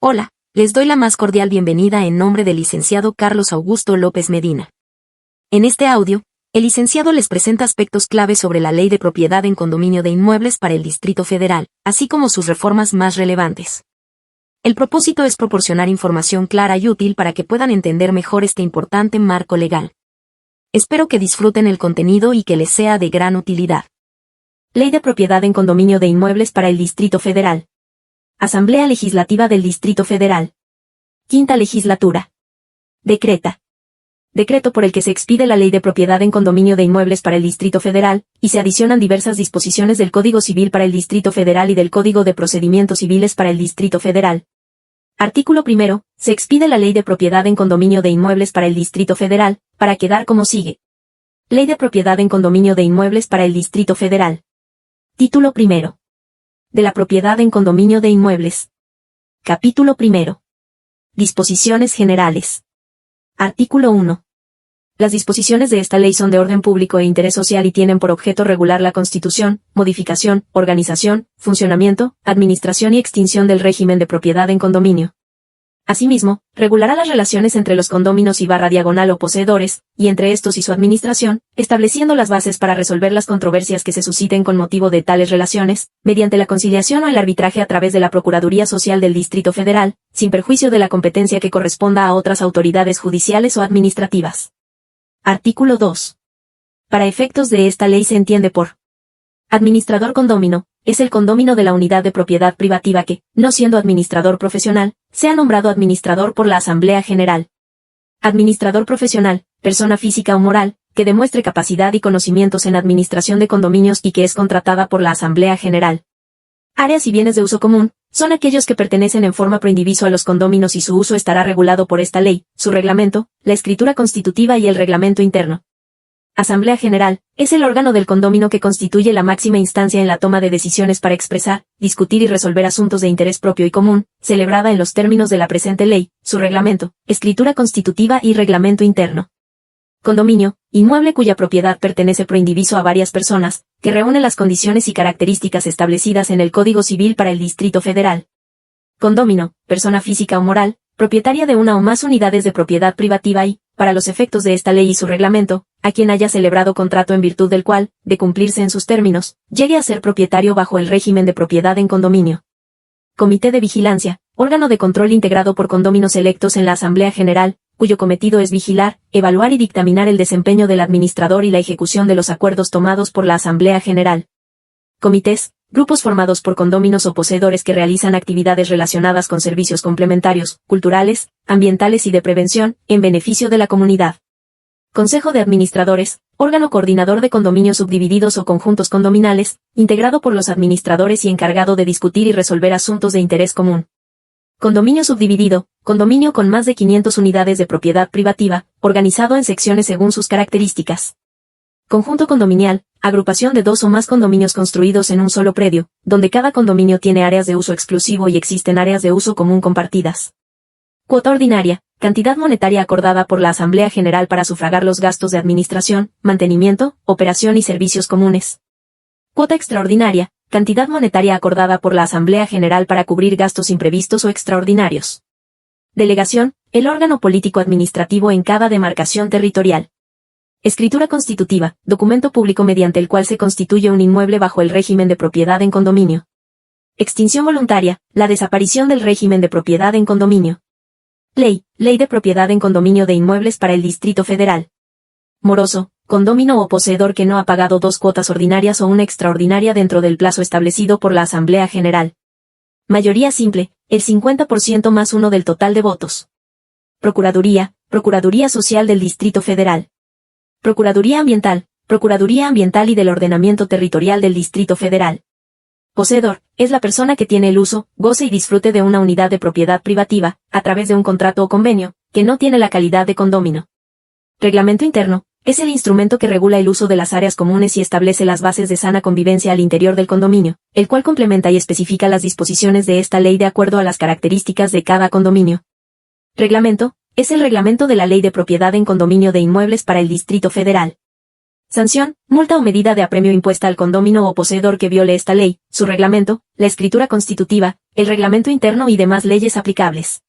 Hola, les doy la más cordial bienvenida en nombre del licenciado Carlos Augusto López Medina. En este audio, el licenciado les presenta aspectos clave sobre la Ley de Propiedad en Condominio de Inmuebles para el Distrito Federal, así como sus reformas más relevantes. El propósito es proporcionar información clara y útil para que puedan entender mejor este importante marco legal. Espero que disfruten el contenido y que les sea de gran utilidad. Ley de Propiedad en Condominio de Inmuebles para el Distrito Federal. Asamblea Legislativa del Distrito Federal. Quinta Legislatura. Decreta. Decreto por el que se expide la Ley de Propiedad en Condominio de Inmuebles para el Distrito Federal, y se adicionan diversas disposiciones del Código Civil para el Distrito Federal y del Código de Procedimientos Civiles para el Distrito Federal. Artículo 1. Se expide la Ley de Propiedad en Condominio de Inmuebles para el Distrito Federal, para quedar como sigue. Ley de Propiedad en Condominio de Inmuebles para el Distrito Federal. Título 1. De la propiedad en condominio de inmuebles. Capítulo 1. Disposiciones generales. Artículo 1. Las disposiciones de esta ley son de orden público e interés social y tienen por objeto regular la constitución, modificación, organización, funcionamiento, administración y extinción del régimen de propiedad en condominio. Asimismo, regulará las relaciones entre los condóminos y /diagonal o poseedores, y entre estos y su administración, estableciendo las bases para resolver las controversias que se susciten con motivo de tales relaciones, mediante la conciliación o el arbitraje a través de la Procuraduría Social del Distrito Federal, sin perjuicio de la competencia que corresponda a otras autoridades judiciales o administrativas. Artículo 2. Para efectos de esta ley se entiende por administrador condómino, es el condómino de la unidad de propiedad privativa que, no siendo administrador profesional, sea nombrado administrador por la Asamblea General. Administrador profesional, persona física o moral, que demuestre capacidad y conocimientos en administración de condominios y que es contratada por la Asamblea General. Áreas y bienes de uso común, son aquellos que pertenecen en forma proindiviso a los condóminos y su uso estará regulado por esta ley, su reglamento, la escritura constitutiva y el reglamento interno. Asamblea General, es el órgano del condomino que constituye la máxima instancia en la toma de decisiones para expresar, discutir y resolver asuntos de interés propio y común, celebrada en los términos de la presente ley, su reglamento, escritura constitutiva y reglamento interno. Condominio, inmueble cuya propiedad pertenece proindiviso a varias personas, que reúne las condiciones y características establecidas en el Código Civil para el Distrito Federal. Condómino, persona física o moral, propietaria de una o más unidades de propiedad privativa y, para los efectos de esta ley y su reglamento, a quien haya celebrado contrato en virtud del cual, de cumplirse en sus términos, llegue a ser propietario bajo el régimen de propiedad en condominio. Comité de Vigilancia, órgano de control integrado por condóminos electos en la Asamblea General, cuyo cometido es vigilar, evaluar y dictaminar el desempeño del administrador y la ejecución de los acuerdos tomados por la Asamblea General. Comités, grupos formados por condóminos o poseedores que realizan actividades relacionadas con servicios complementarios, culturales, ambientales y de prevención, en beneficio de la comunidad. Consejo de Administradores, órgano coordinador de condominios subdivididos o conjuntos condominales, integrado por los administradores y encargado de discutir y resolver asuntos de interés común. Condominio subdividido, condominio con más de 500 unidades de propiedad privativa, organizado en secciones según sus características. Conjunto condominial, agrupación de 2 o más condominios construidos en un solo predio, donde cada condominio tiene áreas de uso exclusivo y existen áreas de uso común compartidas. Cuota ordinaria, cantidad monetaria acordada por la Asamblea General para sufragar los gastos de administración, mantenimiento, operación y servicios comunes. Cuota extraordinaria, cantidad monetaria acordada por la Asamblea General para cubrir gastos imprevistos o extraordinarios. Delegación, el órgano político administrativo en cada demarcación territorial. Escritura constitutiva, documento público mediante el cual se constituye un inmueble bajo el régimen de propiedad en condominio. Extinción voluntaria, la desaparición del régimen de propiedad en condominio. Ley de Propiedad en Condominio de Inmuebles para el Distrito Federal. Moroso, condómino o poseedor que no ha pagado 2 cuotas ordinarias o una extraordinaria dentro del plazo establecido por la Asamblea General. Mayoría simple, el 50% más 1 del total de votos. Procuraduría Social del Distrito Federal. Procuraduría Ambiental y del Ordenamiento Territorial del Distrito Federal. Poseedor, es la persona que tiene el uso, goce y disfrute de una unidad de propiedad privativa, a través de un contrato o convenio, que no tiene la calidad de condómino. Reglamento interno, es el instrumento que regula el uso de las áreas comunes y establece las bases de sana convivencia al interior del condominio, el cual complementa y especifica las disposiciones de esta ley de acuerdo a las características de cada condominio. Reglamento, es el reglamento de la Ley de Propiedad en Condominio de Inmuebles para el Distrito Federal. Sanción, multa o medida de apremio impuesta al condominio o poseedor que viole esta ley, su reglamento, la escritura constitutiva, el reglamento interno y demás leyes aplicables.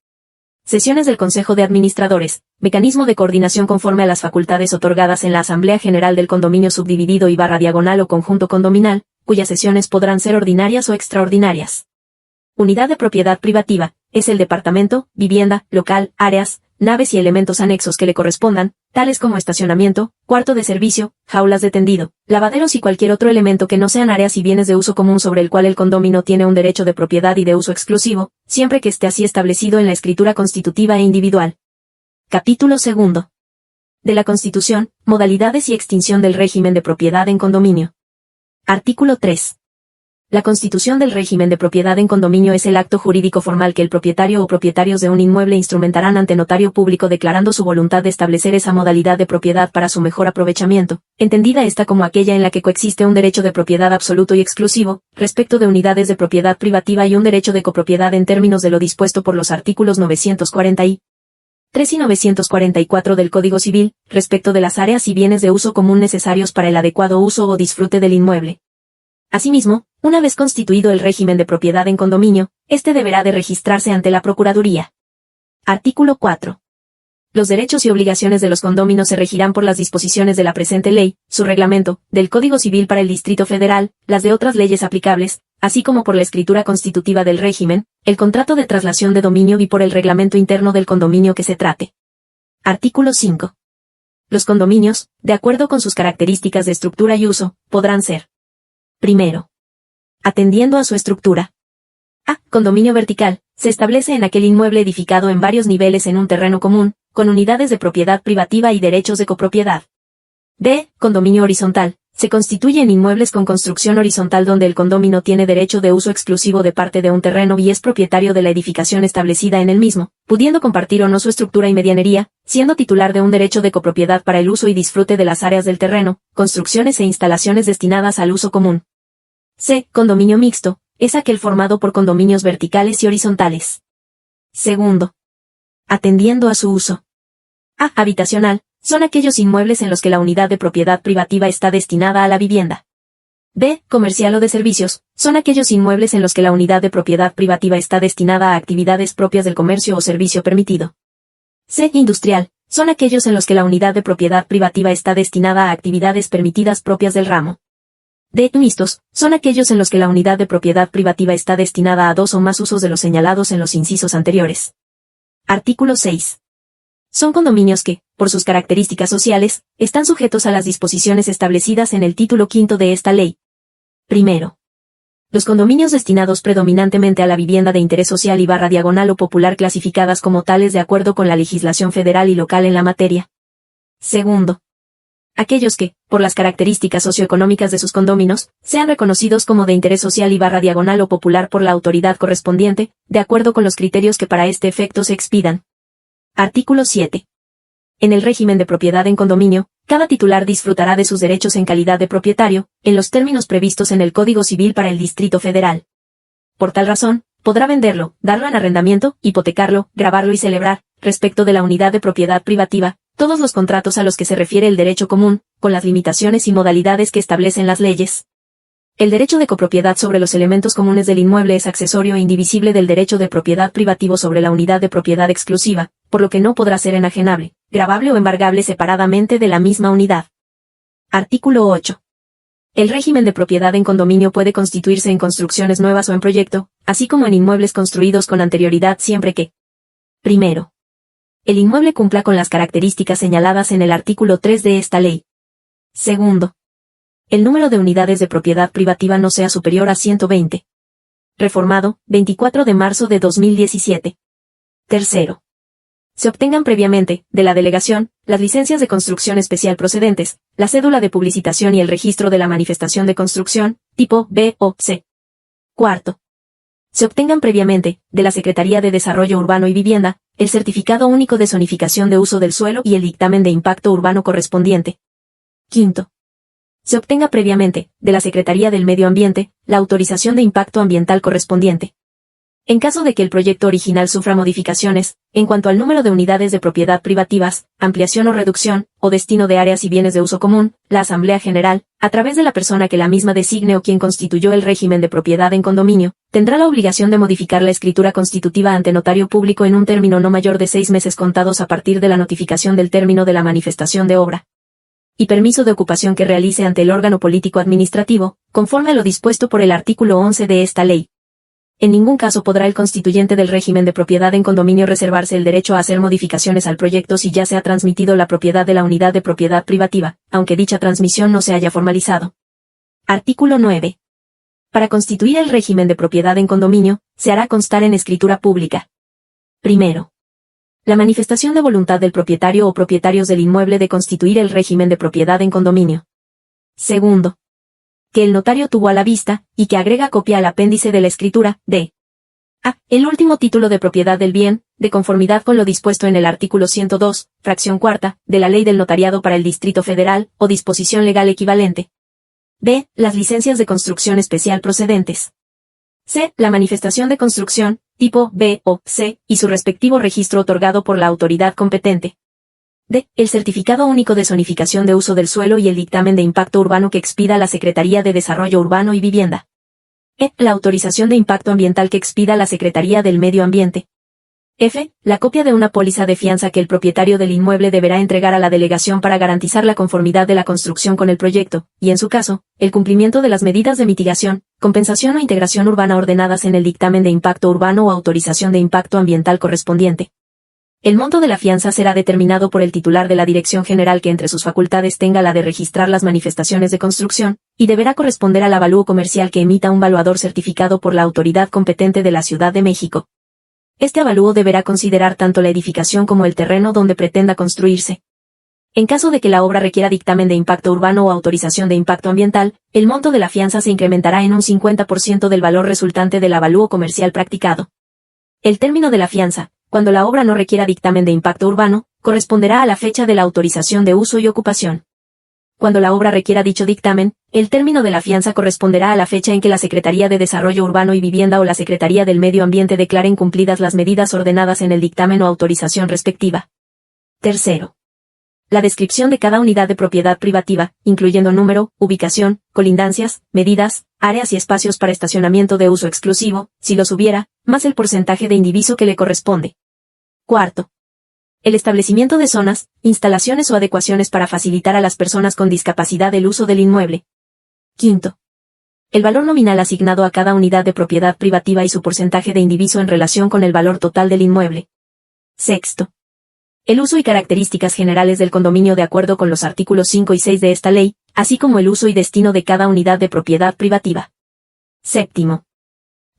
Sesiones del Consejo de Administradores, mecanismo de coordinación conforme a las facultades otorgadas en la Asamblea General del Condominio Subdividido y /diagonal o conjunto condominal, cuyas sesiones podrán ser ordinarias o extraordinarias. Unidad de propiedad privativa, es el departamento, vivienda, local, áreas, naves y elementos anexos que le correspondan, tales como estacionamiento, cuarto de servicio, jaulas de tendido, lavaderos y cualquier otro elemento que no sean áreas y bienes de uso común sobre el cual el condominio tiene un derecho de propiedad y de uso exclusivo, siempre que esté así establecido en la escritura constitutiva e individual. Capítulo 2. De la Constitución, modalidades y extinción del régimen de propiedad en condominio. Artículo 3. La constitución del régimen de propiedad en condominio es el acto jurídico formal que el propietario o propietarios de un inmueble instrumentarán ante notario público declarando su voluntad de establecer esa modalidad de propiedad para su mejor aprovechamiento, entendida esta como aquella en la que coexiste un derecho de propiedad absoluto y exclusivo, respecto de unidades de propiedad privativa y un derecho de copropiedad en términos de lo dispuesto por los artículos 943 y 944 del Código Civil, respecto de las áreas y bienes de uso común necesarios para el adecuado uso o disfrute del inmueble. Asimismo, una vez constituido el régimen de propiedad en condominio, este deberá de registrarse ante la Procuraduría. Artículo 4. Los derechos y obligaciones de los condóminos se regirán por las disposiciones de la presente ley, su reglamento, del Código Civil para el Distrito Federal, las de otras leyes aplicables, así como por la escritura constitutiva del régimen, el contrato de traslación de dominio y por el reglamento interno del condominio que se trate. Artículo 5. Los condominios, de acuerdo con sus características de estructura y uso, podrán ser: primero, atendiendo a su estructura. A. Condominio vertical, se establece en aquel inmueble edificado en varios niveles en un terreno común, con unidades de propiedad privativa y derechos de copropiedad. B. Condominio horizontal, se constituye en inmuebles con construcción horizontal donde el condominio tiene derecho de uso exclusivo de parte de un terreno y es propietario de la edificación establecida en el mismo, pudiendo compartir o no su estructura y medianería, siendo titular de un derecho de copropiedad para el uso y disfrute de las áreas del terreno, construcciones e instalaciones destinadas al uso común. C. Condominio mixto, es aquel formado por condominios verticales y horizontales. Segundo, atendiendo a su uso. A. Habitacional, son aquellos inmuebles en los que la unidad de propiedad privativa está destinada a la vivienda. B. Comercial o de servicios, son aquellos inmuebles en los que la unidad de propiedad privativa está destinada a actividades propias del comercio o servicio permitido. C. Industrial, son aquellos en los que la unidad de propiedad privativa está destinada a actividades permitidas propias del ramo. D. Mixtos, son aquellos en los que la unidad de propiedad privativa está destinada a dos o más usos de los señalados en los incisos anteriores. Artículo 6. Son condominios que, por sus características sociales, están sujetos a las disposiciones establecidas en el título quinto de esta ley. Primero, los condominios destinados predominantemente a la vivienda de interés social y /diagonal o popular clasificadas como tales de acuerdo con la legislación federal y local en la materia. Segundo, aquellos que, por las características socioeconómicas de sus condóminos, sean reconocidos como de interés social y /diagonal o popular por la autoridad correspondiente, de acuerdo con los criterios que para este efecto se expidan. Artículo 7. En el régimen de propiedad en condominio, cada titular disfrutará de sus derechos en calidad de propietario, en los términos previstos en el Código Civil para el Distrito Federal. Por tal razón, podrá venderlo, darlo en arrendamiento, hipotecarlo, gravarlo y celebrar, respecto de la unidad de propiedad privativa, todos los contratos a los que se refiere el derecho común, con las limitaciones y modalidades que establecen las leyes. El derecho de copropiedad sobre los elementos comunes del inmueble es accesorio e indivisible del derecho de propiedad privativo sobre la unidad de propiedad exclusiva, por lo que no podrá ser enajenable, gravable o embargable separadamente de la misma unidad. Artículo 8. El régimen de propiedad en condominio puede constituirse en construcciones nuevas o en proyecto, así como en inmuebles construidos con anterioridad siempre que: primero, el inmueble cumpla con las características señaladas en el artículo 3 de esta ley. Segundo, el número de unidades de propiedad privativa no sea superior a 120. Reformado, 24 de marzo de 2017. Tercero, se obtengan previamente, de la delegación, las licencias de construcción especial procedentes, la cédula de publicitación y el registro de la manifestación de construcción, tipo B o C. Cuarto, se obtengan previamente, de la Secretaría de Desarrollo Urbano y Vivienda, el certificado único de zonificación de uso del suelo y el dictamen de impacto urbano correspondiente. Quinto, se obtenga previamente, de la Secretaría del Medio Ambiente, la autorización de impacto ambiental correspondiente. En caso de que el proyecto original sufra modificaciones, en cuanto al número de unidades de propiedad privativas, ampliación o reducción, o destino de áreas y bienes de uso común, la Asamblea General, a través de la persona que la misma designe o quien constituyó el régimen de propiedad en condominio, tendrá la obligación de modificar la escritura constitutiva ante notario público en un término no mayor de 6 meses contados a partir de la notificación del término de la manifestación de obra y permiso de ocupación que realice ante el órgano político administrativo, conforme a lo dispuesto por el artículo 11 de esta ley. En ningún caso podrá el constituyente del régimen de propiedad en condominio reservarse el derecho a hacer modificaciones al proyecto si ya se ha transmitido la propiedad de la unidad de propiedad privativa, aunque dicha transmisión no se haya formalizado. Artículo 9. Para constituir el régimen de propiedad en condominio, se hará constar en escritura pública. Primero, la manifestación de voluntad del propietario o propietarios del inmueble de constituir el régimen de propiedad en condominio. Segundo, que el notario tuvo a la vista, y que agrega copia al apéndice de la escritura, de a. El último título de propiedad del bien, de conformidad con lo dispuesto en el artículo 102, fracción cuarta, de la Ley del Notariado para el Distrito Federal, o disposición legal equivalente. B. Las licencias de construcción especial procedentes. C. La manifestación de construcción, tipo B o C, y su respectivo registro otorgado por la autoridad competente. D. El certificado único de zonificación de uso del suelo y el dictamen de impacto urbano que expida la Secretaría de Desarrollo Urbano y Vivienda. E. La autorización de impacto ambiental que expida la Secretaría del Medio Ambiente. F. La copia de una póliza de fianza que el propietario del inmueble deberá entregar a la delegación para garantizar la conformidad de la construcción con el proyecto, y en su caso, el cumplimiento de las medidas de mitigación, compensación o integración urbana ordenadas en el dictamen de impacto urbano o autorización de impacto ambiental correspondiente. El monto de la fianza será determinado por el titular de la Dirección General que entre sus facultades tenga la de registrar las manifestaciones de construcción, y deberá corresponder al avalúo comercial que emita un valuador certificado por la autoridad competente de la Ciudad de México. Este avalúo deberá considerar tanto la edificación como el terreno donde pretenda construirse. En caso de que la obra requiera dictamen de impacto urbano o autorización de impacto ambiental, el monto de la fianza se incrementará en un 50% del valor resultante del avalúo comercial practicado. El término de la fianza, cuando la obra no requiera dictamen de impacto urbano, corresponderá a la fecha de la autorización de uso y ocupación. Cuando la obra requiera dicho dictamen, el término de la fianza corresponderá a la fecha en que la Secretaría de Desarrollo Urbano y Vivienda o la Secretaría del Medio Ambiente declaren cumplidas las medidas ordenadas en el dictamen o autorización respectiva. Tercero, la descripción de cada unidad de propiedad privativa, incluyendo número, ubicación, colindancias, medidas, áreas y espacios para estacionamiento de uso exclusivo, si los hubiera, más el porcentaje de indiviso que le corresponde. Cuarto, el establecimiento de zonas, instalaciones o adecuaciones para facilitar a las personas con discapacidad el uso del inmueble. Quinto, el valor nominal asignado a cada unidad de propiedad privativa y su porcentaje de indiviso en relación con el valor total del inmueble. Sexto, el uso y características generales del condominio de acuerdo con los artículos 5 y 6 de esta ley, así como el uso y destino de cada unidad de propiedad privativa. Séptimo,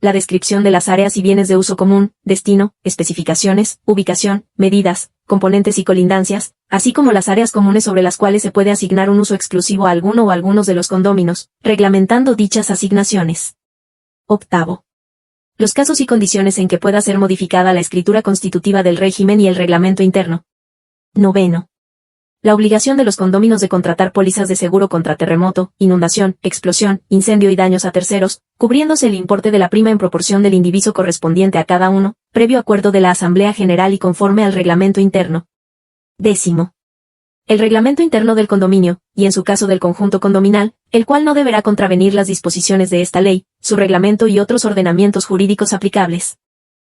la descripción de las áreas y bienes de uso común, destino, especificaciones, ubicación, medidas, componentes y colindancias, así como las áreas comunes sobre las cuales se puede asignar un uso exclusivo a alguno o algunos de los condóminos, reglamentando dichas asignaciones. Octavo, los casos y condiciones en que pueda ser modificada la escritura constitutiva del régimen y el reglamento interno. Noveno, la obligación de los condóminos de contratar pólizas de seguro contra terremoto, inundación, explosión, incendio y daños a terceros, cubriéndose el importe de la prima en proporción del indiviso correspondiente a cada uno, previo acuerdo de la Asamblea General y conforme al reglamento interno. Décimo, el reglamento interno del condominio, y en su caso del conjunto condominal, el cual no deberá contravenir las disposiciones de esta ley, su reglamento y otros ordenamientos jurídicos aplicables.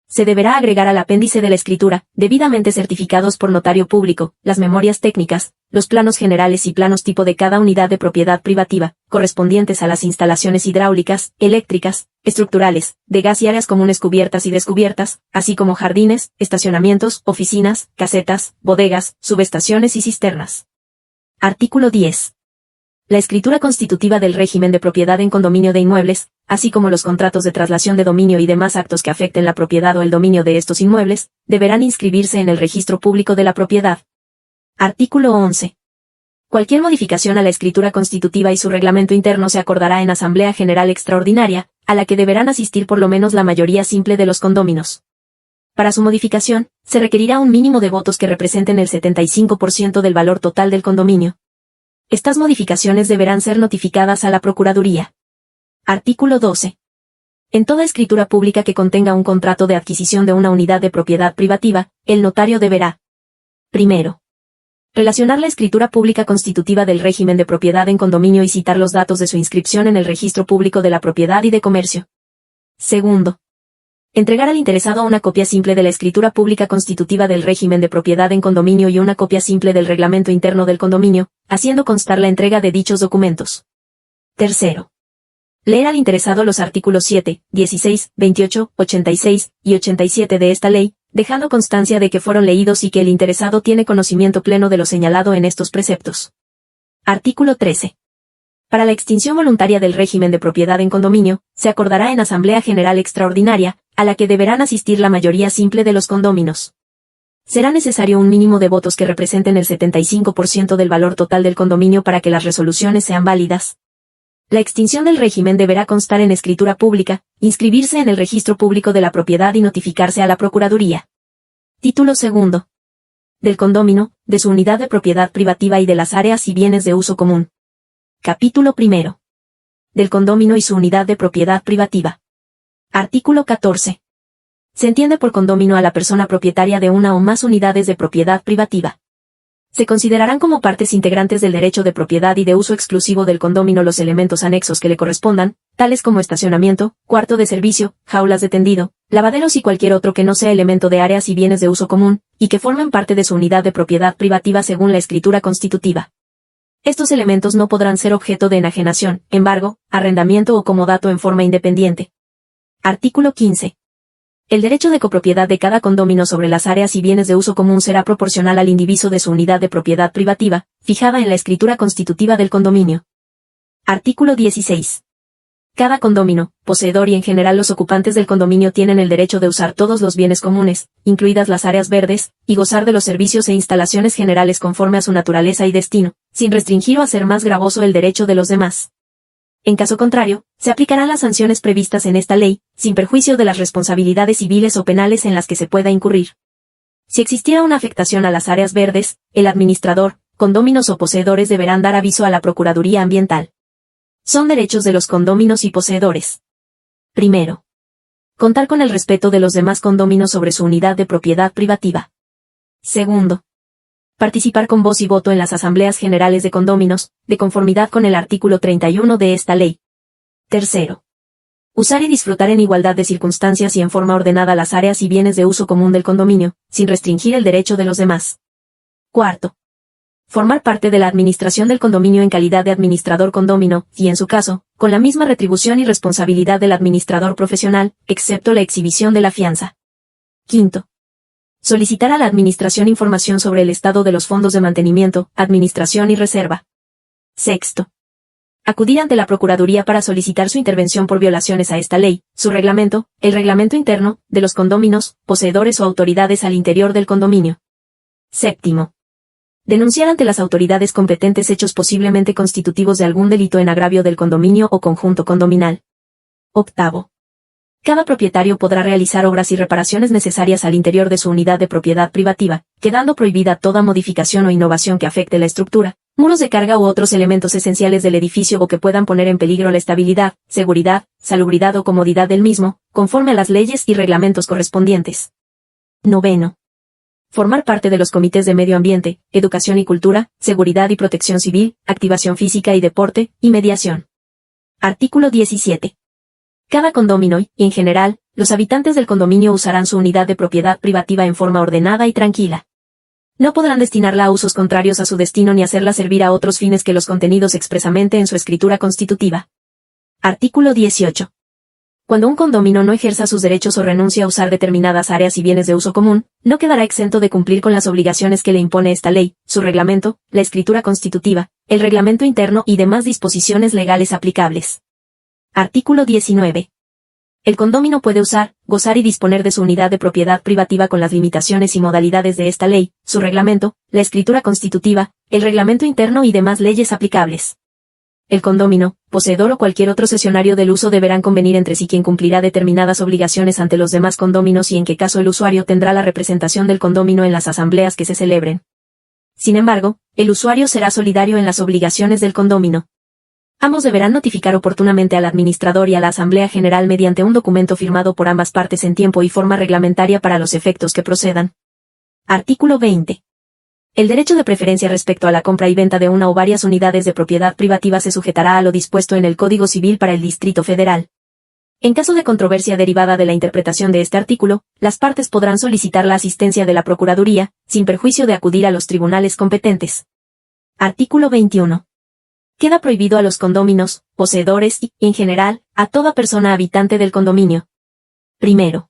Se deberá agregar al apéndice de la escritura, debidamente certificados por notario público, las memorias técnicas, los planos generales y planos tipo de cada unidad de propiedad privativa, correspondientes a las instalaciones hidráulicas, eléctricas, estructurales, de gas y áreas comunes cubiertas y descubiertas, así como jardines, estacionamientos, oficinas, casetas, bodegas, subestaciones y cisternas. Artículo 10. La escritura constitutiva del régimen de propiedad en condominio de inmuebles, así como los contratos de traslación de dominio y demás actos que afecten la propiedad o el dominio de estos inmuebles, deberán inscribirse en el registro público de la propiedad. Artículo 11. Cualquier modificación a la escritura constitutiva y su reglamento interno se acordará en Asamblea General Extraordinaria, a la que deberán asistir por lo menos la mayoría simple de los condóminos. Para su modificación, se requerirá un mínimo de votos que representen el 75% del valor total del condominio. Estas modificaciones deberán ser notificadas a la Procuraduría. Artículo 12. En toda escritura pública que contenga un contrato de adquisición de una unidad de propiedad privativa, el notario deberá: primero, relacionar la escritura pública constitutiva del régimen de propiedad en condominio y citar los datos de su inscripción en el registro público de la propiedad y de comercio. Segundo, entregar al interesado una copia simple de la escritura pública constitutiva del régimen de propiedad en condominio y una copia simple del reglamento interno del condominio, haciendo constar la entrega de dichos documentos. Tercero, leer al interesado los artículos 7, 16, 28, 86 y 87 de esta ley, dejando constancia de que fueron leídos y que el interesado tiene conocimiento pleno de lo señalado en estos preceptos. Artículo 13. Para la extinción voluntaria del régimen de propiedad en condominio, se acordará en Asamblea General Extraordinaria, a la que deberán asistir la mayoría simple de los condóminos. Será necesario un mínimo de votos que representen el 75% del valor total del condominio para que las resoluciones sean válidas. La extinción del régimen deberá constar en escritura pública, inscribirse en el registro público de la propiedad y notificarse a la Procuraduría. Título segundo. Del condomino, de su unidad de propiedad privativa y de las áreas y bienes de uso común. Capítulo primero. Del condomino y su unidad de propiedad privativa. Artículo 14. Se entiende por condomino a la persona propietaria de una o más unidades de propiedad privativa. Se considerarán como partes integrantes del derecho de propiedad y de uso exclusivo del condomino los elementos anexos que le correspondan, tales como estacionamiento, cuarto de servicio, jaulas de tendido, lavaderos y cualquier otro que no sea elemento de áreas y bienes de uso común, y que formen parte de su unidad de propiedad privativa según la escritura constitutiva. Estos elementos no podrán ser objeto de enajenación, embargo, arrendamiento o comodato en forma independiente. Artículo 15. El derecho de copropiedad de cada condomino sobre las áreas y bienes de uso común será proporcional al indiviso de su unidad de propiedad privativa, fijada en la escritura constitutiva del condominio. Artículo 16. Cada condomino, poseedor y en general los ocupantes del condominio tienen el derecho de usar todos los bienes comunes, incluidas las áreas verdes, y gozar de los servicios e instalaciones generales conforme a su naturaleza y destino, sin restringir o hacer más gravoso el derecho de los demás. En caso contrario, se aplicarán las sanciones previstas en esta ley, sin perjuicio de las responsabilidades civiles o penales en las que se pueda incurrir. Si existiera una afectación a las áreas verdes, el administrador, condóminos o poseedores deberán dar aviso a la Procuraduría Ambiental. Son derechos de los condóminos y poseedores. Primero, contar con el respeto de los demás condóminos sobre su unidad de propiedad privativa. Segundo, participar con voz y voto en las asambleas generales de condóminos, de conformidad con el artículo 31 de esta ley. Tercero, usar y disfrutar en igualdad de circunstancias y en forma ordenada las áreas y bienes de uso común del condominio, sin restringir el derecho de los demás. Cuarto, formar parte de la administración del condominio en calidad de administrador condómino, y en su caso, con la misma retribución y responsabilidad del administrador profesional, excepto la exhibición de la fianza. Quinto, solicitar a la Administración información sobre el estado de los fondos de mantenimiento, administración y reserva. Sexto, acudir ante la Procuraduría para solicitar su intervención por violaciones a esta ley, su reglamento, el reglamento interno, de los condóminos, poseedores o autoridades al interior del condominio. Séptimo, denunciar ante las autoridades competentes hechos posiblemente constitutivos de algún delito en agravio del condominio o conjunto condominal. Octavo, cada propietario podrá realizar obras y reparaciones necesarias al interior de su unidad de propiedad privativa, quedando prohibida toda modificación o innovación que afecte la estructura, muros de carga u otros elementos esenciales del edificio o que puedan poner en peligro la estabilidad, seguridad, salubridad o comodidad del mismo, conforme a las leyes y reglamentos correspondientes. Noveno, formar parte de los comités de medio ambiente, educación y cultura, seguridad y protección civil, activación física y deporte, y mediación. Artículo 17. Cada condomino y, en general, los habitantes del condominio usarán su unidad de propiedad privativa en forma ordenada y tranquila. No podrán destinarla a usos contrarios a su destino ni hacerla servir a otros fines que los contenidos expresamente en su escritura constitutiva. Artículo 18. Cuando un condomino no ejerza sus derechos o renuncie a usar determinadas áreas y bienes de uso común, no quedará exento de cumplir con las obligaciones que le impone esta ley, su reglamento, la escritura constitutiva, el reglamento interno y demás disposiciones legales aplicables. Artículo 19. El condomino puede usar, gozar y disponer de su unidad de propiedad privativa con las limitaciones y modalidades de esta ley, su reglamento, la escritura constitutiva, el reglamento interno y demás leyes aplicables. El condomino, poseedor o cualquier otro cesionario del uso deberán convenir entre sí quién cumplirá determinadas obligaciones ante los demás condóminos y en qué caso el usuario tendrá la representación del condomino en las asambleas que se celebren. Sin embargo, el usuario será solidario en las obligaciones del condomino. Ambos deberán notificar oportunamente al administrador y a la Asamblea General mediante un documento firmado por ambas partes en tiempo y forma reglamentaria para los efectos que procedan. Artículo 20. El derecho de preferencia respecto a la compra y venta de una o varias unidades de propiedad privativa se sujetará a lo dispuesto en el Código Civil para el Distrito Federal. En caso de controversia derivada de la interpretación de este artículo, las partes podrán solicitar la asistencia de la Procuraduría, sin perjuicio de acudir a los tribunales competentes. Artículo 21. Queda prohibido a los condóminos, poseedores y, en general, a toda persona habitante del condominio. Primero,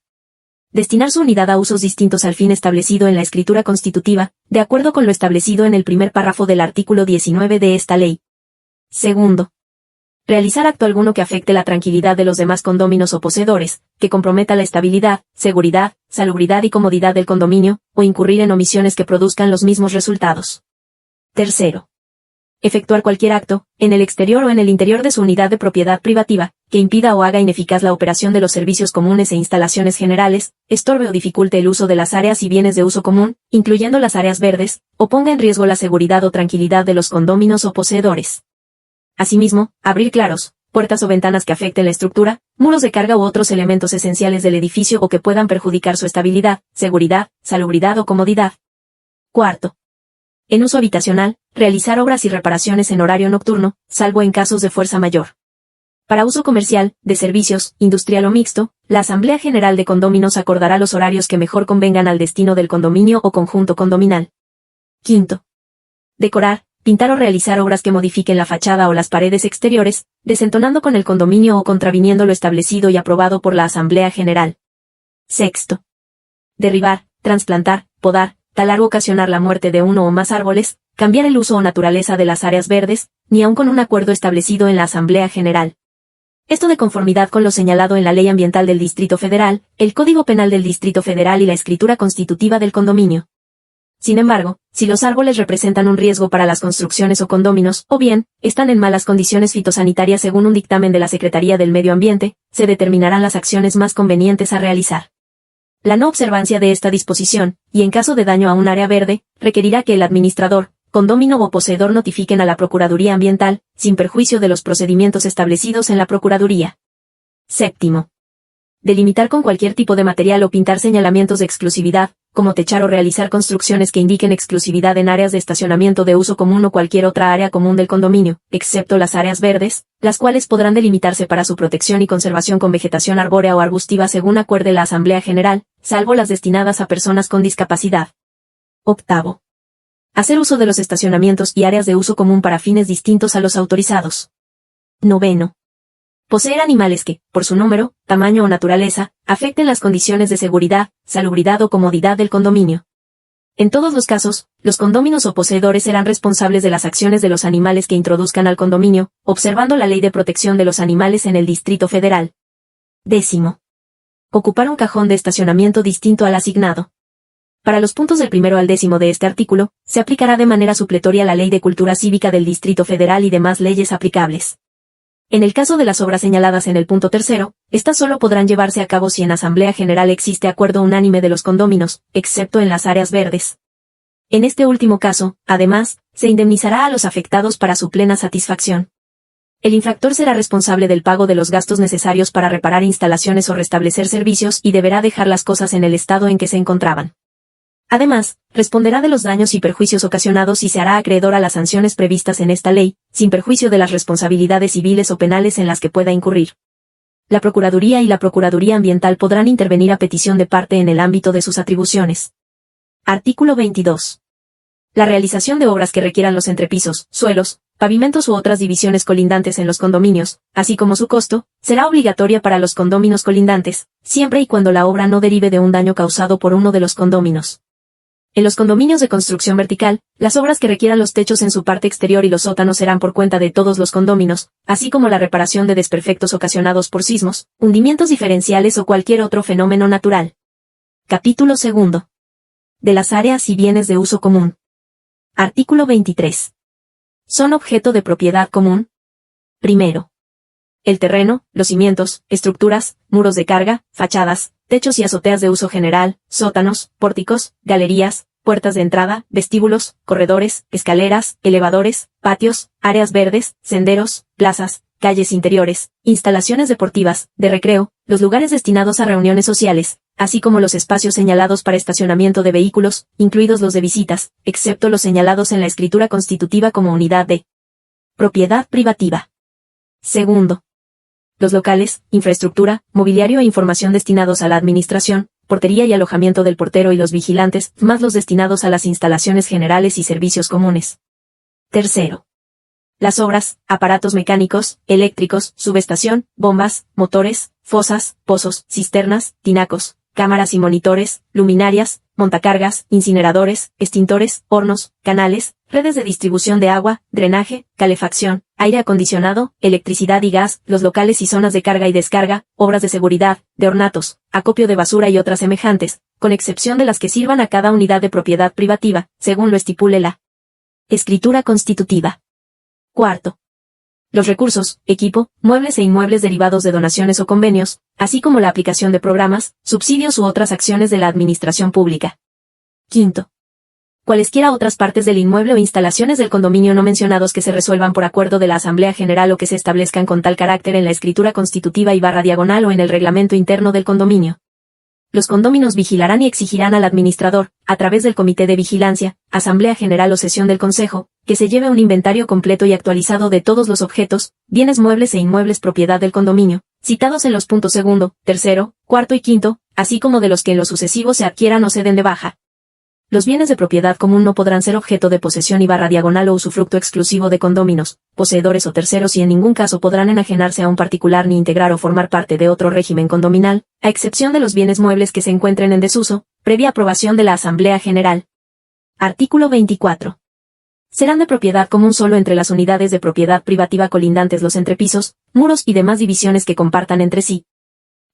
destinar su unidad a usos distintos al fin establecido en la escritura constitutiva, de acuerdo con lo establecido en el primer párrafo del artículo 19 de esta ley. Segundo, realizar acto alguno que afecte la tranquilidad de los demás condóminos o poseedores, que comprometa la estabilidad, seguridad, salubridad y comodidad del condominio, o incurrir en omisiones que produzcan los mismos resultados. Tercero, efectuar cualquier acto, en el exterior o en el interior de su unidad de propiedad privativa, que impida o haga ineficaz la operación de los servicios comunes e instalaciones generales, estorbe o dificulte el uso de las áreas y bienes de uso común, incluyendo las áreas verdes, o ponga en riesgo la seguridad o tranquilidad de los condóminos o poseedores. Asimismo, abrir claros, puertas o ventanas que afecten la estructura, muros de carga u otros elementos esenciales del edificio o que puedan perjudicar su estabilidad, seguridad, salubridad o comodidad. Cuarto, en uso habitacional, realizar obras y reparaciones en horario nocturno, salvo en casos de fuerza mayor. Para uso comercial, de servicios, industrial o mixto, la Asamblea General de Condóminos acordará los horarios que mejor convengan al destino del condominio o conjunto condominal. Quinto, decorar, pintar o realizar obras que modifiquen la fachada o las paredes exteriores, desentonando con el condominio o contraviniendo lo establecido y aprobado por la Asamblea General. Sexto, derribar, trasplantar, podar, talar o ocasionar la muerte de uno o más árboles, cambiar el uso o naturaleza de las áreas verdes, ni aun con un acuerdo establecido en la Asamblea General. Esto de conformidad con lo señalado en la Ley Ambiental del Distrito Federal, el Código Penal del Distrito Federal y la escritura constitutiva del condominio. Sin embargo, si los árboles representan un riesgo para las construcciones o condóminos, o bien, están en malas condiciones fitosanitarias según un dictamen de la Secretaría del Medio Ambiente, se determinarán las acciones más convenientes a realizar. La no observancia de esta disposición, y en caso de daño a un área verde, requerirá que el administrador, condomino o poseedor notifiquen a la Procuraduría Ambiental, sin perjuicio de los procedimientos establecidos en la Procuraduría. Séptimo, delimitar con cualquier tipo de material o pintar señalamientos de exclusividad, como techar o realizar construcciones que indiquen exclusividad en áreas de estacionamiento de uso común o cualquier otra área común del condominio, excepto las áreas verdes, las cuales podrán delimitarse para su protección y conservación con vegetación arbórea o arbustiva según acuerde la Asamblea General, salvo las destinadas a personas con discapacidad. Octavo, hacer uso de los estacionamientos y áreas de uso común para fines distintos a los autorizados. Noveno, poseer animales que, por su número, tamaño o naturaleza, afecten las condiciones de seguridad, salubridad o comodidad del condominio. En todos los casos, los condóminos o poseedores serán responsables de las acciones de los animales que introduzcan al condominio, observando la Ley de Protección de los Animales en el Distrito Federal. Décimo, ocupar un cajón de estacionamiento distinto al asignado. Para los puntos del 1 al 10 de este artículo, se aplicará de manera supletoria la Ley de Cultura Cívica del Distrito Federal y demás leyes aplicables. En el caso de las obras señaladas en el punto 3, estas solo podrán llevarse a cabo si en Asamblea General existe acuerdo unánime de los condóminos, excepto en las áreas verdes. En este último caso, además, se indemnizará a los afectados para su plena satisfacción. El infractor será responsable del pago de los gastos necesarios para reparar instalaciones o restablecer servicios y deberá dejar las cosas en el estado en que se encontraban. Además, responderá de los daños y perjuicios ocasionados y se hará acreedor a las sanciones previstas en esta ley, sin perjuicio de las responsabilidades civiles o penales en las que pueda incurrir. La Procuraduría y la Procuraduría Ambiental podrán intervenir a petición de parte en el ámbito de sus atribuciones. Artículo 22. La realización de obras que requieran los entrepisos, suelos, pavimentos u otras divisiones colindantes en los condominios, así como su costo, será obligatoria para los condóminos colindantes, siempre y cuando la obra no derive de un daño causado por uno de los condóminos. En los condominios de construcción vertical, las obras que requieran los techos en su parte exterior y los sótanos serán por cuenta de todos los condóminos, así como la reparación de desperfectos ocasionados por sismos, hundimientos diferenciales o cualquier otro fenómeno natural. Capítulo 2. De las áreas y bienes de uso común. Artículo 23. Son objeto de propiedad común. Primero, el terreno, los cimientos, estructuras, muros de carga, fachadas, techos y azoteas de uso general, sótanos, pórticos, galerías, puertas de entrada, vestíbulos, corredores, escaleras, elevadores, patios, áreas verdes, senderos, plazas, calles interiores, instalaciones deportivas, de recreo, los lugares destinados a reuniones sociales, así como los espacios señalados para estacionamiento de vehículos, incluidos los de visitas, excepto los señalados en la escritura constitutiva como unidad de propiedad privativa. Segundo, los locales, infraestructura, mobiliario e información destinados a la administración, portería y alojamiento del portero y los vigilantes, más los destinados a las instalaciones generales y servicios comunes. Tercero, las obras, aparatos mecánicos, eléctricos, subestación, bombas, motores, fosas, pozos, cisternas, tinacos, cámaras y monitores, luminarias, montacargas, incineradores, extintores, hornos, canales, redes de distribución de agua, drenaje, calefacción, aire acondicionado, electricidad y gas, los locales y zonas de carga y descarga, obras de seguridad, de ornatos, acopio de basura y otras semejantes, con excepción de las que sirvan a cada unidad de propiedad privativa, según lo estipule la escritura constitutiva. Cuarto, los recursos, equipo, muebles e inmuebles derivados de donaciones o convenios, así como la aplicación de programas, subsidios u otras acciones de la administración pública. Quinto, cualesquiera otras partes del inmueble o instalaciones del condominio no mencionados que se resuelvan por acuerdo de la Asamblea General o que se establezcan con tal carácter en la escritura constitutiva y /diagonal o en el reglamento interno del condominio. Los condóminos vigilarán y exigirán al administrador, a través del Comité de Vigilancia, Asamblea General o sesión del Consejo, que se lleve un inventario completo y actualizado de todos los objetos, bienes muebles e inmuebles propiedad del condominio, citados en los puntos segundo, tercero, cuarto y quinto, así como de los que en lo sucesivo se adquieran o se den de baja. Los bienes de propiedad común no podrán ser objeto de posesión y /diagonal o usufructo exclusivo de condóminos, poseedores o terceros y en ningún caso podrán enajenarse a un particular ni integrar o formar parte de otro régimen condominal, a excepción de los bienes muebles que se encuentren en desuso, previa aprobación de la Asamblea General. Artículo 24. Serán de propiedad común solo entre las unidades de propiedad privativa colindantes los entrepisos, muros y demás divisiones que compartan entre sí.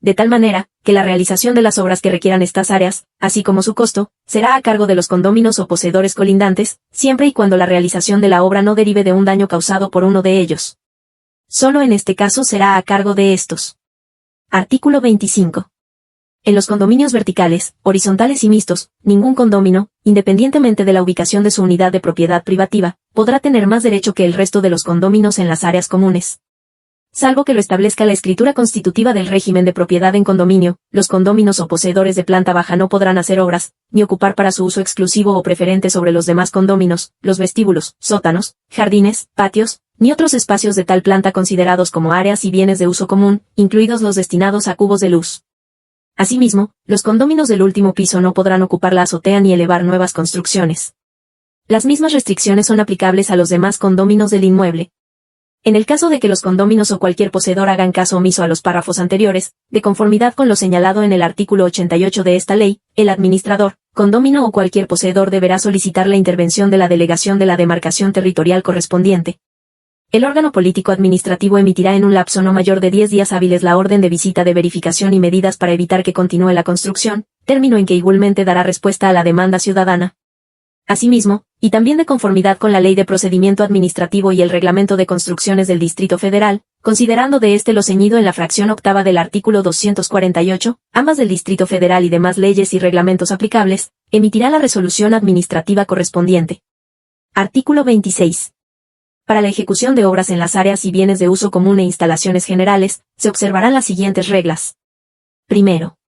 De tal manera, que la realización de las obras que requieran estas áreas, así como su costo, será a cargo de los condóminos o poseedores colindantes, siempre y cuando la realización de la obra no derive de un daño causado por uno de ellos. Solo en este caso será a cargo de estos. Artículo 25. En los condominios verticales, horizontales y mixtos, ningún condómino, independientemente de la ubicación de su unidad de propiedad privativa, podrá tener más derecho que el resto de los condóminos en las áreas comunes. Salvo que lo establezca la escritura constitutiva del régimen de propiedad en condominio, los condóminos o poseedores de planta baja no podrán hacer obras, ni ocupar para su uso exclusivo o preferente sobre los demás condóminos, los vestíbulos, sótanos, jardines, patios, ni otros espacios de tal planta considerados como áreas y bienes de uso común, incluidos los destinados a cubos de luz. Asimismo, los condóminos del último piso no podrán ocupar la azotea ni elevar nuevas construcciones. Las mismas restricciones son aplicables a los demás condóminos del inmueble. En el caso de que los condóminos o cualquier poseedor hagan caso omiso a los párrafos anteriores, de conformidad con lo señalado en el artículo 88 de esta ley, el administrador, condómino o cualquier poseedor deberá solicitar la intervención de la delegación de la demarcación territorial correspondiente. El órgano político administrativo emitirá en un lapso no mayor de 10 días hábiles la orden de visita de verificación y medidas para evitar que continúe la construcción, término en que igualmente dará respuesta a la demanda ciudadana. Asimismo, y también de conformidad con la Ley de Procedimiento Administrativo y el Reglamento de Construcciones del Distrito Federal, considerando de este lo ceñido en la fracción octava del artículo 248, ambas del Distrito Federal y demás leyes y reglamentos aplicables, emitirá la resolución administrativa correspondiente. Artículo 26. Para la ejecución de obras en las áreas y bienes de uso común e instalaciones generales, se observarán las siguientes reglas. Primero,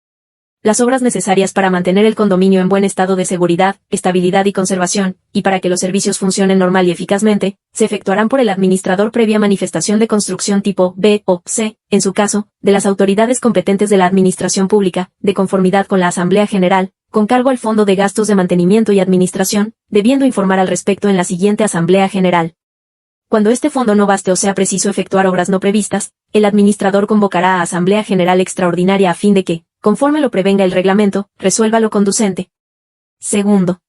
las obras necesarias para mantener el condominio en buen estado de seguridad, estabilidad y conservación, y para que los servicios funcionen normal y eficazmente, se efectuarán por el administrador previa manifestación de construcción tipo B o C, en su caso, de las autoridades competentes de la administración pública, de conformidad con la Asamblea General, con cargo al Fondo de Gastos de Mantenimiento y Administración, debiendo informar al respecto en la siguiente Asamblea General. Cuando este fondo no baste o sea preciso efectuar obras no previstas, el administrador convocará a Asamblea General Extraordinaria a fin de que, conforme lo prevenga el reglamento, resuelva lo conducente. Segundo,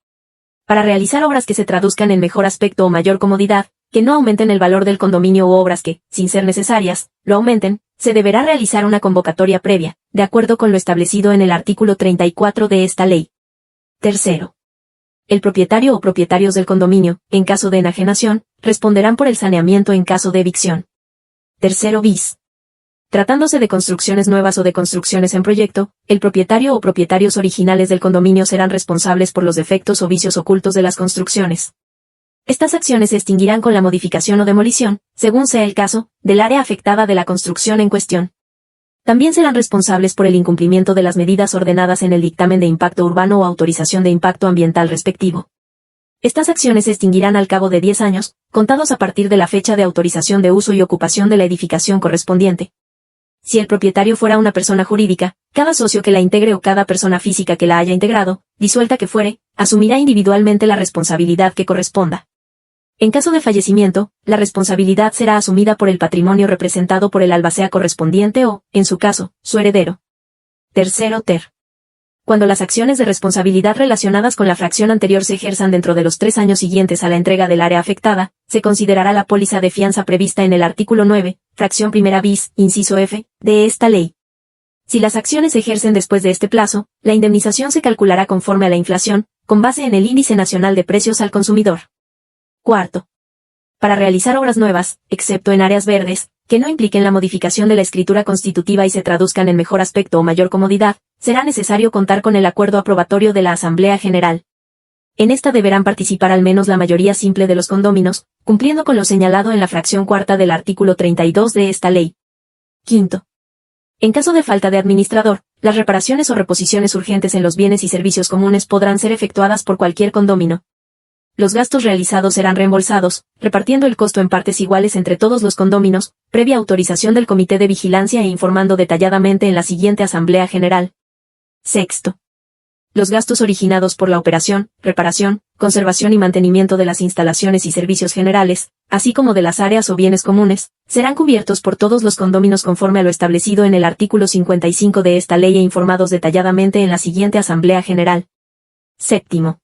para realizar obras que se traduzcan en mejor aspecto o mayor comodidad, que no aumenten el valor del condominio u obras que, sin ser necesarias, lo aumenten, se deberá realizar una convocatoria previa, de acuerdo con lo establecido en el artículo 34 de esta ley. Tercero, el propietario o propietarios del condominio, en caso de enajenación, responderán por el saneamiento en caso de evicción. Tercero bis. tratándose de construcciones nuevas o de construcciones en proyecto, el propietario o propietarios originales del condominio serán responsables por los defectos o vicios ocultos de las construcciones. Estas acciones se extinguirán con la modificación o demolición, según sea el caso, del área afectada de la construcción en cuestión. También serán responsables por el incumplimiento de las medidas ordenadas en el dictamen de impacto urbano o autorización de impacto ambiental respectivo. Estas acciones se extinguirán al cabo de 10 años, contados a partir de la fecha de autorización de uso y ocupación de la edificación correspondiente. Si el propietario fuera una persona jurídica, cada socio que la integre o cada persona física que la haya integrado, disuelta que fuere, asumirá individualmente la responsabilidad que corresponda. En caso de fallecimiento, la responsabilidad será asumida por el patrimonio representado por el albacea correspondiente o, en su caso, su heredero. Tercero ter. Cuando las acciones de responsabilidad relacionadas con la fracción anterior se ejerzan dentro de los 3 años siguientes a la entrega del área afectada, se considerará la póliza de fianza prevista en el artículo 9, fracción primera bis, inciso F, de esta ley. Si las acciones se ejercen después de este plazo, la indemnización se calculará conforme a la inflación, con base en el Índice Nacional de Precios al Consumidor. Cuarto. Para realizar obras nuevas, excepto en áreas verdes, que no impliquen la modificación de la escritura constitutiva y se traduzcan en mejor aspecto o mayor comodidad, será necesario contar con el acuerdo aprobatorio de la Asamblea General. En esta deberán participar al menos la mayoría simple de los condóminos, cumpliendo con lo señalado en la fracción cuarta del artículo 32 de esta ley. Quinto. En caso de falta de administrador, las reparaciones o reposiciones urgentes en los bienes y servicios comunes podrán ser efectuadas por cualquier condómino. Los gastos realizados serán reembolsados, repartiendo el costo en partes iguales entre todos los condóminos, previa autorización del Comité de Vigilancia e informando detalladamente en la siguiente Asamblea General. Sexto. Los gastos originados por la operación, reparación, conservación y mantenimiento de las instalaciones y servicios generales, así como de las áreas o bienes comunes, serán cubiertos por todos los condóminos conforme a lo establecido en el artículo 55 de esta ley e informados detalladamente en la siguiente Asamblea General. Séptimo.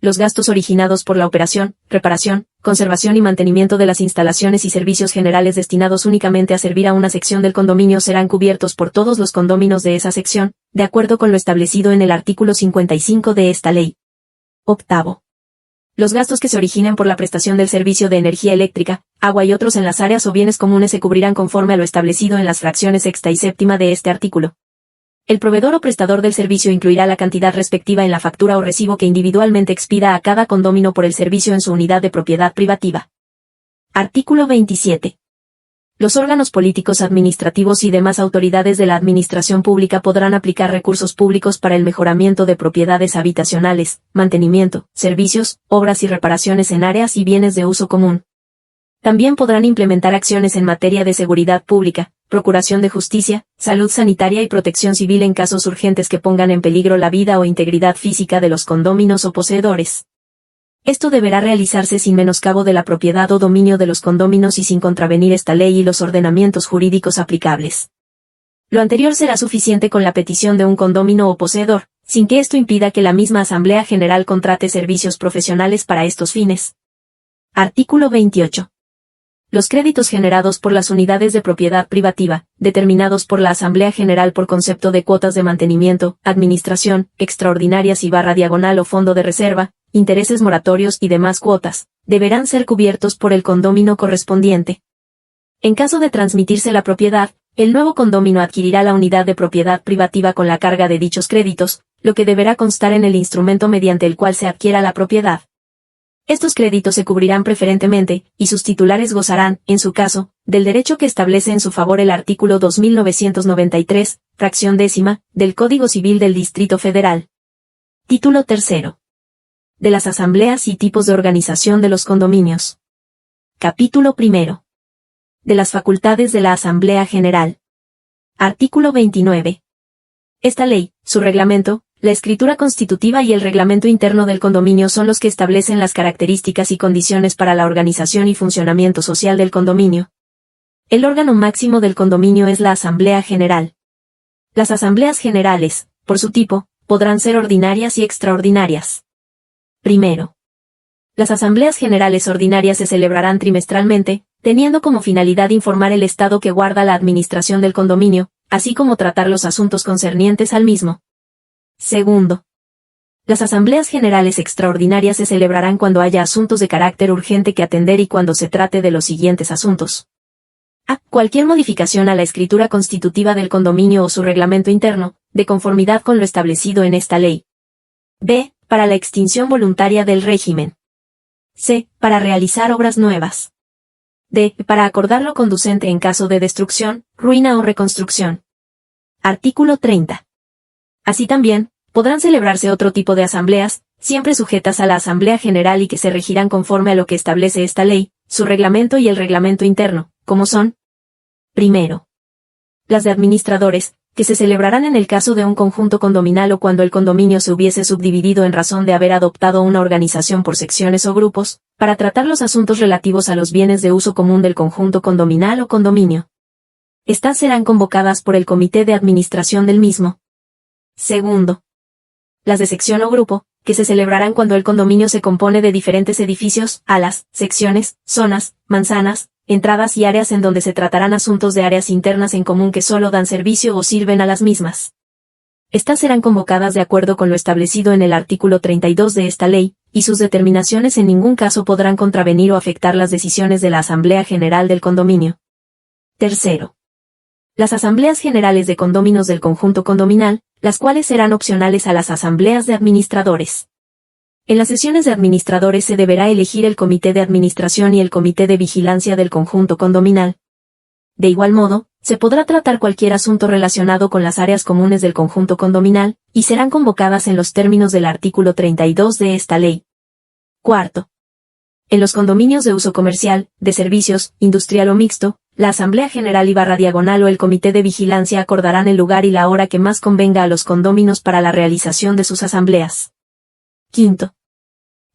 Los gastos originados por la operación, reparación, conservación y mantenimiento de las instalaciones y servicios generales destinados únicamente a servir a una sección del condominio serán cubiertos por todos los condóminos de esa sección, de acuerdo con lo establecido en el artículo 55 de esta ley. Octavo. Los gastos que se originen por la prestación del servicio de energía eléctrica, agua y otros en las áreas o bienes comunes se cubrirán conforme a lo establecido en las fracciones sexta y séptima de este artículo. El proveedor o prestador del servicio incluirá la cantidad respectiva en la factura o recibo que individualmente expida a cada condómino por el servicio en su unidad de propiedad privativa. Artículo 27. Los órganos políticos administrativos y demás autoridades de la administración pública podrán aplicar recursos públicos para el mejoramiento de propiedades habitacionales, mantenimiento, servicios, obras y reparaciones en áreas y bienes de uso común. También podrán implementar acciones en materia de seguridad pública, procuración de justicia, salud sanitaria y protección civil en casos urgentes que pongan en peligro la vida o integridad física de los condóminos o poseedores. Esto deberá realizarse sin menoscabo de la propiedad o dominio de los condóminos y sin contravenir esta ley y los ordenamientos jurídicos aplicables. Lo anterior será suficiente con la petición de un condómino o poseedor, sin que esto impida que la misma Asamblea General contrate servicios profesionales para estos fines. Artículo 28. Los créditos generados por las unidades de propiedad privativa, determinados por la Asamblea General por concepto de cuotas de mantenimiento, administración, extraordinarias y /diagonal o fondo de reserva, intereses moratorios y demás cuotas, deberán ser cubiertos por el condómino correspondiente. En caso de transmitirse la propiedad, el nuevo condómino adquirirá la unidad de propiedad privativa con la carga de dichos créditos, lo que deberá constar en el instrumento mediante el cual se adquiera la propiedad. Estos créditos se cubrirán preferentemente, y sus titulares gozarán, en su caso, del derecho que establece en su favor el artículo 2993, fracción décima, del Código Civil del Distrito Federal. Título tercero. De las asambleas y tipos de organización de los condominios. Capítulo primero. De las facultades de la Asamblea General. Artículo 29. Esta ley, su reglamento, la escritura constitutiva y el reglamento interno del condominio son los que establecen las características y condiciones para la organización y funcionamiento social del condominio. El órgano máximo del condominio es la Asamblea General. Las asambleas generales, por su tipo, podrán ser ordinarias y extraordinarias. Primero. Las asambleas generales ordinarias se celebrarán trimestralmente, teniendo como finalidad informar el estado que guarda la administración del condominio, así como tratar los asuntos concernientes al mismo. Segundo. Las asambleas generales extraordinarias se celebrarán cuando haya asuntos de carácter urgente que atender y cuando se trate de los siguientes asuntos. A. Cualquier modificación a la escritura constitutiva del condominio o su reglamento interno, de conformidad con lo establecido en esta ley. B. Para la extinción voluntaria del régimen. C. Para realizar obras nuevas. D. Para acordar lo conducente en caso de destrucción, ruina o reconstrucción. Artículo 30. Así también, podrán celebrarse otro tipo de asambleas, siempre sujetas a la Asamblea General y que se regirán conforme a lo que establece esta ley, su reglamento y el reglamento interno, como son: primero, las de administradores, que se celebrarán en el caso de un conjunto condominal o cuando el condominio se hubiese subdividido en razón de haber adoptado una organización por secciones o grupos, para tratar los asuntos relativos a los bienes de uso común del conjunto condominal o condominio. Estas serán convocadas por el comité de administración del mismo. Segundo, las de sección o grupo, que se celebrarán cuando el condominio se compone de diferentes edificios, alas, secciones, zonas, manzanas, entradas y áreas en donde se tratarán asuntos de áreas internas en común que solo dan servicio o sirven a las mismas. Estas serán convocadas de acuerdo con lo establecido en el artículo 32 de esta ley, y sus determinaciones en ningún caso podrán contravenir o afectar las decisiones de la Asamblea General del condominio. Tercero, las asambleas generales de condóminos del conjunto condominal, las cuales serán opcionales a las asambleas de administradores. En las sesiones de administradores se deberá elegir el comité de administración y el comité de vigilancia del conjunto condominal. De igual modo, se podrá tratar cualquier asunto relacionado con las áreas comunes del conjunto condominal, y serán convocadas en los términos del artículo 32 de esta ley. Cuarto, en los condominios de uso comercial, de servicios, industrial o mixto, la Asamblea General y /diagonal o el Comité de Vigilancia acordarán el lugar y la hora que más convenga a los condóminos para la realización de sus asambleas. Quinto,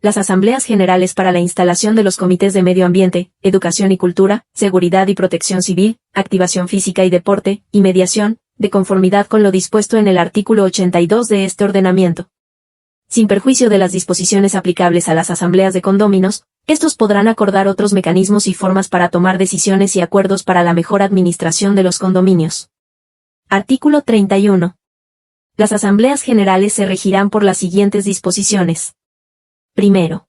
las asambleas generales para la instalación de los comités de medio ambiente, educación y cultura, seguridad y protección civil, activación física y deporte, y mediación, de conformidad con lo dispuesto en el artículo 82 de este ordenamiento. Sin perjuicio de las disposiciones aplicables a las asambleas de condóminos, estos podrán acordar otros mecanismos y formas para tomar decisiones y acuerdos para la mejor administración de los condominios. Artículo 31. Las asambleas generales se regirán por las siguientes disposiciones. Primero,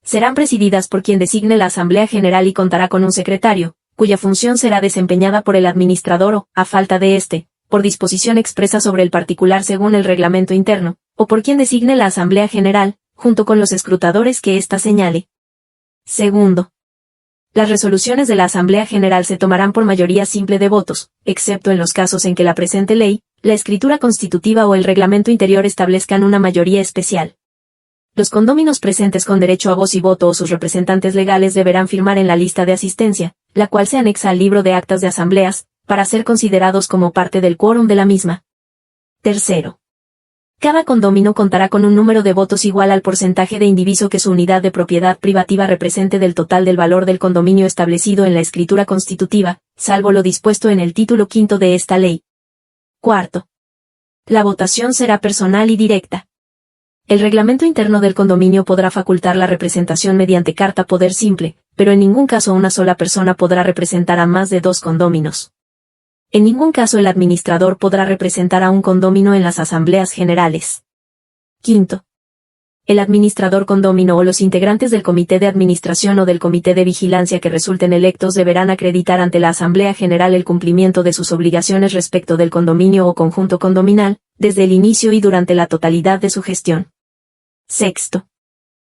serán presididas por quien designe la Asamblea General y contará con un secretario, cuya función será desempeñada por el administrador o, a falta de éste, por disposición expresa sobre el particular según el reglamento interno, o por quien designe la Asamblea General, junto con los escrutadores que ésta señale. Segundo, las resoluciones de la Asamblea General se tomarán por mayoría simple de votos, excepto en los casos en que la presente ley, la escritura constitutiva o el reglamento interior establezcan una mayoría especial. Los condóminos presentes con derecho a voz y voto o sus representantes legales deberán firmar en la lista de asistencia, la cual se anexa al libro de actas de asambleas, para ser considerados como parte del quórum de la misma. Tercero, cada condómino contará con un número de votos igual al porcentaje de indiviso que su unidad de propiedad privativa represente del total del valor del condominio establecido en la escritura constitutiva, salvo lo dispuesto en el título quinto de esta ley. Cuarto, la votación será personal y directa. El reglamento interno del condominio podrá facultar la representación mediante carta poder simple, pero en ningún caso una sola persona podrá representar a más de 2 condóminos. En ningún caso el administrador podrá representar a un condómino en las asambleas generales. Quinto, el administrador condómino o los integrantes del comité de administración o del comité de vigilancia que resulten electos deberán acreditar ante la Asamblea General el cumplimiento de sus obligaciones respecto del condominio o conjunto condominal, desde el inicio y durante la totalidad de su gestión. Sexto,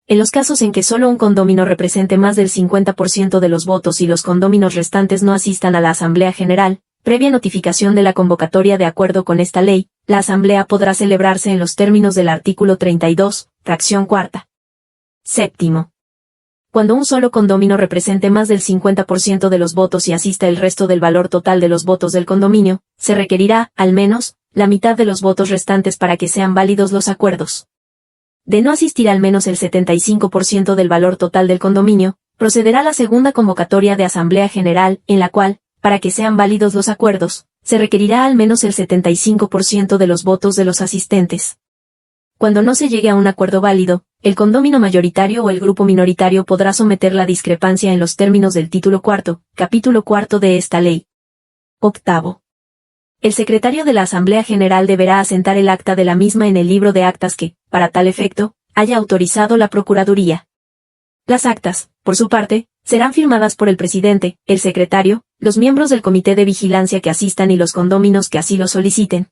en los casos en que solo un condómino represente más del 50% de los votos y los condóminos restantes no asistan a la Asamblea General, previa notificación de la convocatoria de acuerdo con esta ley, la asamblea podrá celebrarse en los términos del artículo 32, fracción cuarta. Séptimo, cuando un solo condómino represente más del 50% de los votos y asista el resto del valor total de los votos del condominio, se requerirá, al menos, la mitad de los votos restantes para que sean válidos los acuerdos. De no asistir al menos el 75% del valor total del condominio, procederá la segunda convocatoria de Asamblea General, en la cual, para que sean válidos los acuerdos, se requerirá al menos el 75% de los votos de los asistentes. Cuando no se llegue a un acuerdo válido, el condómino mayoritario o el grupo minoritario podrá someter la discrepancia en los términos del título cuarto, capítulo cuarto de esta ley. Octavo, el secretario de la Asamblea General deberá asentar el acta de la misma en el libro de actas que, para tal efecto, haya autorizado la Procuraduría. Las actas, por su parte, serán firmadas por el presidente, el secretario, los miembros del comité de vigilancia que asistan y los condóminos que así lo soliciten.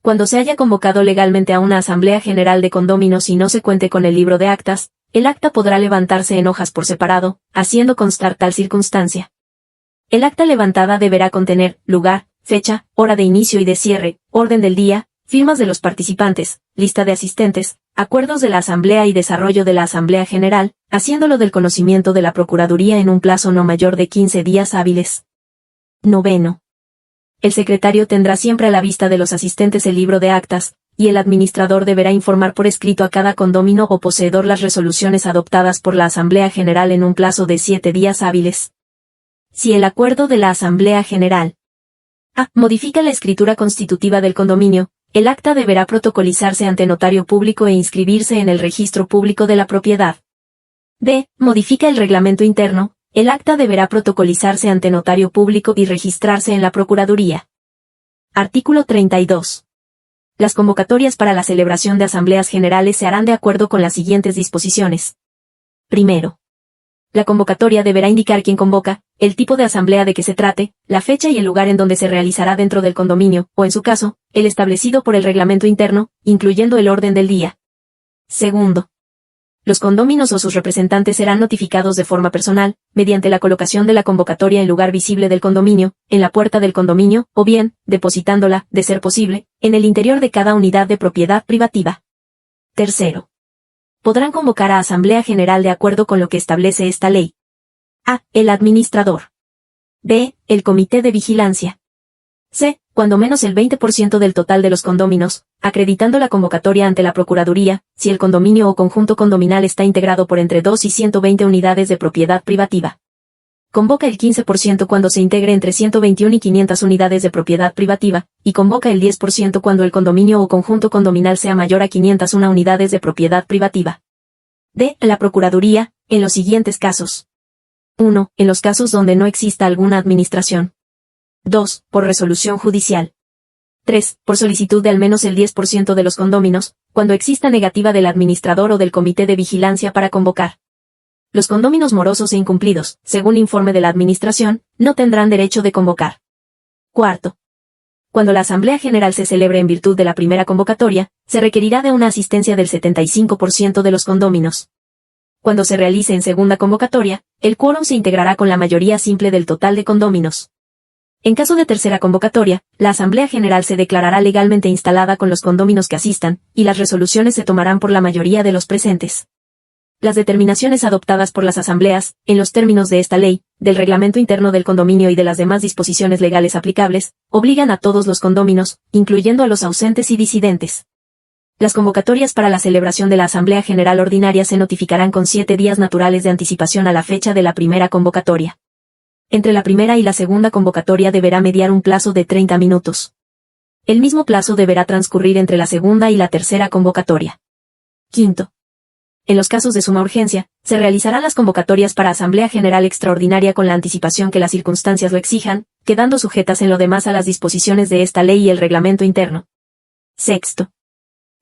Cuando se haya convocado legalmente a una asamblea general de condóminos y no se cuente con el libro de actas, el acta podrá levantarse en hojas por separado, haciendo constar tal circunstancia. El acta levantada deberá contener lugar, fecha, hora de inicio y de cierre, orden del día, firmas de los participantes, lista de asistentes, acuerdos de la asamblea y desarrollo de la asamblea general, haciéndolo del conocimiento de la Procuraduría en un plazo no mayor de 15 días hábiles. Noveno. El secretario tendrá siempre a la vista de los asistentes el libro de actas, y el administrador deberá informar por escrito a cada condómino o poseedor las resoluciones adoptadas por la Asamblea General en un plazo de 7 días hábiles. Si el acuerdo de la Asamblea General A. Modifica la escritura constitutiva del condominio, el acta deberá protocolizarse ante notario público e inscribirse en el registro público de la propiedad. B. Modifica el reglamento interno, el acta deberá protocolizarse ante notario público y registrarse en la Procuraduría. Artículo 32. Las convocatorias para la celebración de asambleas generales se harán de acuerdo con las siguientes disposiciones. Primero. La convocatoria deberá indicar quién convoca, el tipo de asamblea de que se trate, la fecha y el lugar en donde se realizará dentro del condominio, o en su caso, el establecido por el reglamento interno, incluyendo el orden del día. Segundo. Los condóminos o sus representantes serán notificados de forma personal, mediante la colocación de la convocatoria en lugar visible del condominio, en la puerta del condominio, o bien, depositándola, de ser posible, en el interior de cada unidad de propiedad privativa. Tercero. Podrán convocar a asamblea general de acuerdo con lo que establece esta ley. A. El administrador. B. El comité de vigilancia. C. Cuando menos el 20% del total de los condóminos, acreditando la convocatoria ante la Procuraduría, si el condominio o conjunto condominal está integrado por entre 2 y 120 unidades de propiedad privativa. Convoca el 15% cuando se integre entre 121 y 500 unidades de propiedad privativa, y convoca el 10% cuando el condominio o conjunto condominal sea mayor a 501 unidades de propiedad privativa. D. La Procuraduría, en los siguientes casos. 1. En los casos donde no exista alguna administración. 2. Por resolución judicial. 3. Por solicitud de al menos el 10% de los condóminos, cuando exista negativa del administrador o del comité de vigilancia para convocar. Los condóminos morosos e incumplidos, según informe de la Administración, no tendrán derecho de convocar. Cuarto. Cuando la Asamblea General se celebre en virtud de la primera convocatoria, se requerirá de una asistencia del 75% de los condóminos. Cuando se realice en segunda convocatoria, el quórum se integrará con la mayoría simple del total de condóminos. En caso de tercera convocatoria, la Asamblea General se declarará legalmente instalada con los condóminos que asistan, y las resoluciones se tomarán por la mayoría de los presentes. Las determinaciones adoptadas por las asambleas, en los términos de esta ley, del reglamento interno del condominio y de las demás disposiciones legales aplicables, obligan a todos los condóminos, incluyendo a los ausentes y disidentes. Las convocatorias para la celebración de la Asamblea General Ordinaria se notificarán con 7 días naturales de anticipación a la fecha de la primera convocatoria. Entre la primera y la segunda convocatoria deberá mediar un plazo de 30 minutos. El mismo plazo deberá transcurrir entre la segunda y la tercera convocatoria. Quinto. En los casos de suma urgencia, se realizarán las convocatorias para Asamblea General Extraordinaria con la anticipación que las circunstancias lo exijan, quedando sujetas en lo demás a las disposiciones de esta ley y el reglamento interno. Sexto.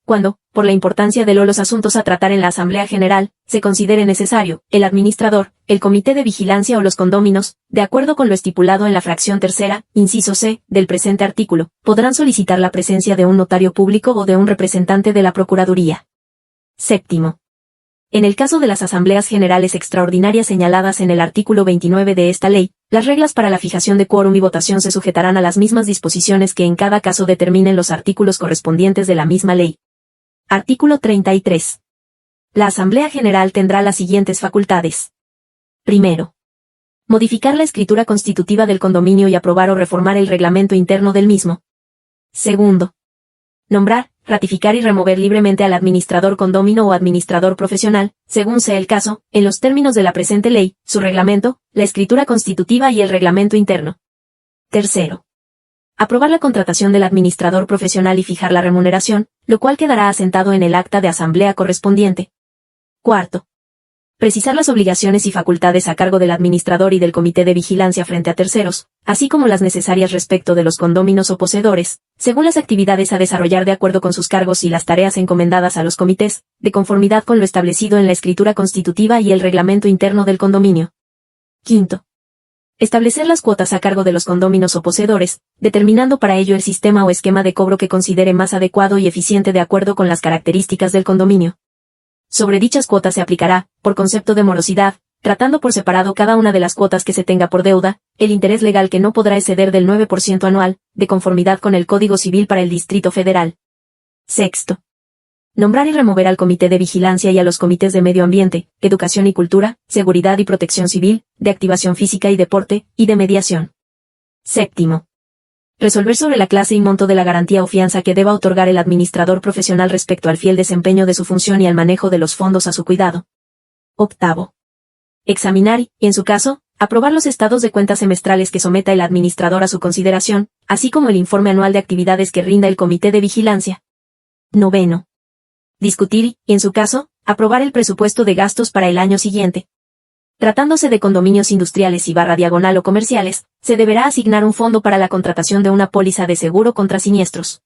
Cuando, por la importancia de los asuntos a tratar en la Asamblea General, se considere necesario, el administrador, el comité de vigilancia o los condóminos, de acuerdo con lo estipulado en la fracción tercera, inciso C, del presente artículo, podrán solicitar la presencia de un notario público o de un representante de la Procuraduría. Séptimo. En el caso de las asambleas generales extraordinarias señaladas en el artículo 29 de esta ley, las reglas para la fijación de quórum y votación se sujetarán a las mismas disposiciones que en cada caso determinen los artículos correspondientes de la misma ley. Artículo 33. La Asamblea General tendrá las siguientes facultades. Primero. Modificar la escritura constitutiva del condominio y aprobar o reformar el reglamento interno del mismo. Segundo. Nombrar, ratificar y remover libremente al administrador condómino o administrador profesional, según sea el caso, en los términos de la presente ley, su reglamento, la escritura constitutiva y el reglamento interno. Tercero. Aprobar la contratación del administrador profesional y fijar la remuneración, lo cual quedará asentado en el acta de asamblea correspondiente. Cuarto. Precisar las obligaciones y facultades a cargo del administrador y del comité de vigilancia frente a terceros, así como las necesarias respecto de los condóminos o poseedores, según las actividades a desarrollar de acuerdo con sus cargos y las tareas encomendadas a los comités, de conformidad con lo establecido en la escritura constitutiva y el reglamento interno del condominio. Quinto. Establecer las cuotas a cargo de los condóminos o poseedores, determinando para ello el sistema o esquema de cobro que considere más adecuado y eficiente de acuerdo con las características del condominio. Sobre dichas cuotas se aplicará, por concepto de morosidad, tratando por separado cada una de las cuotas que se tenga por deuda, el interés legal que no podrá exceder del 9% anual, de conformidad con el Código Civil para el Distrito Federal. Sexto. Nombrar y remover al Comité de Vigilancia y a los comités de Medio Ambiente, Educación y Cultura, Seguridad y Protección Civil, de Activación Física y Deporte, y de Mediación. Séptimo. Resolver sobre la clase y monto de la garantía o fianza que deba otorgar el administrador profesional respecto al fiel desempeño de su función y al manejo de los fondos a su cuidado. Octavo. Examinar y, en su caso, aprobar los estados de cuentas semestrales que someta el administrador a su consideración, así como el informe anual de actividades que rinda el Comité de Vigilancia. Noveno. Discutir y, en su caso, aprobar el presupuesto de gastos para el año siguiente. Tratándose de condominios industriales y /diagonal o comerciales, se deberá asignar un fondo para la contratación de una póliza de seguro contra siniestros.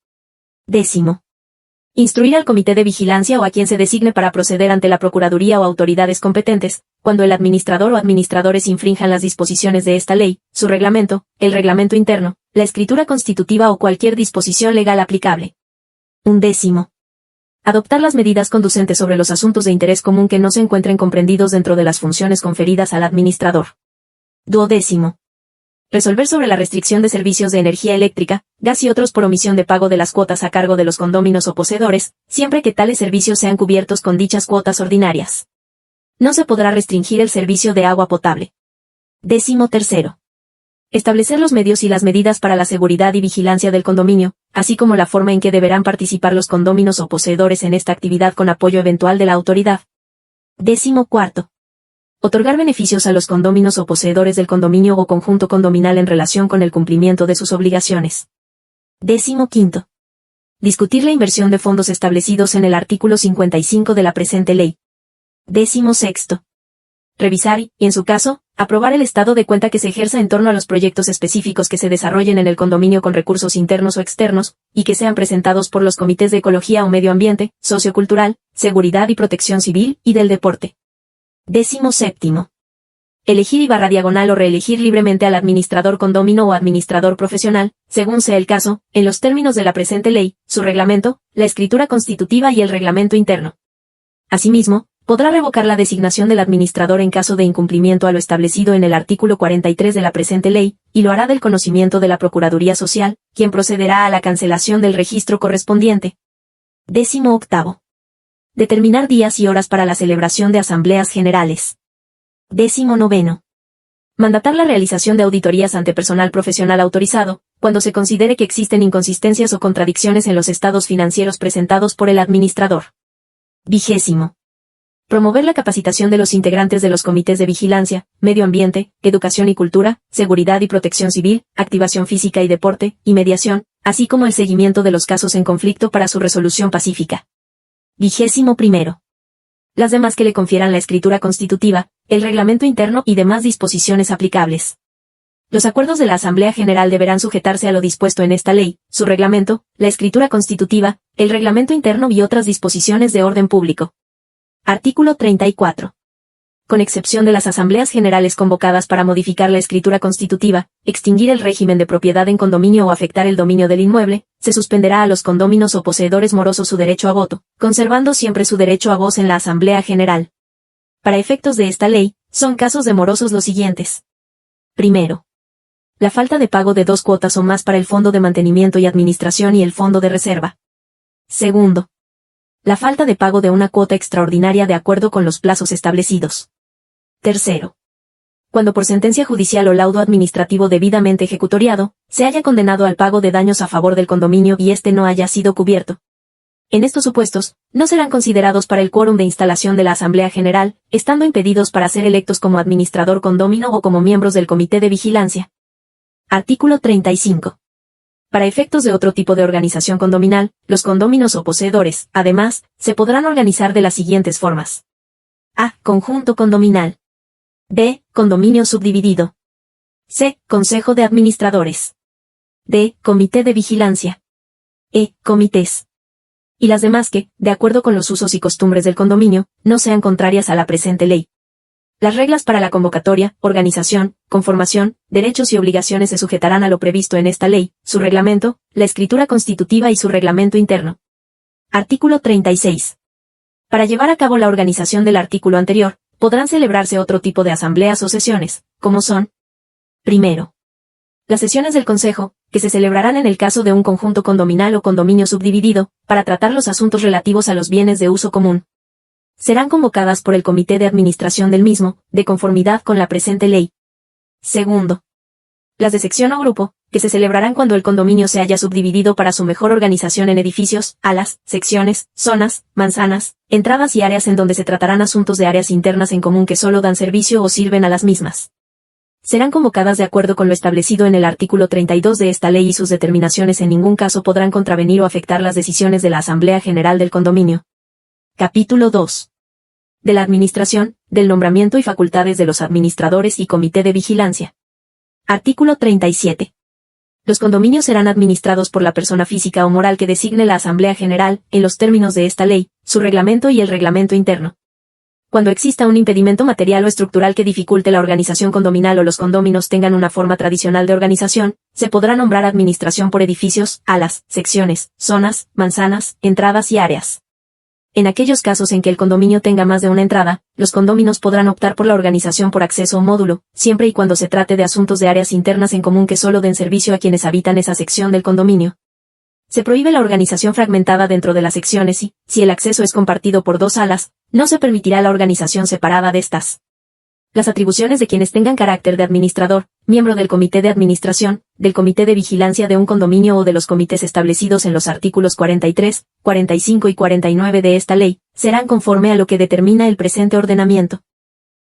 Décimo. Instruir al Comité de Vigilancia o a quien se designe para proceder ante la Procuraduría o autoridades competentes, cuando el administrador o administradores infrinjan las disposiciones de esta ley, su reglamento, el reglamento interno, la escritura constitutiva o cualquier disposición legal aplicable. 11. Adoptar las medidas conducentes sobre los asuntos de interés común que no se encuentren comprendidos dentro de las funciones conferidas al administrador. 12. Resolver sobre la restricción de servicios de energía eléctrica, gas y otros por omisión de pago de las cuotas a cargo de los condóminos o poseedores, siempre que tales servicios sean cubiertos con dichas cuotas ordinarias. No se podrá restringir el servicio de agua potable. 13. Establecer los medios y las medidas para la seguridad y vigilancia del condominio, así como la forma en que deberán participar los condóminos o poseedores en esta actividad con apoyo eventual de la autoridad. 14. Otorgar beneficios a los condóminos o poseedores del condominio o conjunto condominal en relación con el cumplimiento de sus obligaciones. 15. Discutir la inversión de fondos establecidos en el artículo 55 de la presente ley. 16. Revisar y, en su caso, aprobar el estado de cuenta que se ejerza en torno a los proyectos específicos que se desarrollen en el condominio con recursos internos o externos, y que sean presentados por los comités de ecología o medio ambiente, sociocultural, seguridad y protección civil, y del deporte. 17. Elegir y /diagonal o reelegir libremente al administrador condomino o administrador profesional, según sea el caso, en los términos de la presente ley, su reglamento, la escritura constitutiva y el reglamento interno. Asimismo, podrá revocar la designación del administrador en caso de incumplimiento a lo establecido en el artículo 43 de la presente ley, y lo hará del conocimiento de la Procuraduría Social, quien procederá a la cancelación del registro correspondiente. 18. Determinar días y horas para la celebración de asambleas generales. 19. Mandatar la realización de auditorías ante personal profesional autorizado, cuando se considere que existen inconsistencias o contradicciones en los estados financieros presentados por el administrador. 20. Promover la capacitación de los integrantes de los comités de vigilancia, medio ambiente, educación y cultura, seguridad y protección civil, activación física y deporte, y mediación, así como el seguimiento de los casos en conflicto para su resolución pacífica. 21. Las demás que le confieran la escritura constitutiva, el reglamento interno y demás disposiciones aplicables. Los acuerdos de la Asamblea General deberán sujetarse a lo dispuesto en esta ley, su reglamento, la escritura constitutiva, el reglamento interno y otras disposiciones de orden público. Artículo 34. Con excepción de las asambleas generales convocadas para modificar la escritura constitutiva, extinguir el régimen de propiedad en condominio o afectar el dominio del inmueble, se suspenderá a los condóminos o poseedores morosos su derecho a voto, conservando siempre su derecho a voz en la Asamblea General. Para efectos de esta ley, son casos de morosos los siguientes. Primero, la falta de pago de 2 cuotas o más para el Fondo de Mantenimiento y Administración y el Fondo de Reserva. Segundo, la falta de pago de una cuota extraordinaria de acuerdo con los plazos establecidos. Tercero, cuando por sentencia judicial o laudo administrativo debidamente ejecutoriado, se haya condenado al pago de daños a favor del condominio y éste no haya sido cubierto. En estos supuestos, no serán considerados para el quórum de instalación de la Asamblea General, estando impedidos para ser electos como administrador condomino o como miembros del Comité de Vigilancia. Artículo 35. Para efectos de otro tipo de organización condominal, los condóminos o poseedores, además, se podrán organizar de las siguientes formas. A. Conjunto condominal. B. Condominio subdividido. C. Consejo de Administradores. D. Comité de Vigilancia. E. Comités. Y las demás que, de acuerdo con los usos y costumbres del condominio, no sean contrarias a la presente ley. Las reglas para la convocatoria, organización, conformación, derechos y obligaciones se sujetarán a lo previsto en esta ley, su reglamento, la escritura constitutiva y su reglamento interno. Artículo 36. Para llevar a cabo la organización del artículo anterior, podrán celebrarse otro tipo de asambleas o sesiones, como son: primero, las sesiones del Consejo, que se celebrarán en el caso de un conjunto condominal o condominio subdividido, para tratar los asuntos relativos a los bienes de uso común. Serán convocadas por el Comité de Administración del mismo, de conformidad con la presente ley. Segundo, las de sección o grupo, que se celebrarán cuando el condominio se haya subdividido para su mejor organización en edificios, alas, secciones, zonas, manzanas, entradas y áreas en donde se tratarán asuntos de áreas internas en común que solo dan servicio o sirven a las mismas. Serán convocadas de acuerdo con lo establecido en el artículo 32 de esta ley y sus determinaciones en ningún caso podrán contravenir o afectar las decisiones de la Asamblea General del Condominio. Capítulo 2. De la administración, del nombramiento y facultades de los administradores y comité de vigilancia. Artículo 37. Los condominios serán administrados por la persona física o moral que designe la Asamblea General, en los términos de esta ley, su reglamento y el reglamento interno. Cuando exista un impedimento material o estructural que dificulte la organización condominal o los condóminos tengan una forma tradicional de organización, se podrá nombrar administración por edificios, alas, secciones, zonas, manzanas, entradas y áreas. En aquellos casos en que el condominio tenga más de una entrada, los condóminos podrán optar por la organización por acceso o módulo, siempre y cuando se trate de asuntos de áreas internas en común que solo den servicio a quienes habitan esa sección del condominio. Se prohíbe la organización fragmentada dentro de las secciones y, si el acceso es compartido por dos alas, no se permitirá la organización separada de estas. Las atribuciones de quienes tengan carácter de administrador, miembro del comité de administración, del comité de vigilancia de un condominio o de los comités establecidos en los artículos 43, 45 y 49 de esta ley, serán conforme a lo que determina el presente ordenamiento.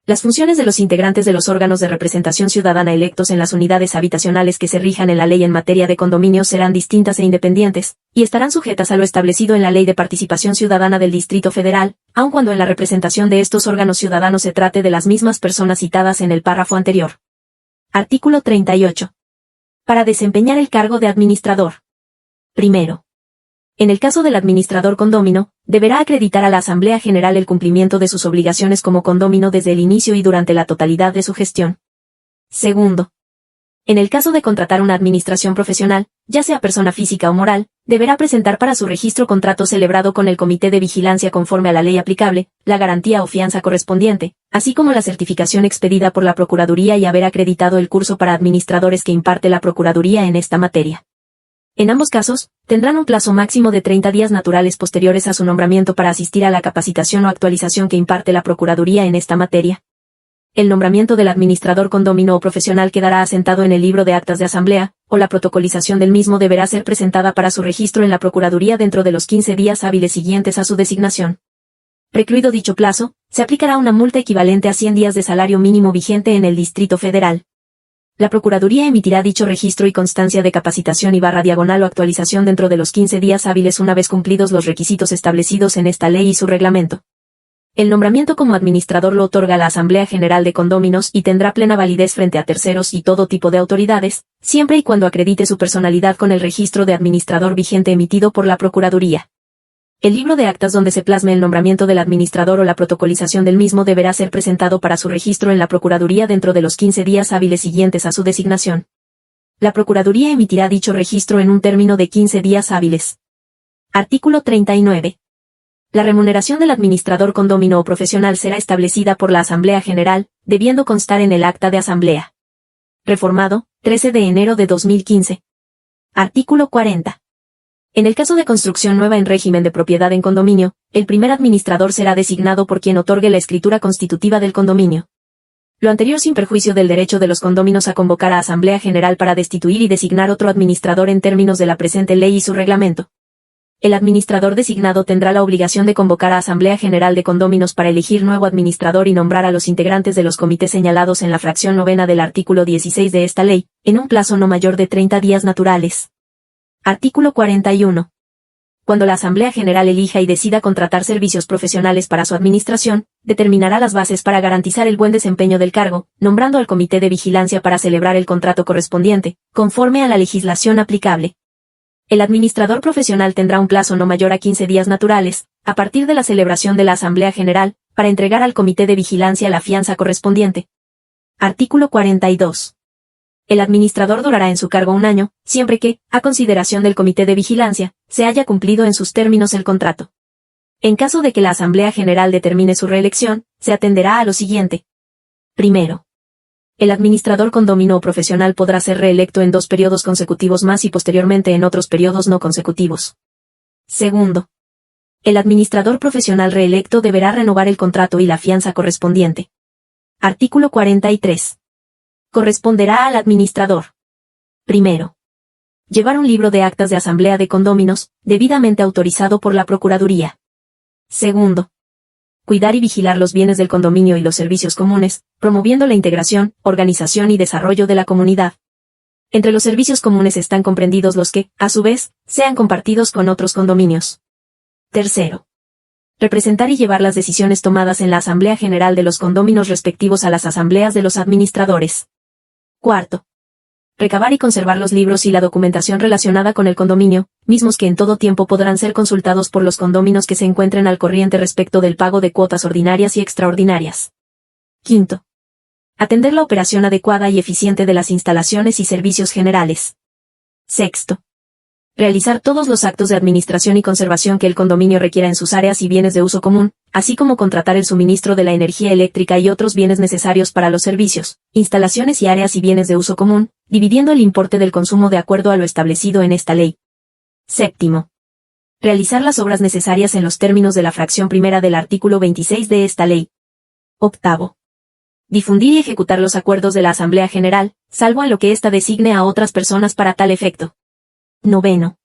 Las funciones de los integrantes de los órganos de representación ciudadana electos en las unidades habitacionales que se rijan en la ley en materia de condominios serán distintas e independientes, y estarán sujetas a lo establecido en la Ley de Participación Ciudadana del Distrito Federal, aun cuando en la representación de estos órganos ciudadanos se trate de las mismas personas citadas en el párrafo anterior. Artículo 38. Para desempeñar el cargo de administrador. Primero, en el caso del administrador condómino, deberá acreditar a la Asamblea General el cumplimiento de sus obligaciones como condómino desde el inicio y durante la totalidad de su gestión. Segundo, en el caso de contratar una administración profesional, ya sea persona física o moral, deberá presentar para su registro contrato celebrado con el Comité de Vigilancia conforme a la ley aplicable, la garantía o fianza correspondiente, así como la certificación expedida por la Procuraduría y haber acreditado el curso para administradores que imparte la Procuraduría en esta materia. En ambos casos, tendrán un plazo máximo de 30 días naturales posteriores a su nombramiento para asistir a la capacitación o actualización que imparte la Procuraduría en esta materia. El nombramiento del administrador condómino o profesional quedará asentado en el libro de actas de asamblea, o la protocolización del mismo deberá ser presentada para su registro en la Procuraduría dentro de los 15 días hábiles siguientes a su designación. Precluido dicho plazo, se aplicará una multa equivalente a 100 días de salario mínimo vigente en el Distrito Federal. La Procuraduría emitirá dicho registro y constancia de capacitación y /diagonal o actualización dentro de los 15 días hábiles una vez cumplidos los requisitos establecidos en esta ley y su reglamento. El nombramiento como administrador lo otorga la Asamblea General de Condóminos y tendrá plena validez frente a terceros y todo tipo de autoridades, siempre y cuando acredite su personalidad con el registro de administrador vigente emitido por la Procuraduría. El libro de actas donde se plasme el nombramiento del administrador o la protocolización del mismo deberá ser presentado para su registro en la Procuraduría dentro de los 15 días hábiles siguientes a su designación. La Procuraduría emitirá dicho registro en un término de 15 días hábiles. Artículo 39. La remuneración del administrador condómino o profesional será establecida por la Asamblea General, debiendo constar en el acta de asamblea. Reformado, 13 de enero de 2015. Artículo 40. En el caso de construcción nueva en régimen de propiedad en condominio, el primer administrador será designado por quien otorgue la escritura constitutiva del condominio. Lo anterior sin perjuicio del derecho de los condóminos a convocar a Asamblea General para destituir y designar otro administrador en términos de la presente ley y su reglamento. El administrador designado tendrá la obligación de convocar a Asamblea General de Condóminos para elegir nuevo administrador y nombrar a los integrantes de los comités señalados en la fracción 9 del artículo 16 de esta ley, en un plazo no mayor de 30 días naturales. Artículo 41. Cuando la Asamblea General elija y decida contratar servicios profesionales para su administración, determinará las bases para garantizar el buen desempeño del cargo, nombrando al Comité de Vigilancia para celebrar el contrato correspondiente, conforme a la legislación aplicable. El administrador profesional tendrá un plazo no mayor a 15 días naturales, a partir de la celebración de la Asamblea General, para entregar al Comité de Vigilancia la fianza correspondiente. Artículo 42. El administrador durará en su cargo 1 año, siempre que, a consideración del Comité de Vigilancia, se haya cumplido en sus términos el contrato. En caso de que la Asamblea General determine su reelección, se atenderá a lo siguiente. Primero, el administrador condómino o profesional podrá ser reelecto en 2 periodos consecutivos más y posteriormente en otros periodos no consecutivos. Segundo, el administrador profesional reelecto deberá renovar el contrato y la fianza correspondiente. Artículo 43. Corresponderá al administrador. Primero, llevar un libro de actas de asamblea de condóminos, debidamente autorizado por la Procuraduría. Segundo, cuidar y vigilar los bienes del condominio y los servicios comunes, promoviendo la integración, organización y desarrollo de la comunidad. Entre los servicios comunes están comprendidos los que, a su vez, sean compartidos con otros condominios. Tercero, representar y llevar las decisiones tomadas en la Asamblea General de los condóminos respectivos a las asambleas de los administradores. Cuarto, recabar y conservar los libros y la documentación relacionada con el condominio, mismos que en todo tiempo podrán ser consultados por los condóminos que se encuentren al corriente respecto del pago de cuotas ordinarias y extraordinarias. Quinto, atender la operación adecuada y eficiente de las instalaciones y servicios generales. Sexto, realizar todos los actos de administración y conservación que el condominio requiera en sus áreas y bienes de uso común, así como contratar el suministro de la energía eléctrica y otros bienes necesarios para los servicios, instalaciones y áreas y bienes de uso común, dividiendo el importe del consumo de acuerdo a lo establecido en esta ley. Séptimo, realizar las obras necesarias en los términos de la fracción primera del artículo 26 de esta ley. Octavo, difundir y ejecutar los acuerdos de la Asamblea General, salvo en lo que ésta designe a otras personas para tal efecto. Noveno,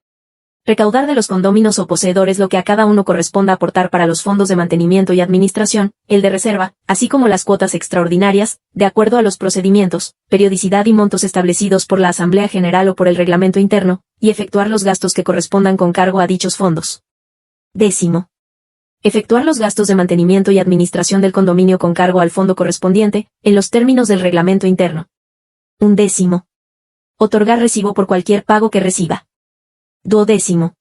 recaudar de los condóminos o poseedores lo que a cada uno corresponda aportar para los fondos de mantenimiento y administración, el de reserva, así como las cuotas extraordinarias, de acuerdo a los procedimientos, periodicidad y montos establecidos por la Asamblea General o por el reglamento interno, y efectuar los gastos que correspondan con cargo a dichos fondos. Décimo, efectuar los gastos de mantenimiento y administración del condominio con cargo al fondo correspondiente, en los términos del reglamento interno. Undécimo, otorgar recibo por cualquier pago que reciba. Duodécimo,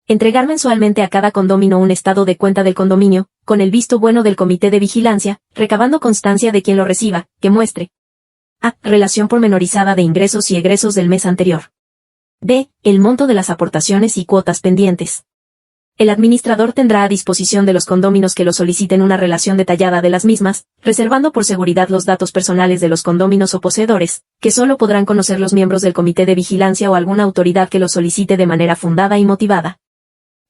entregar mensualmente a cada condomino un estado de cuenta del condominio, con el visto bueno del Comité de Vigilancia, recabando constancia de quien lo reciba, que muestre a. Relación pormenorizada de ingresos y egresos del mes anterior. b. El monto de las aportaciones y cuotas pendientes. El administrador tendrá a disposición de los condóminos que lo soliciten una relación detallada de las mismas, reservando por seguridad los datos personales de los condóminos o poseedores, que solo podrán conocer los miembros del Comité de Vigilancia o alguna autoridad que lo solicite de manera fundada y motivada.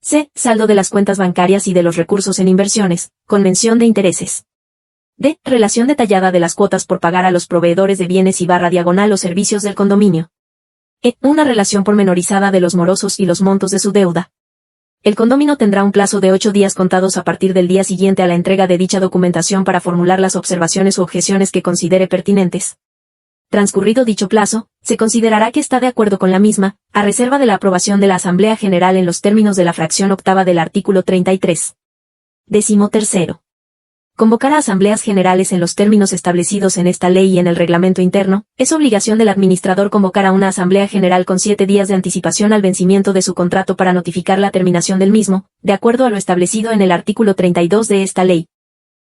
c. Saldo de las cuentas bancarias y de los recursos en inversiones, con mención de intereses. d. Relación detallada de las cuotas por pagar a los proveedores de bienes y /diagonal o servicios del condominio. e. Una relación pormenorizada de los morosos y los montos de su deuda. El condomino tendrá un plazo de 8 días contados a partir del día siguiente a la entrega de dicha documentación para formular las observaciones u objeciones que considere pertinentes. Transcurrido dicho plazo, se considerará que está de acuerdo con la misma, a reserva de la aprobación de la Asamblea General en los términos de la fracción octava del artículo 33. 13. Convocar a asambleas generales en los términos establecidos en esta ley y en el reglamento interno. Es obligación del administrador convocar a una asamblea general con 7 días de anticipación al vencimiento de su contrato para notificar la terminación del mismo, de acuerdo a lo establecido en el artículo 32 de esta ley.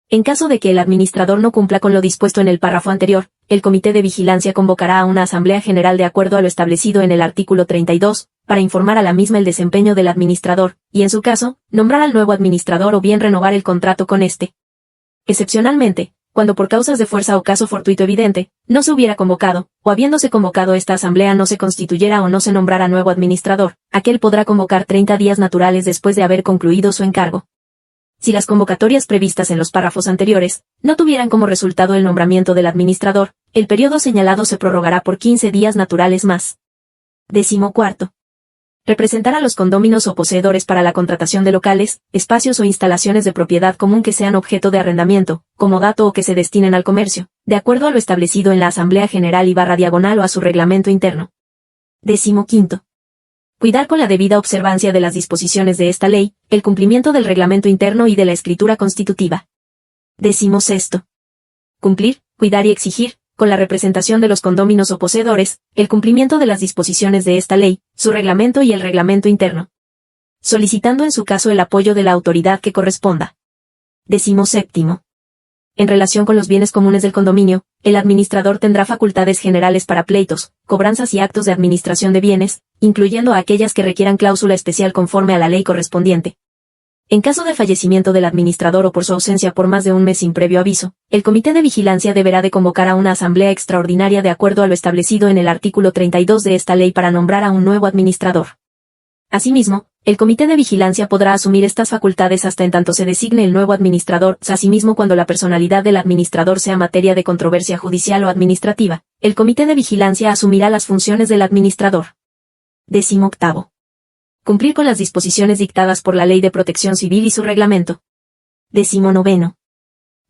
En caso de que el administrador no cumpla con lo dispuesto en el párrafo anterior, el Comité de Vigilancia convocará a una asamblea general de acuerdo a lo establecido en el artículo 32, para informar a la misma el desempeño del administrador, y en su caso, nombrar al nuevo administrador o bien renovar el contrato con éste. Excepcionalmente, cuando por causas de fuerza o caso fortuito evidente, no se hubiera convocado, o habiéndose convocado esta asamblea no se constituyera o no se nombrara nuevo administrador, aquel podrá convocar 30 días naturales después de haber concluido su encargo. Si las convocatorias previstas en los párrafos anteriores no tuvieran como resultado el nombramiento del administrador, el periodo señalado se prorrogará por 15 días naturales más. 14. Representar a los condóminos o poseedores para la contratación de locales, espacios o instalaciones de propiedad común que sean objeto de arrendamiento, comodato o que se destinen al comercio, de acuerdo a lo establecido en la Asamblea General y /diagonal o a su reglamento interno. 15. Cuidar con la debida observancia de las disposiciones de esta ley, el cumplimiento del reglamento interno y de la escritura constitutiva. 16. Cumplir, cuidar y exigir, con la representación de los condóminos o poseedores, el cumplimiento de las disposiciones de esta ley, su reglamento y el reglamento interno. Solicitando en su caso el apoyo de la autoridad que corresponda. 17. En relación con los bienes comunes del condominio, el administrador tendrá facultades generales para pleitos, cobranzas y actos de administración de bienes, incluyendo a aquellas que requieran cláusula especial conforme a la ley correspondiente. En caso de fallecimiento del administrador o por su ausencia por más de un mes sin previo aviso, el Comité de Vigilancia deberá de convocar a una asamblea extraordinaria de acuerdo a lo establecido en el artículo 32 de esta ley para nombrar a un nuevo administrador. Asimismo, el Comité de Vigilancia podrá asumir estas facultades hasta en tanto se designe el nuevo administrador. Asimismo, cuando la personalidad del administrador sea materia de controversia judicial o administrativa, el Comité de Vigilancia asumirá las funciones del administrador. 18. Cumplir con las disposiciones dictadas por la Ley de Protección Civil y su reglamento. 19.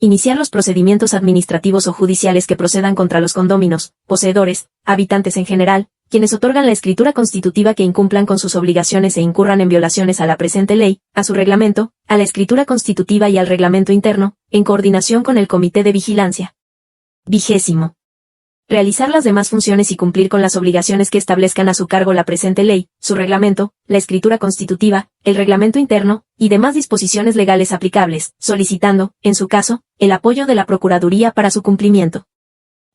Iniciar los procedimientos administrativos o judiciales que procedan contra los condóminos, poseedores, habitantes en general, quienes otorgan la escritura constitutiva que incumplan con sus obligaciones e incurran en violaciones a la presente ley, a su reglamento, a la escritura constitutiva y al reglamento interno, en coordinación con el Comité de Vigilancia. 20. Realizar las demás funciones y cumplir con las obligaciones que establezcan a su cargo la presente ley, su reglamento, la escritura constitutiva, el reglamento interno, y demás disposiciones legales aplicables, solicitando, en su caso, el apoyo de la Procuraduría para su cumplimiento.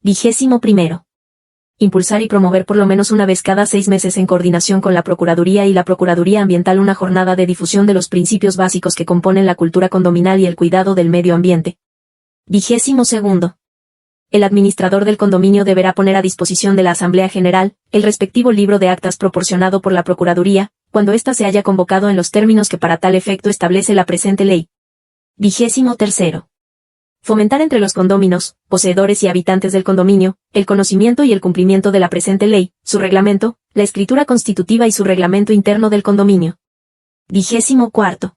21. Impulsar y promover por lo menos una vez cada 6 meses en coordinación con la Procuraduría y la Procuraduría Ambiental una jornada de difusión de los principios básicos que componen la cultura condominal y el cuidado del medio ambiente. 22. El administrador del condominio deberá poner a disposición de la Asamblea General el respectivo libro de actas proporcionado por la Procuraduría, cuando ésta se haya convocado en los términos que para tal efecto establece la presente ley. 23. Fomentar entre los condóminos, poseedores y habitantes del condominio, el conocimiento y el cumplimiento de la presente ley, su reglamento, la escritura constitutiva y su reglamento interno del condominio. 24.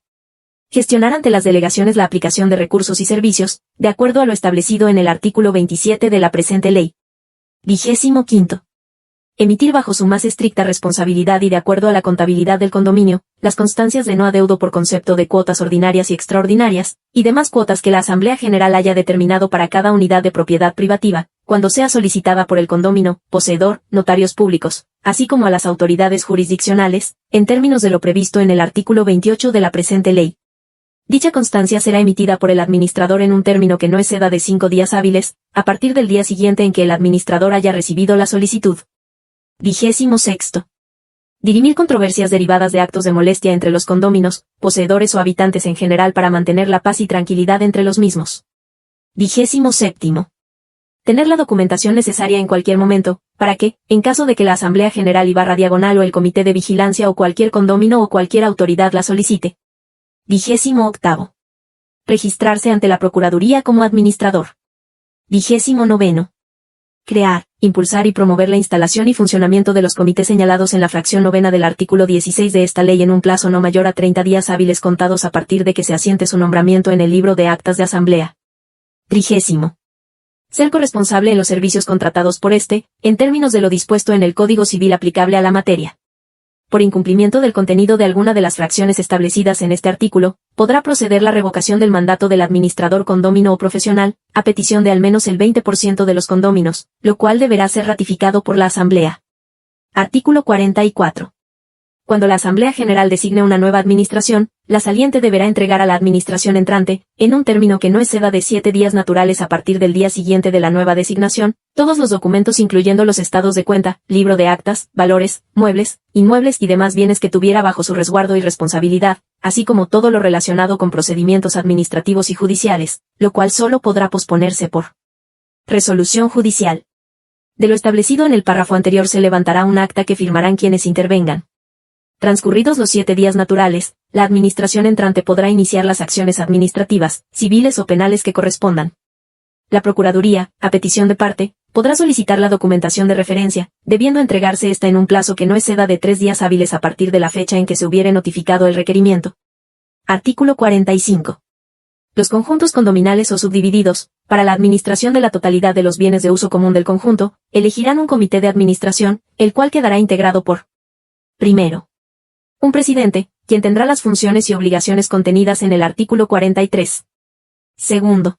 Gestionar ante las delegaciones la aplicación de recursos y servicios, de acuerdo a lo establecido en el artículo 27 de la presente ley. 25. Emitir bajo su más estricta responsabilidad y de acuerdo a la contabilidad del condominio, las constancias de no adeudo por concepto de cuotas ordinarias y extraordinarias, y demás cuotas que la Asamblea General haya determinado para cada unidad de propiedad privativa, cuando sea solicitada por el condomino, poseedor, notarios públicos, así como a las autoridades jurisdiccionales, en términos de lo previsto en el artículo 28 de la presente ley. Dicha constancia será emitida por el administrador en un término que no exceda de 5 días hábiles, a partir del día siguiente en que el administrador haya recibido la solicitud. 26. Dirimir controversias derivadas de actos de molestia entre los condóminos, poseedores o habitantes en general para mantener la paz y tranquilidad entre los mismos. 27. Tener la documentación necesaria en cualquier momento, para que, en caso de que la Asamblea General /Diagonal o el Comité de Vigilancia o cualquier condomino o cualquier autoridad la solicite. 28. Registrarse ante la Procuraduría como administrador. 29. Crear, impulsar y promover la instalación y funcionamiento de los comités señalados en la fracción 9 del artículo 16 de esta ley en un plazo no mayor a 30 días hábiles contados a partir de que se asiente su nombramiento en el libro de actas de asamblea. 30. Ser corresponsable en los servicios contratados por este, en términos de lo dispuesto en el Código Civil aplicable a la materia. Por incumplimiento del contenido de alguna de las fracciones establecidas en este artículo, podrá proceder la revocación del mandato del administrador condómino o profesional, a petición de al menos el 20% de los condóminos, lo cual deberá ser ratificado por la Asamblea. Artículo 44. Cuando la Asamblea General designe una nueva administración, la saliente deberá entregar a la administración entrante, en un término que no exceda de 7 días naturales a partir del día siguiente de la nueva designación, todos los documentos incluyendo los estados de cuenta, libro de actas, valores, muebles, inmuebles y demás bienes que tuviera bajo su resguardo y responsabilidad, así como todo lo relacionado con procedimientos administrativos y judiciales, lo cual solo podrá posponerse por resolución judicial. De lo establecido en el párrafo anterior se levantará un acta que firmarán quienes intervengan. Transcurridos los 7 días naturales, la administración entrante podrá iniciar las acciones administrativas, civiles o penales que correspondan. La Procuraduría, a petición de parte, podrá solicitar la documentación de referencia, debiendo entregarse esta en un plazo que no exceda de 3 días hábiles a partir de la fecha en que se hubiere notificado el requerimiento. Artículo 45. Los conjuntos condominales o subdivididos, para la administración de la totalidad de los bienes de uso común del conjunto, elegirán un comité de administración, el cual quedará integrado por: primero, un presidente, quien tendrá las funciones y obligaciones contenidas en el artículo 43. Segundo,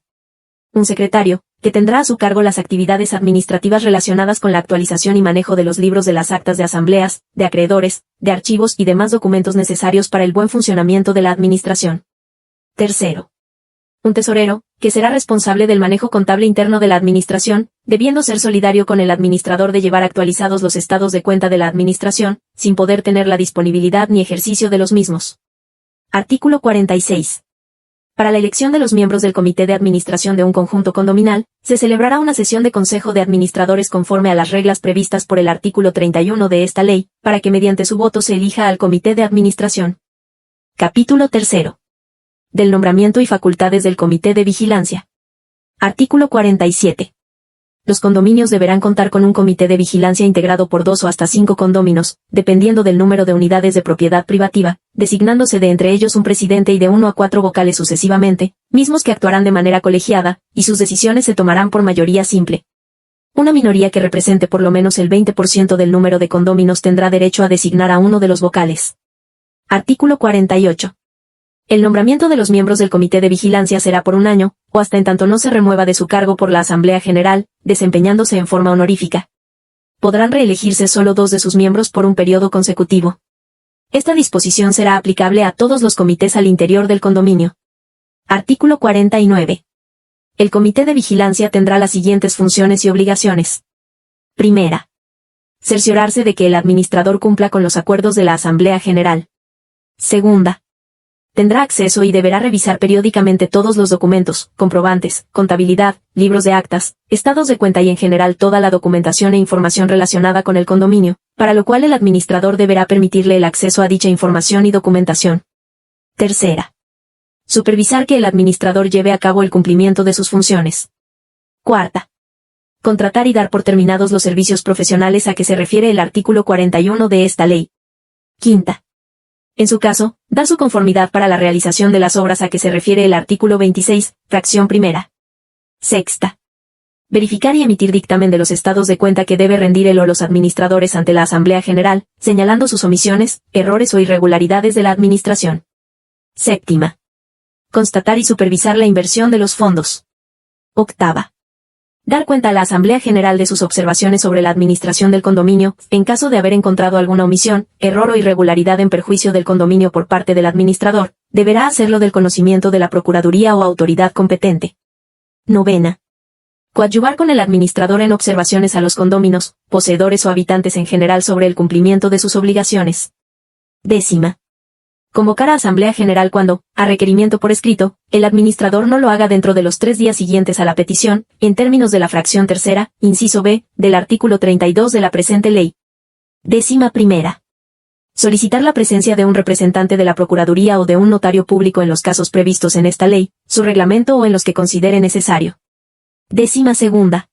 un secretario, que tendrá a su cargo las actividades administrativas relacionadas con la actualización y manejo de los libros de las actas de asambleas, de acreedores, de archivos y demás documentos necesarios para el buen funcionamiento de la administración. Tercero, un tesorero, que será responsable del manejo contable interno de la administración, debiendo ser solidario con el administrador de llevar actualizados los estados de cuenta de la administración, sin poder tener la disponibilidad ni ejercicio de los mismos. Artículo 46. Para la elección de los miembros del Comité de Administración de un conjunto condominal, se celebrará una sesión de Consejo de Administradores conforme a las reglas previstas por el artículo 31 de esta ley, para que mediante su voto se elija al Comité de Administración. Capítulo 3. Del nombramiento y facultades del Comité de Vigilancia. Artículo 47. Los condominios deberán contar con un comité de vigilancia integrado por 2 o hasta 5 condóminos, dependiendo del número de unidades de propiedad privativa, designándose de entre ellos un presidente y de 1 a 4 vocales sucesivamente, mismos que actuarán de manera colegiada, y sus decisiones se tomarán por mayoría simple. Una minoría que represente por lo menos el 20% del número de condóminos tendrá derecho a designar a uno de los vocales. Artículo 48. El nombramiento de los miembros del Comité de Vigilancia será por un año, o hasta en tanto no se remueva de su cargo por la Asamblea General, desempeñándose en forma honorífica. Podrán reelegirse solo 2 de sus miembros por un periodo consecutivo. Esta disposición será aplicable a todos los comités al interior del condominio. Artículo 49. El Comité de Vigilancia tendrá las siguientes funciones y obligaciones. Primera. Cerciorarse de que el administrador cumpla con los acuerdos de la Asamblea General. Segunda. Tendrá acceso y deberá revisar periódicamente todos los documentos, comprobantes, contabilidad, libros de actas, estados de cuenta y en general toda la documentación e información relacionada con el condominio, para lo cual el administrador deberá permitirle el acceso a dicha información y documentación. Tercera. Supervisar que el administrador lleve a cabo el cumplimiento de sus funciones. Cuarta. Contratar y dar por terminados los servicios profesionales a que se refiere el artículo 41 de esta ley. Quinta. En su caso, dar su conformidad para la realización de las obras a que se refiere el artículo 26, fracción primera. Sexta. Verificar y emitir dictamen de los estados de cuenta que debe rendir él o los administradores ante la Asamblea General, señalando sus omisiones, errores o irregularidades de la administración. Séptima. Constatar y supervisar la inversión de los fondos. Octava. Dar cuenta a la Asamblea General de sus observaciones sobre la administración del condominio, en caso de haber encontrado alguna omisión, error o irregularidad en perjuicio del condominio por parte del administrador, deberá hacerlo del conocimiento de la Procuraduría o autoridad competente. Novena. Coadyuvar con el administrador en observaciones a los condóminos, poseedores o habitantes en general sobre el cumplimiento de sus obligaciones. Décima. Convocar a Asamblea General cuando, a requerimiento por escrito, el administrador no lo haga dentro de los 3 días siguientes a la petición, en términos de la fracción tercera, inciso B, del artículo 32 de la presente ley. Décima primera. Solicitar la presencia de un representante de la Procuraduría o de un notario público en los casos previstos en esta ley, su reglamento o en los que considere necesario. Décima segunda.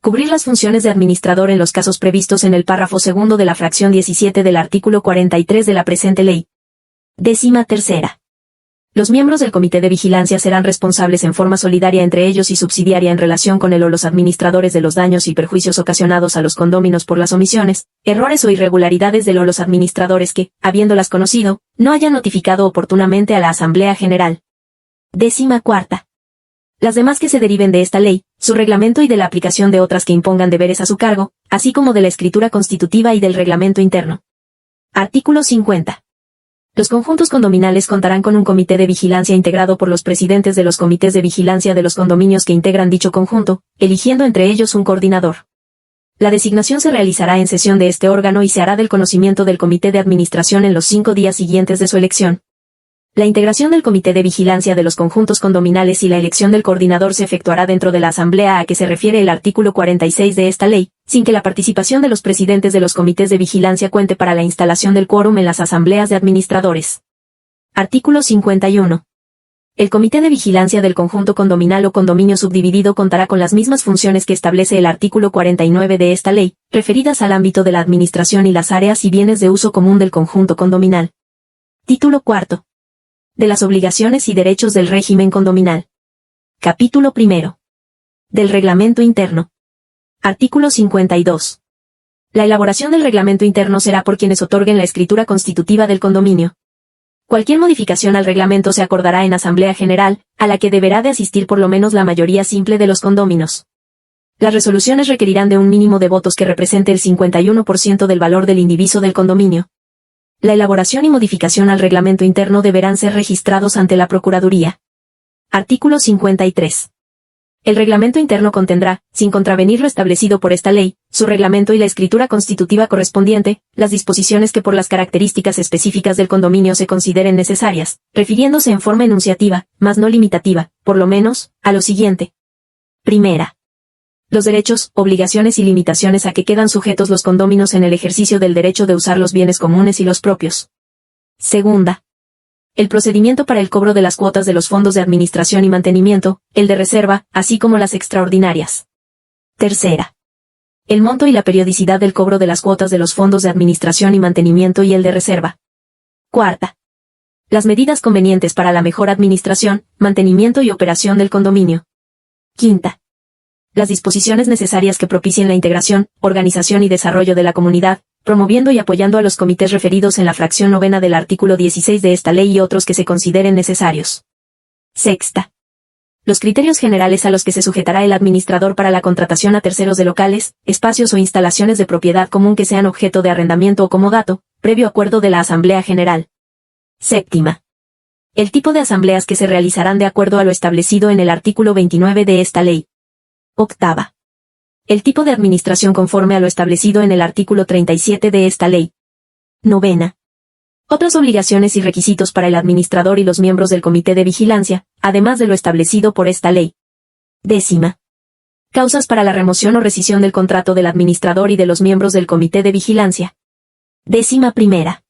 Cubrir las funciones de administrador en los casos previstos en el párrafo segundo de la fracción 17 del artículo 43 de la presente ley. Décima tercera. Los miembros del Comité de Vigilancia serán responsables en forma solidaria entre ellos y subsidiaria en relación con él o los administradores de los daños y perjuicios ocasionados a los condóminos por las omisiones, errores o irregularidades de los administradores que, habiéndolas conocido, no hayan notificado oportunamente a la Asamblea General. Décima cuarta. Las demás que se deriven de esta ley, su reglamento y de la aplicación de otras que impongan deberes a su cargo, así como de la escritura constitutiva y del reglamento interno. Artículo 50. Los conjuntos condominales contarán con un comité de vigilancia integrado por los presidentes de los comités de vigilancia de los condominios que integran dicho conjunto, eligiendo entre ellos un coordinador. La designación se realizará en sesión de este órgano y se hará del conocimiento del comité de administración en los 5 días siguientes de su elección. La integración del comité de vigilancia de los conjuntos condominales y la elección del coordinador se efectuará dentro de la asamblea a que se refiere el artículo 46 de esta ley, sin que la participación de los presidentes de los comités de vigilancia cuente para la instalación del quórum en las asambleas de administradores. Artículo 51. El comité de vigilancia del conjunto condominal o condominio subdividido contará con las mismas funciones que establece el artículo 49 de esta ley, referidas al ámbito de la administración y las áreas y bienes de uso común del conjunto condominal. Título cuarto. De las obligaciones y derechos del régimen condominal. Capítulo primero. Del reglamento interno. Artículo 52. La elaboración del reglamento interno será por quienes otorguen la escritura constitutiva del condominio. Cualquier modificación al reglamento se acordará en Asamblea General, a la que deberá de asistir por lo menos la mayoría simple de los condóminos. Las resoluciones requerirán de un mínimo de votos que represente el 51% del valor del indiviso del condominio. La elaboración y modificación al reglamento interno deberán ser registrados ante la Procuraduría. Artículo 53. El reglamento interno contendrá, sin contravenir lo establecido por esta ley, su reglamento y la escritura constitutiva correspondiente, las disposiciones que por las características específicas del condominio se consideren necesarias, refiriéndose en forma enunciativa, mas no limitativa, por lo menos, a lo siguiente. Primera. Los derechos, obligaciones y limitaciones a que quedan sujetos los condóminos en el ejercicio del derecho de usar los bienes comunes y los propios. Segunda. El procedimiento para el cobro de las cuotas de los fondos de administración y mantenimiento, el de reserva, así como las extraordinarias. Tercera. El monto y la periodicidad del cobro de las cuotas de los fondos de administración y mantenimiento y el de reserva. Cuarta. Las medidas convenientes para la mejor administración, mantenimiento y operación del condominio. Quinta. Las disposiciones necesarias que propicien la integración, organización y desarrollo de la comunidad, promoviendo y apoyando a los comités referidos en la fracción 9 del artículo 16 de esta ley y otros que se consideren necesarios. Sexta. Los criterios generales a los que se sujetará el administrador para la contratación a terceros de locales, espacios o instalaciones de propiedad común que sean objeto de arrendamiento o comodato, previo acuerdo de la Asamblea General. Séptima. El tipo de asambleas que se realizarán de acuerdo a lo establecido en el artículo 29 de esta ley. Octava. El tipo de administración conforme a lo establecido en el artículo 37 de esta ley. Novena. Otras obligaciones y requisitos para el administrador y los miembros del comité de vigilancia, además de lo establecido por esta ley. Décima. Causas para la remoción o rescisión del contrato del administrador y de los miembros del comité de vigilancia. Décima primera.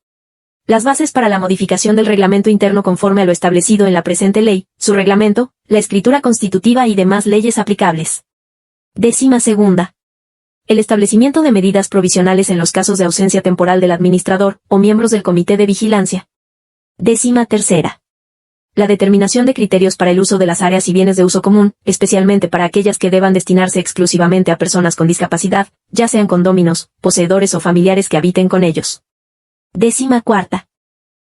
Las bases para la modificación del reglamento interno conforme a lo establecido en la presente ley, su reglamento, la escritura constitutiva y demás leyes aplicables. Décima segunda. El establecimiento de medidas provisionales en los casos de ausencia temporal del administrador o miembros del comité de vigilancia. Décima tercera. La determinación de criterios para el uso de las áreas y bienes de uso común, especialmente para aquellas que deban destinarse exclusivamente a personas con discapacidad, ya sean condóminos, poseedores o familiares que habiten con ellos. Décima cuarta.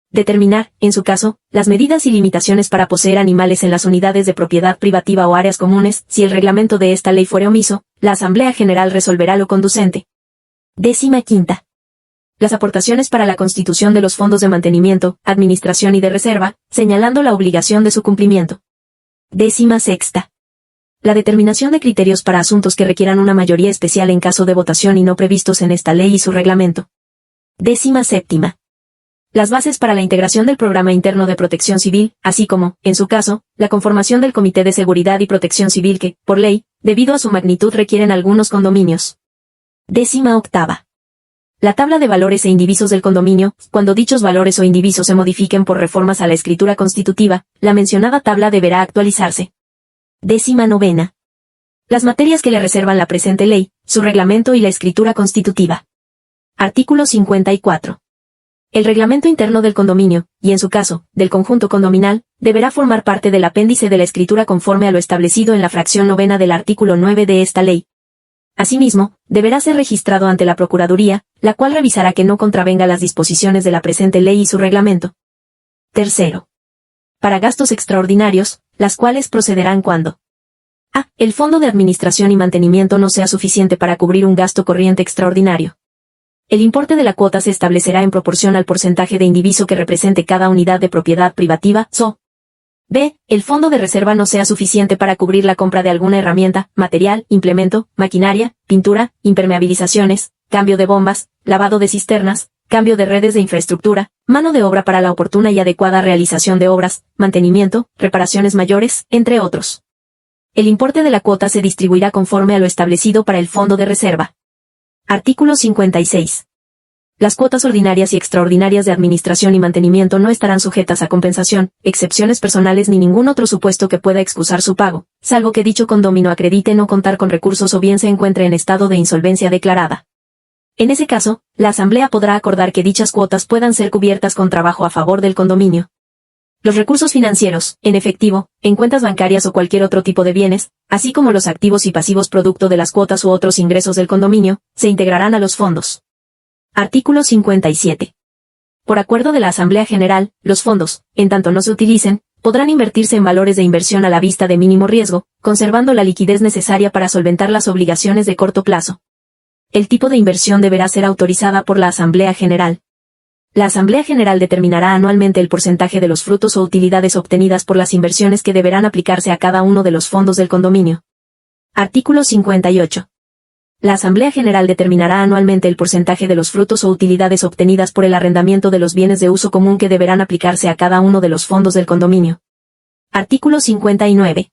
Determinar, en su caso, las medidas y limitaciones para poseer animales en las unidades de propiedad privativa o áreas comunes, si el reglamento de esta ley fuere omiso, la Asamblea General resolverá lo conducente. Décima quinta. Las aportaciones para la constitución de los fondos de mantenimiento, administración y de reserva, señalando la obligación de su cumplimiento. Décima sexta. La determinación de criterios para asuntos que requieran una mayoría especial en caso de votación y no previstos en esta ley y su reglamento. Décima séptima. Las bases para la integración del programa interno de protección civil, así como, en su caso, la conformación del Comité de Seguridad y Protección Civil que, por ley, debido a su magnitud requieren algunos condominios. Décima octava. La tabla de valores e indivisos del condominio, cuando dichos valores o indivisos se modifiquen por reformas a la escritura constitutiva, la mencionada tabla deberá actualizarse. Décima novena. Las materias que le reservan la presente ley, su reglamento y la escritura constitutiva. Artículo 54. El reglamento interno del condominio, y en su caso, del conjunto condominal, deberá formar parte del apéndice de la escritura conforme a lo establecido en la fracción 9 del artículo 9 de esta ley. Asimismo, deberá ser registrado ante la Procuraduría, la cual revisará que no contravenga las disposiciones de la presente ley y su reglamento. Tercero. Para gastos extraordinarios, las cuales procederán cuando a. El fondo de administración y mantenimiento no sea suficiente para cubrir un gasto corriente extraordinario. El importe de la cuota se establecerá en proporción al porcentaje de indiviso que represente cada unidad de propiedad privativa, SO. B. El fondo de reserva no sea suficiente para cubrir la compra de alguna herramienta, material, implemento, maquinaria, pintura, impermeabilizaciones, cambio de bombas, lavado de cisternas, cambio de redes de infraestructura, mano de obra para la oportuna y adecuada realización de obras, mantenimiento, reparaciones mayores, entre otros. El importe de la cuota se distribuirá conforme a lo establecido para el fondo de reserva. Artículo 56. Las cuotas ordinarias y extraordinarias de administración y mantenimiento no estarán sujetas a compensación, excepciones personales ni ningún otro supuesto que pueda excusar su pago, salvo que dicho condominio acredite no contar con recursos o bien se encuentre en estado de insolvencia declarada. En ese caso, la Asamblea podrá acordar que dichas cuotas puedan ser cubiertas con trabajo a favor del condominio. Los recursos financieros, en efectivo, en cuentas bancarias o cualquier otro tipo de bienes, así como los activos y pasivos producto de las cuotas u otros ingresos del condominio, se integrarán a los fondos. Artículo 57. Por acuerdo de la Asamblea General, los fondos, en tanto no se utilicen, podrán invertirse en valores de inversión a la vista de mínimo riesgo, conservando la liquidez necesaria para solventar las obligaciones de corto plazo. El tipo de inversión deberá ser autorizada por la Asamblea General. La Asamblea General determinará anualmente el porcentaje de los frutos o utilidades obtenidas por las inversiones que deberán aplicarse a cada uno de los fondos del condominio. Artículo 58. La Asamblea General determinará anualmente el porcentaje de los frutos o utilidades obtenidas por el arrendamiento de los bienes de uso común que deberán aplicarse a cada uno de los fondos del condominio. Artículo 59.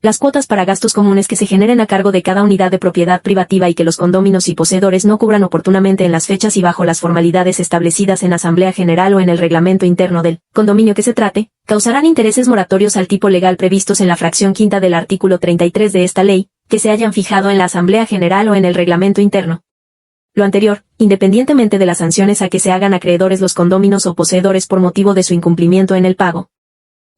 Las cuotas para gastos comunes que se generen a cargo de cada unidad de propiedad privativa y que los condóminos y poseedores no cubran oportunamente en las fechas y bajo las formalidades establecidas en Asamblea General o en el reglamento interno del condominio que se trate, causarán intereses moratorios al tipo legal previstos en la fracción quinta del artículo 33 de esta ley, que se hayan fijado en la Asamblea General o en el reglamento interno. Lo anterior, independientemente de las sanciones a que se hagan acreedores los condóminos o poseedores por motivo de su incumplimiento en el pago.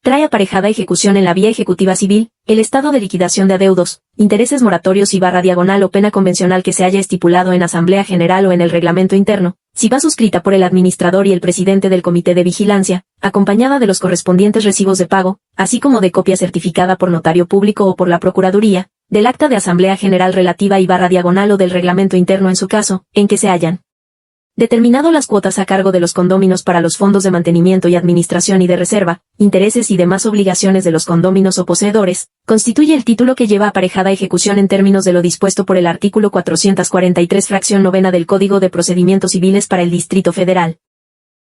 Trae aparejada ejecución en la vía ejecutiva civil, el estado de liquidación de adeudos, intereses moratorios y /diagonal o pena convencional que se haya estipulado en Asamblea General o en el reglamento interno, si va suscrita por el administrador y el presidente del Comité de Vigilancia, acompañada de los correspondientes recibos de pago, así como de copia certificada por notario público o por la Procuraduría, del acta de Asamblea General relativa y /diagonal o del reglamento interno en su caso, en que se hayan determinado las cuotas a cargo de los condóminos para los fondos de mantenimiento y administración y de reserva, intereses y demás obligaciones de los condóminos o poseedores, constituye el título que lleva aparejada ejecución en términos de lo dispuesto por el artículo 443 fracción novena del Código de Procedimientos Civiles para el Distrito Federal.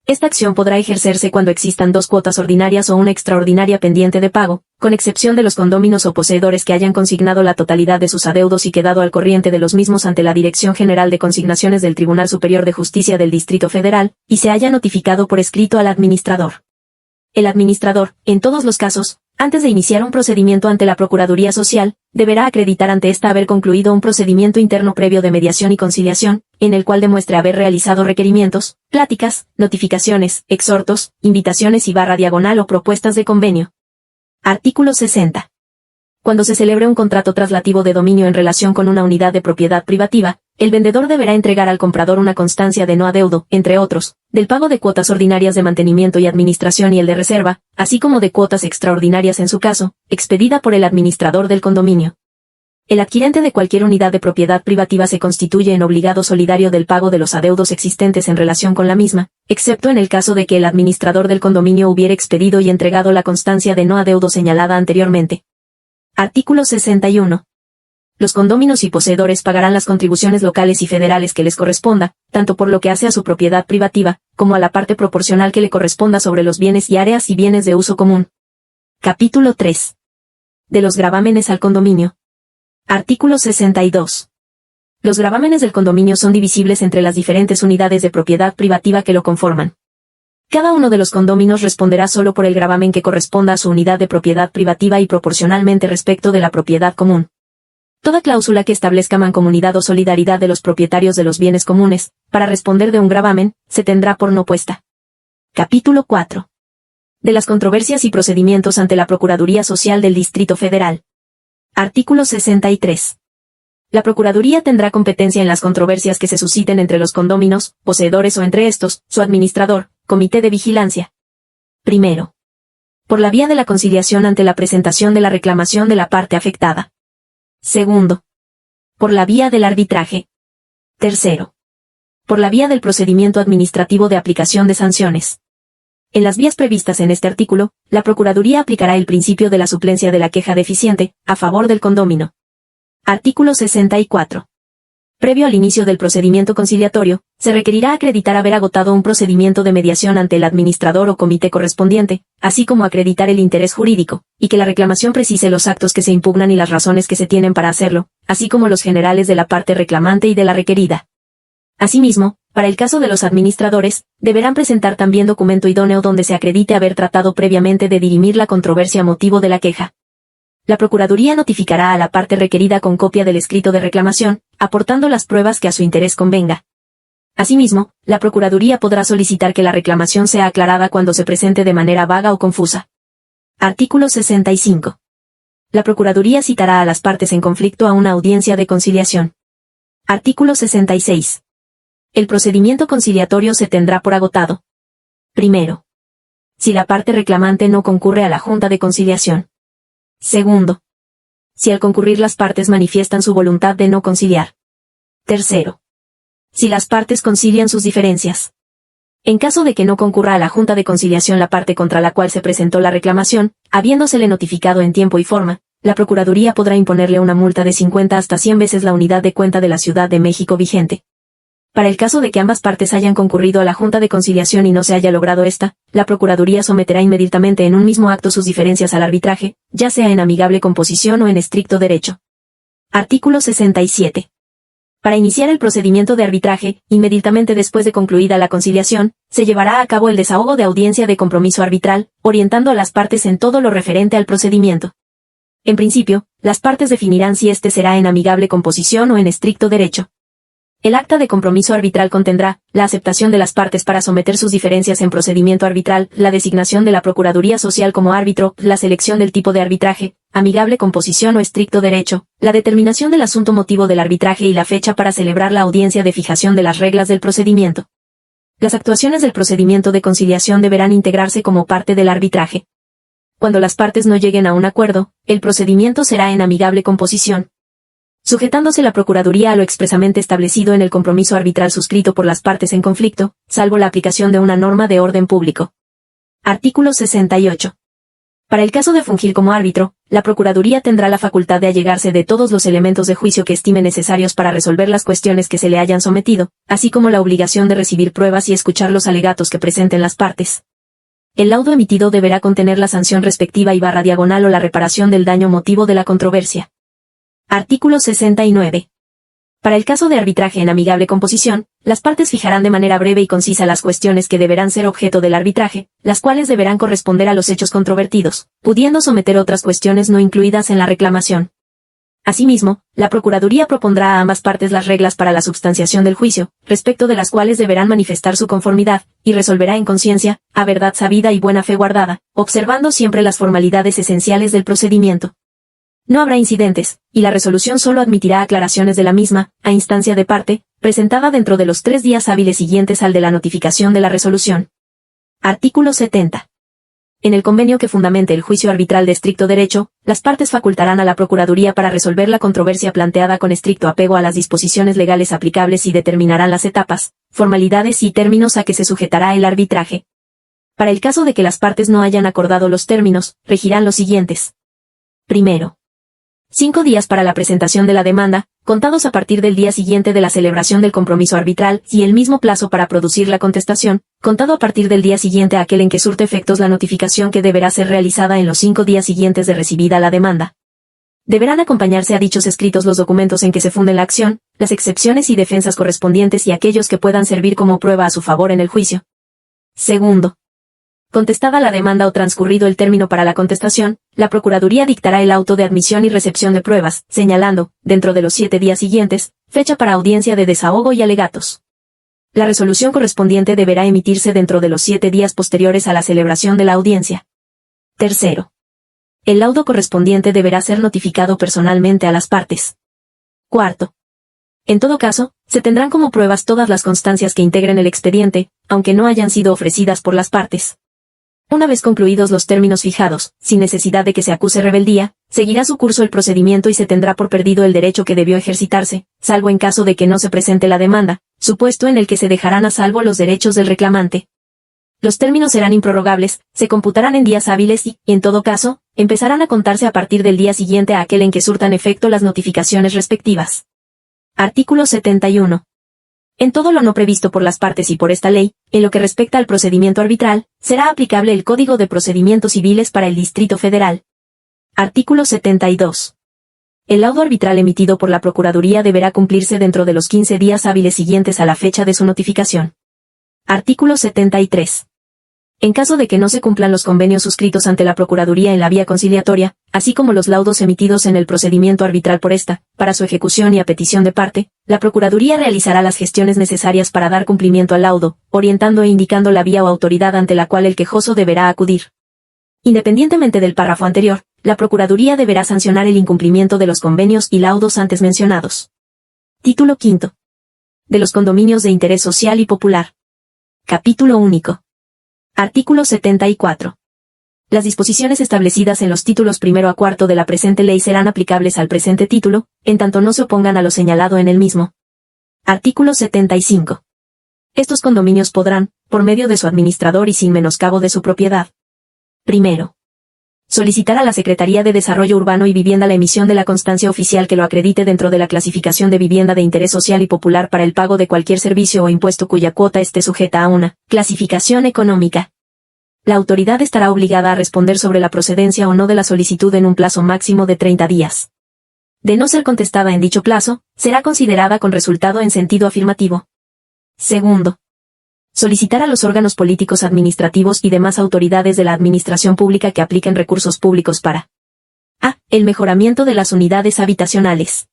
Esta acción podrá ejercerse cuando existan dos cuotas ordinarias o una extraordinaria pendiente de pago, con excepción de los condóminos o poseedores que hayan consignado la totalidad de sus adeudos y quedado al corriente de los mismos ante la Dirección General de Consignaciones del Tribunal Superior de Justicia del Distrito Federal, y se haya notificado por escrito al administrador. El administrador, en todos los casos, antes de iniciar un procedimiento ante la Procuraduría Social, deberá acreditar ante ésta haber concluido un procedimiento interno previo de mediación y conciliación, en el cual demuestre haber realizado requerimientos, pláticas, notificaciones, exhortos, invitaciones y /diagonal o propuestas de convenio. Artículo 60. Cuando se celebre un contrato traslativo de dominio en relación con una unidad de propiedad privativa, el vendedor deberá entregar al comprador una constancia de no adeudo, entre otros, del pago de cuotas ordinarias de mantenimiento y administración y el de reserva, así como de cuotas extraordinarias en su caso, expedida por el administrador del condominio. El adquirente de cualquier unidad de propiedad privativa se constituye en obligado solidario del pago de los adeudos existentes en relación con la misma, excepto en el caso de que el administrador del condominio hubiera expedido y entregado la constancia de no adeudo señalada anteriormente. Artículo 61. Los condóminos y poseedores pagarán las contribuciones locales y federales que les corresponda, tanto por lo que hace a su propiedad privativa, como a la parte proporcional que le corresponda sobre los bienes y áreas y bienes de uso común. Capítulo 3. De los gravámenes al condominio. Artículo 62. Los gravámenes del condominio son divisibles entre las diferentes unidades de propiedad privativa que lo conforman. Cada uno de los condóminos responderá solo por el gravamen que corresponda a su unidad de propiedad privativa y proporcionalmente respecto de la propiedad común. Toda cláusula que establezca mancomunidad o solidaridad de los propietarios de los bienes comunes, para responder de un gravamen, se tendrá por no puesta. Capítulo 4. De las controversias y procedimientos ante la Procuraduría Social del Distrito Federal. Artículo 63. La Procuraduría tendrá competencia en las controversias que se susciten entre los condóminos, poseedores o entre estos, su administrador, Comité de Vigilancia. Primero. Por la vía de la conciliación ante la presentación de la reclamación de la parte afectada. Segundo. Por la vía del arbitraje. Tercero. Por la vía del procedimiento administrativo de aplicación de sanciones. En las vías previstas en este artículo, la Procuraduría aplicará el principio de la suplencia de la queja deficiente, a favor del condómino. Artículo 64. Previo al inicio del procedimiento conciliatorio, se requerirá acreditar haber agotado un procedimiento de mediación ante el administrador o comité correspondiente, así como acreditar el interés jurídico, y que la reclamación precise los actos que se impugnan y las razones que se tienen para hacerlo, así como los generales de la parte reclamante y de la requerida. Asimismo, para el caso de los administradores, deberán presentar también documento idóneo donde se acredite haber tratado previamente de dirimir la controversia motivo de la queja. La Procuraduría notificará a la parte requerida con copia del escrito de reclamación, aportando las pruebas que a su interés convenga. Asimismo, la Procuraduría podrá solicitar que la reclamación sea aclarada cuando se presente de manera vaga o confusa. Artículo 65. La Procuraduría citará a las partes en conflicto a una audiencia de conciliación. Artículo 66. El procedimiento conciliatorio se tendrá por agotado. Primero. Si la parte reclamante no concurre a la Junta de Conciliación. Segundo. Si al concurrir las partes manifiestan su voluntad de no conciliar. Tercero. Si las partes concilian sus diferencias. En caso de que no concurra a la Junta de Conciliación la parte contra la cual se presentó la reclamación, habiéndosele notificado en tiempo y forma, la Procuraduría podrá imponerle una multa de 50 hasta 100 veces la unidad de cuenta de la Ciudad de México vigente. Para el caso de que ambas partes hayan concurrido a la Junta de Conciliación y no se haya logrado esta, la Procuraduría someterá inmediatamente en un mismo acto sus diferencias al arbitraje, ya sea en amigable composición o en estricto derecho. Artículo 67. Para iniciar el procedimiento de arbitraje, inmediatamente después de concluida la conciliación, se llevará a cabo el desahogo de audiencia de compromiso arbitral, orientando a las partes en todo lo referente al procedimiento. En principio, las partes definirán si éste será en amigable composición o en estricto derecho. El acta de compromiso arbitral contendrá la aceptación de las partes para someter sus diferencias en procedimiento arbitral, la designación de la Procuraduría Social como árbitro, la selección del tipo de arbitraje, amigable composición o estricto derecho, la determinación del asunto motivo del arbitraje y la fecha para celebrar la audiencia de fijación de las reglas del procedimiento. Las actuaciones del procedimiento de conciliación deberán integrarse como parte del arbitraje. Cuando las partes no lleguen a un acuerdo, el procedimiento será en amigable composición, sujetándose la Procuraduría a lo expresamente establecido en el compromiso arbitral suscrito por las partes en conflicto, salvo la aplicación de una norma de orden público. Artículo 68. Para el caso de fungir como árbitro, la Procuraduría tendrá la facultad de allegarse de todos los elementos de juicio que estime necesarios para resolver las cuestiones que se le hayan sometido, así como la obligación de recibir pruebas y escuchar los alegatos que presenten las partes. El laudo emitido deberá contener la sanción respectiva y /diagonal o la reparación del daño motivo de la controversia. Artículo 69. Para el caso de arbitraje en amigable composición, las partes fijarán de manera breve y concisa las cuestiones que deberán ser objeto del arbitraje, las cuales deberán corresponder a los hechos controvertidos, pudiendo someter otras cuestiones no incluidas en la reclamación. Asimismo, la Procuraduría propondrá a ambas partes las reglas para la substanciación del juicio, respecto de las cuales deberán manifestar su conformidad, y resolverá en conciencia, a verdad sabida y buena fe guardada, observando siempre las formalidades esenciales del procedimiento. No habrá incidentes, y la resolución solo admitirá aclaraciones de la misma, a instancia de parte, presentada dentro de los 3 días hábiles siguientes al de la notificación de la resolución. Artículo 70. En el convenio que fundamente el juicio arbitral de estricto derecho, las partes facultarán a la Procuraduría para resolver la controversia planteada con estricto apego a las disposiciones legales aplicables y determinarán las etapas, formalidades y términos a que se sujetará el arbitraje. Para el caso de que las partes no hayan acordado los términos, regirán los siguientes. Primero, 5 días para la presentación de la demanda, contados a partir del día siguiente de la celebración del compromiso arbitral, y el mismo plazo para producir la contestación, contado a partir del día siguiente a aquel en que surte efectos la notificación que deberá ser realizada en los 5 días siguientes de recibida la demanda. Deberán acompañarse a dichos escritos los documentos en que se funde la acción, las excepciones y defensas correspondientes y aquellos que puedan servir como prueba a su favor en el juicio. Segundo, contestada la demanda o transcurrido el término para la contestación, la Procuraduría dictará el auto de admisión y recepción de pruebas, señalando, dentro de los 7 días siguientes, fecha para audiencia de desahogo y alegatos. La resolución correspondiente deberá emitirse dentro de los 7 días posteriores a la celebración de la audiencia. Tercero, el laudo correspondiente deberá ser notificado personalmente a las partes. Cuarto, en todo caso, se tendrán como pruebas todas las constancias que integren el expediente, aunque no hayan sido ofrecidas por las partes. Una vez concluidos los términos fijados, sin necesidad de que se acuse rebeldía, seguirá su curso el procedimiento y se tendrá por perdido el derecho que debió ejercitarse, salvo en caso de que no se presente la demanda, supuesto en el que se dejarán a salvo los derechos del reclamante. Los términos serán improrrogables, se computarán en días hábiles y, en todo caso, empezarán a contarse a partir del día siguiente a aquel en que surtan efecto las notificaciones respectivas. Artículo 71. En todo lo no previsto por las partes y por esta ley, en lo que respecta al procedimiento arbitral, será aplicable el Código de Procedimientos Civiles para el Distrito Federal. Artículo 72. El laudo arbitral emitido por la Procuraduría deberá cumplirse dentro de los 15 días hábiles siguientes a la fecha de su notificación. Artículo 73. En caso de que no se cumplan los convenios suscritos ante la Procuraduría en la vía conciliatoria, así como los laudos emitidos en el procedimiento arbitral por esta, para su ejecución y a petición de parte, la Procuraduría realizará las gestiones necesarias para dar cumplimiento al laudo, orientando e indicando la vía o autoridad ante la cual el quejoso deberá acudir. Independientemente del párrafo anterior, la Procuraduría deberá sancionar el incumplimiento de los convenios y laudos antes mencionados. Título V. De los condominios de interés social y popular. Capítulo único. Artículo 74. Las disposiciones establecidas en los títulos primero a cuarto de la presente ley serán aplicables al presente título, en tanto no se opongan a lo señalado en el mismo. Artículo 75. Estos condominios podrán, por medio de su administrador y sin menoscabo de su propiedad. Primero, solicitar a la Secretaría de Desarrollo Urbano y Vivienda la emisión de la constancia oficial que lo acredite dentro de la clasificación de vivienda de interés social y popular para el pago de cualquier servicio o impuesto cuya cuota esté sujeta a una clasificación económica. La autoridad estará obligada a responder sobre la procedencia o no de la solicitud en un plazo máximo de 30 días. De no ser contestada en dicho plazo, será considerada con resultado en sentido afirmativo. Segundo, solicitar a los órganos políticos administrativos y demás autoridades de la administración pública que apliquen recursos públicos para a. El mejoramiento de las unidades habitacionales.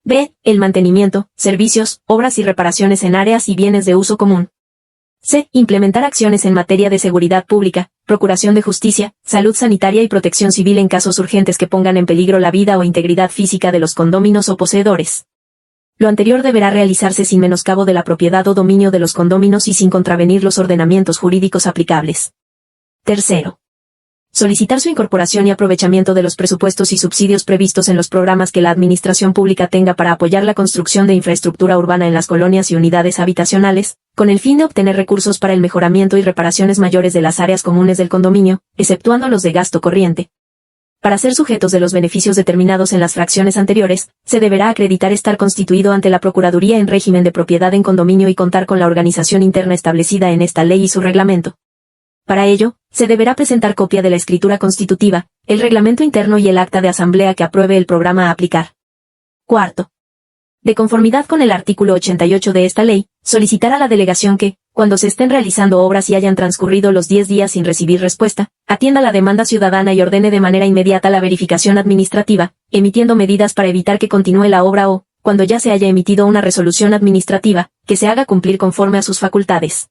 b. El mantenimiento, servicios, obras y reparaciones en áreas y bienes de uso común. c. Implementar acciones en materia de seguridad pública, procuración de justicia, salud sanitaria y protección civil en casos urgentes que pongan en peligro la vida o integridad física de los condóminos o poseedores. Lo anterior deberá realizarse sin menoscabo de la propiedad o dominio de los condóminos y sin contravenir los ordenamientos jurídicos aplicables. Tercero, solicitar su incorporación y aprovechamiento de los presupuestos y subsidios previstos en los programas que la administración pública tenga para apoyar la construcción de infraestructura urbana en las colonias y unidades habitacionales, con el fin de obtener recursos para el mejoramiento y reparaciones mayores de las áreas comunes del condominio, exceptuando los de gasto corriente. Para ser sujetos de los beneficios determinados en las fracciones anteriores, se deberá acreditar estar constituido ante la Procuraduría en régimen de propiedad en condominio y contar con la organización interna establecida en esta ley y su reglamento. Para ello, se deberá presentar copia de la escritura constitutiva, el reglamento interno y el acta de asamblea que apruebe el programa a aplicar. Cuarto, de conformidad con el artículo 88 de esta ley, solicitar a la delegación que, cuando se estén realizando obras y hayan transcurrido los 10 días sin recibir respuesta, atienda la demanda ciudadana y ordene de manera inmediata la verificación administrativa, emitiendo medidas para evitar que continúe la obra o, cuando ya se haya emitido una resolución administrativa, que se haga cumplir conforme a sus facultades.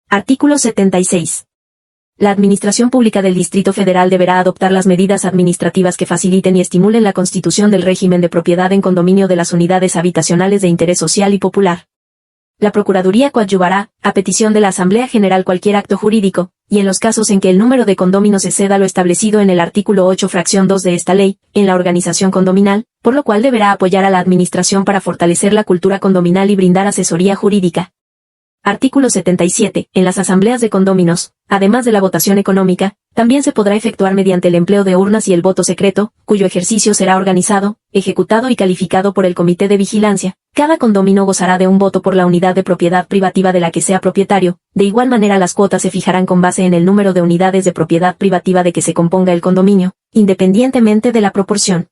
Artículo 76. La Administración Pública del Distrito Federal deberá adoptar las medidas administrativas que faciliten y estimulen la constitución del régimen de propiedad en condominio de las unidades habitacionales de interés social y popular. La Procuraduría coadyuvará, a petición de la Asamblea General, cualquier acto jurídico, y en los casos en que el número de condóminos exceda lo establecido en el artículo 8 fracción 2 de esta ley, en la organización condominal, por lo cual deberá apoyar a la Administración para fortalecer la cultura condominal y brindar asesoría jurídica. Artículo 77. En las asambleas de condóminos, además de la votación económica, también se podrá efectuar mediante el empleo de urnas y el voto secreto, cuyo ejercicio será organizado, ejecutado y calificado por el Comité de Vigilancia. Cada condomino gozará de un voto por la unidad de propiedad privativa de la que sea propietario. De igual manera, las cuotas se fijarán con base en el número de unidades de propiedad privativa de que se componga el condominio, independientemente de la proporción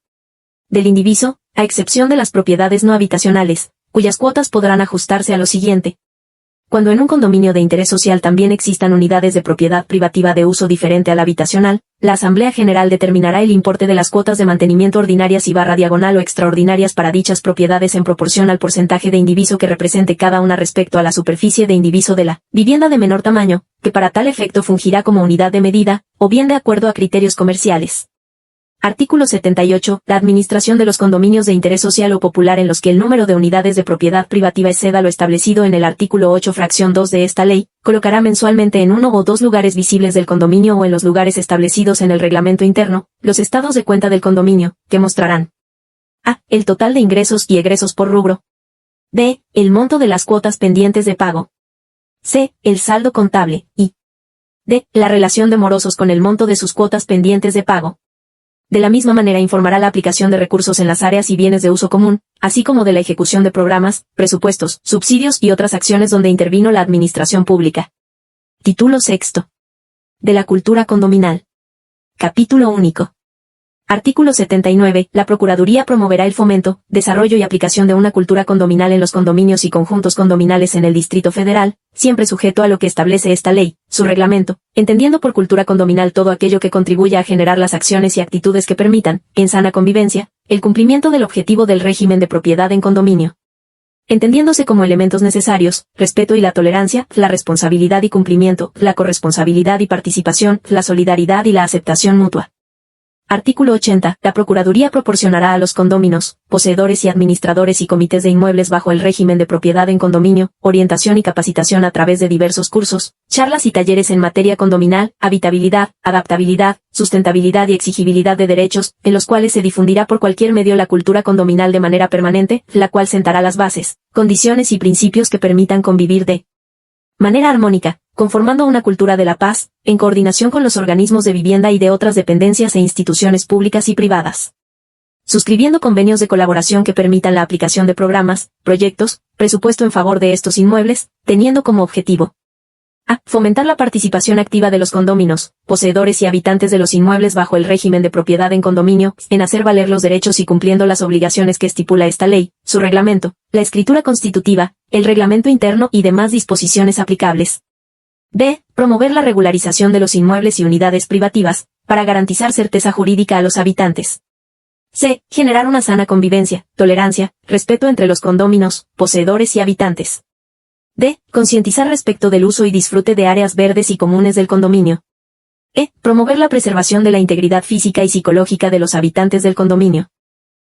del indiviso, a excepción de las propiedades no habitacionales, cuyas cuotas podrán ajustarse a lo siguiente. Cuando en un condominio de interés social también existan unidades de propiedad privativa de uso diferente al habitacional, la Asamblea General determinará el importe de las cuotas de mantenimiento ordinarias y /diagonal o extraordinarias para dichas propiedades en proporción al porcentaje de indiviso que represente cada una respecto a la superficie de indiviso de la vivienda de menor tamaño, que para tal efecto fungirá como unidad de medida, o bien de acuerdo a criterios comerciales. Artículo 78. La administración de los condominios de interés social o popular en los que el número de unidades de propiedad privativa exceda lo establecido en el artículo 8 fracción 2 de esta ley, colocará mensualmente en uno o dos lugares visibles del condominio o en los lugares establecidos en el reglamento interno, los estados de cuenta del condominio, que mostrarán a. El total de ingresos y egresos por rubro. b. El monto de las cuotas pendientes de pago. c. El saldo contable, y d. La relación de morosos con el monto de sus cuotas pendientes de pago. De la misma manera informará la aplicación de recursos en las áreas y bienes de uso común, así como de la ejecución de programas, presupuestos, subsidios y otras acciones donde intervino la administración pública. Título sexto. De la cultura condominal. Capítulo único. Artículo 79. La Procuraduría promoverá el fomento, desarrollo y aplicación de una cultura condominal en los condominios y conjuntos condominales en el Distrito Federal, siempre sujeto a lo que establece esta ley, su reglamento, entendiendo por cultura condominal todo aquello que contribuya a generar las acciones y actitudes que permitan, en sana convivencia, el cumplimiento del objetivo del régimen de propiedad en condominio. Entendiéndose como elementos necesarios, respeto y la tolerancia, la responsabilidad y cumplimiento, la corresponsabilidad y participación, la solidaridad y la aceptación mutua. Artículo 80. La Procuraduría proporcionará a los condóminos, poseedores y administradores y comités de inmuebles bajo el régimen de propiedad en condominio, orientación y capacitación a través de diversos cursos, charlas y talleres en materia condominal, habitabilidad, adaptabilidad, sustentabilidad y exigibilidad de derechos, en los cuales se difundirá por cualquier medio la cultura condominal de manera permanente, la cual sentará las bases, condiciones y principios que permitan convivir de manera armónica, conformando una cultura de la paz, en coordinación con los organismos de vivienda y de otras dependencias e instituciones públicas y privadas. Suscribiendo convenios de colaboración que permitan la aplicación de programas, proyectos, presupuesto en favor de estos inmuebles, teniendo como objetivo a. Fomentar la participación activa de los condóminos, poseedores y habitantes de los inmuebles bajo el régimen de propiedad en condominio, en hacer valer los derechos y cumpliendo las obligaciones que estipula esta ley, su reglamento, la escritura constitutiva, el reglamento interno y demás disposiciones aplicables. B. Promover la regularización de los inmuebles y unidades privativas, para garantizar certeza jurídica a los habitantes. C. Generar una sana convivencia, tolerancia, respeto entre los condóminos, poseedores y habitantes. D. Concientizar respecto del uso y disfrute de áreas verdes y comunes del condominio. E. Promover la preservación de la integridad física y psicológica de los habitantes del condominio.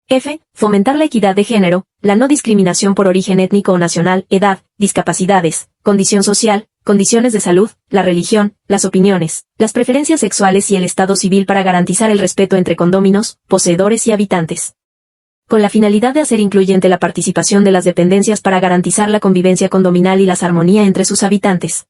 F. Fomentar la equidad de género, la no discriminación por origen étnico o nacional, edad, discapacidades, condición social, condiciones de salud, la religión, las opiniones, las preferencias sexuales y el estado civil para garantizar el respeto entre condóminos, poseedores y habitantes. Con la finalidad de hacer incluyente la participación de las dependencias para garantizar la convivencia condominal y la armonía entre sus habitantes.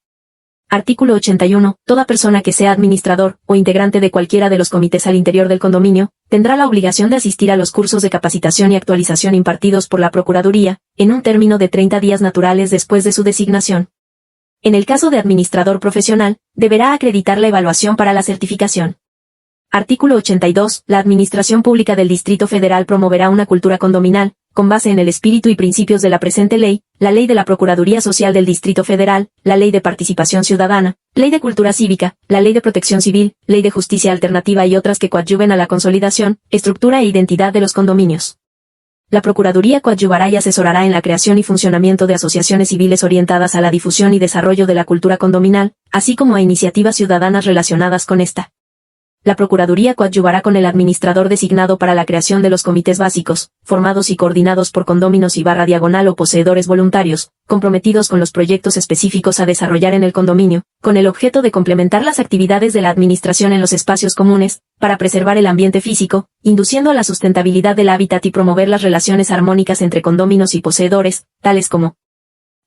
Artículo 81. Toda persona que sea administrador o integrante de cualquiera de los comités al interior del condominio, tendrá la obligación de asistir a los cursos de capacitación y actualización impartidos por la Procuraduría, en un término de 30 días naturales después de su designación. En el caso de administrador profesional, deberá acreditar la evaluación para la certificación. Artículo 82. La Administración Pública del Distrito Federal promoverá una cultura condominal, con base en el espíritu y principios de la presente ley, la Ley de la Procuraduría Social del Distrito Federal, la Ley de Participación Ciudadana, Ley de Cultura Cívica, la Ley de Protección Civil, Ley de Justicia Alternativa y otras que coadyuven a la consolidación, estructura e identidad de los condominios. La Procuraduría coadyuvará y asesorará en la creación y funcionamiento de asociaciones civiles orientadas a la difusión y desarrollo de la cultura condominal, así como a iniciativas ciudadanas relacionadas con esta. La Procuraduría coadyuvará con el administrador designado para la creación de los comités básicos, formados y coordinados por condóminos y /diagonal o poseedores voluntarios, comprometidos con los proyectos específicos a desarrollar en el condominio, con el objeto de complementar las actividades de la administración en los espacios comunes, para preservar el ambiente físico, induciendo a la sustentabilidad del hábitat y promover las relaciones armónicas entre condóminos y poseedores, tales como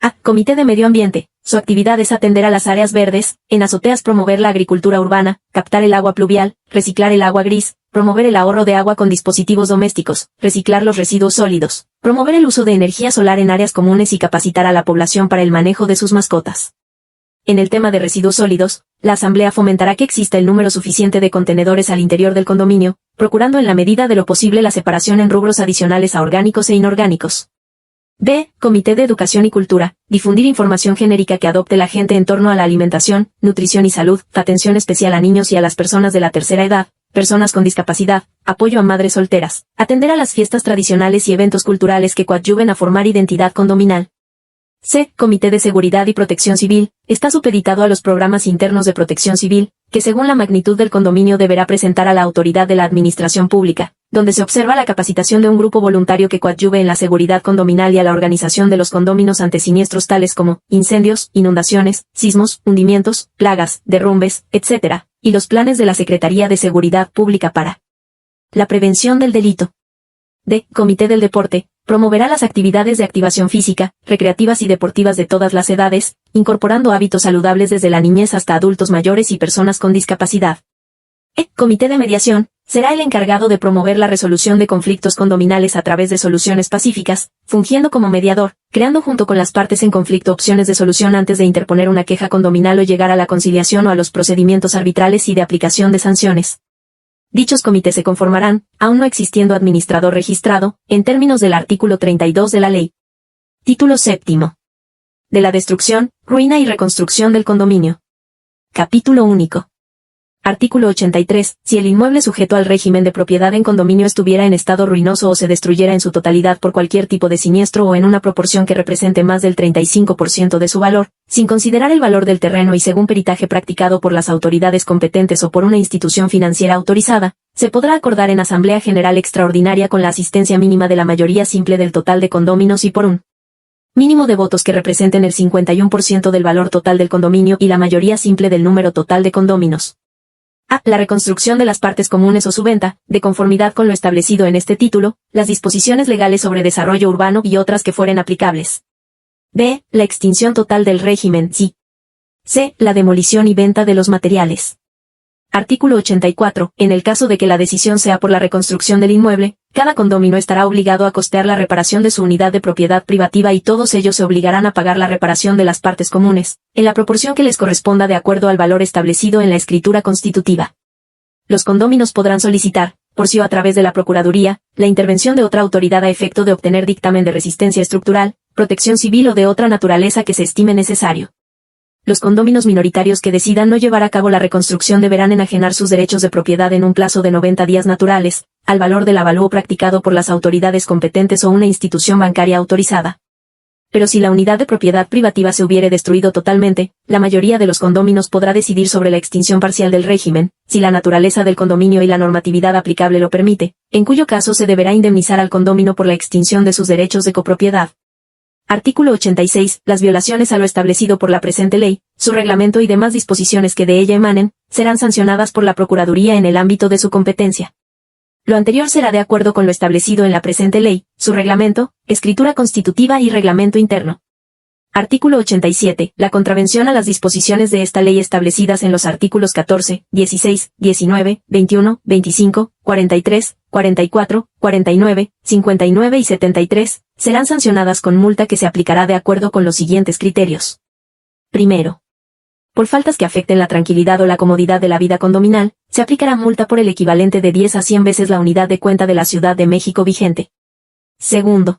a. Comité de Medio Ambiente. Su actividad es atender a las áreas verdes, en azoteas promover la agricultura urbana, captar el agua pluvial, reciclar el agua gris, promover el ahorro de agua con dispositivos domésticos, reciclar los residuos sólidos, promover el uso de energía solar en áreas comunes y capacitar a la población para el manejo de sus mascotas. En el tema de residuos sólidos, la Asamblea fomentará que exista el número suficiente de contenedores al interior del condominio, procurando en la medida de lo posible la separación en rubros adicionales a orgánicos e inorgánicos. B. Comité de Educación y Cultura. Difundir información genérica que adopte la gente en torno a la alimentación, nutrición y salud, atención especial a niños y a las personas de la tercera edad, personas con discapacidad, apoyo a madres solteras, atender a las fiestas tradicionales y eventos culturales que coadyuven a formar identidad condominal. C. Comité de Seguridad y Protección Civil. Está supeditado a los programas internos de protección civil, que según la magnitud del condominio deberá presentar a la autoridad de la administración pública, donde se observa la capacitación de un grupo voluntario que coadyuve en la seguridad condominal y a la organización de los condóminos ante siniestros tales como incendios, inundaciones, sismos, hundimientos, plagas, derrumbes, etc., y los planes de la Secretaría de Seguridad Pública para la prevención del delito. D. Comité del Deporte. Promoverá las actividades de activación física, recreativas y deportivas de todas las edades, incorporando hábitos saludables desde la niñez hasta adultos mayores y personas con discapacidad. E. Comité de Mediación. Será el encargado de promover la resolución de conflictos condominales a través de soluciones pacíficas, fungiendo como mediador, creando junto con las partes en conflicto opciones de solución antes de interponer una queja condominal o llegar a la conciliación o a los procedimientos arbitrales y de aplicación de sanciones. Dichos comités se conformarán, aun no existiendo administrador registrado, en términos del artículo 32 de la ley. Título séptimo. De la destrucción, ruina y reconstrucción del condominio. Capítulo único. Artículo 83. Si el inmueble sujeto al régimen de propiedad en condominio estuviera en estado ruinoso o se destruyera en su totalidad por cualquier tipo de siniestro o en una proporción que represente más del 35% de su valor, sin considerar el valor del terreno y según peritaje practicado por las autoridades competentes o por una institución financiera autorizada, se podrá acordar en Asamblea General Extraordinaria con la asistencia mínima de la mayoría simple del total de condóminos y por un mínimo de votos que representen el 51% del valor total del condominio y la mayoría simple del número total de condóminos. A. La reconstrucción de las partes comunes o su venta, de conformidad con lo establecido en este título, las disposiciones legales sobre desarrollo urbano y otras que fueren aplicables. B. La extinción total del régimen, si C. La demolición y venta de los materiales. Artículo 84. En el caso de que la decisión sea por la reconstrucción del inmueble, cada condominio estará obligado a costear la reparación de su unidad de propiedad privativa y todos ellos se obligarán a pagar la reparación de las partes comunes, en la proporción que les corresponda de acuerdo al valor establecido en la escritura constitutiva. Los condóminos podrán solicitar, por sí o a través de la Procuraduría, la intervención de otra autoridad a efecto de obtener dictamen de resistencia estructural, protección civil o de otra naturaleza que se estime necesario. Los condóminos minoritarios que decidan no llevar a cabo la reconstrucción deberán enajenar sus derechos de propiedad en un plazo de 90 días naturales, al valor del avalúo practicado por las autoridades competentes o una institución bancaria autorizada. Pero si la unidad de propiedad privativa se hubiere destruido totalmente, la mayoría de los condóminos podrá decidir sobre la extinción parcial del régimen, si la naturaleza del condominio y la normatividad aplicable lo permite, en cuyo caso se deberá indemnizar al condomino por la extinción de sus derechos de copropiedad. Artículo 86. Las violaciones a lo establecido por la presente ley, su reglamento y demás disposiciones que de ella emanen, serán sancionadas por la Procuraduría en el ámbito de su competencia. Lo anterior será de acuerdo con lo establecido en la presente ley, su reglamento, escritura constitutiva y reglamento interno. Artículo 87. La contravención a las disposiciones de esta ley establecidas en los artículos 14, 16, 19, 21, 25, 43, 44, 49, 59 y 73, serán sancionadas con multa que se aplicará de acuerdo con los siguientes criterios. Primero, por faltas que afecten la tranquilidad o la comodidad de la vida condominal, se aplicará multa por el equivalente de 10 a 100 veces la unidad de cuenta de la Ciudad de México vigente. Segundo,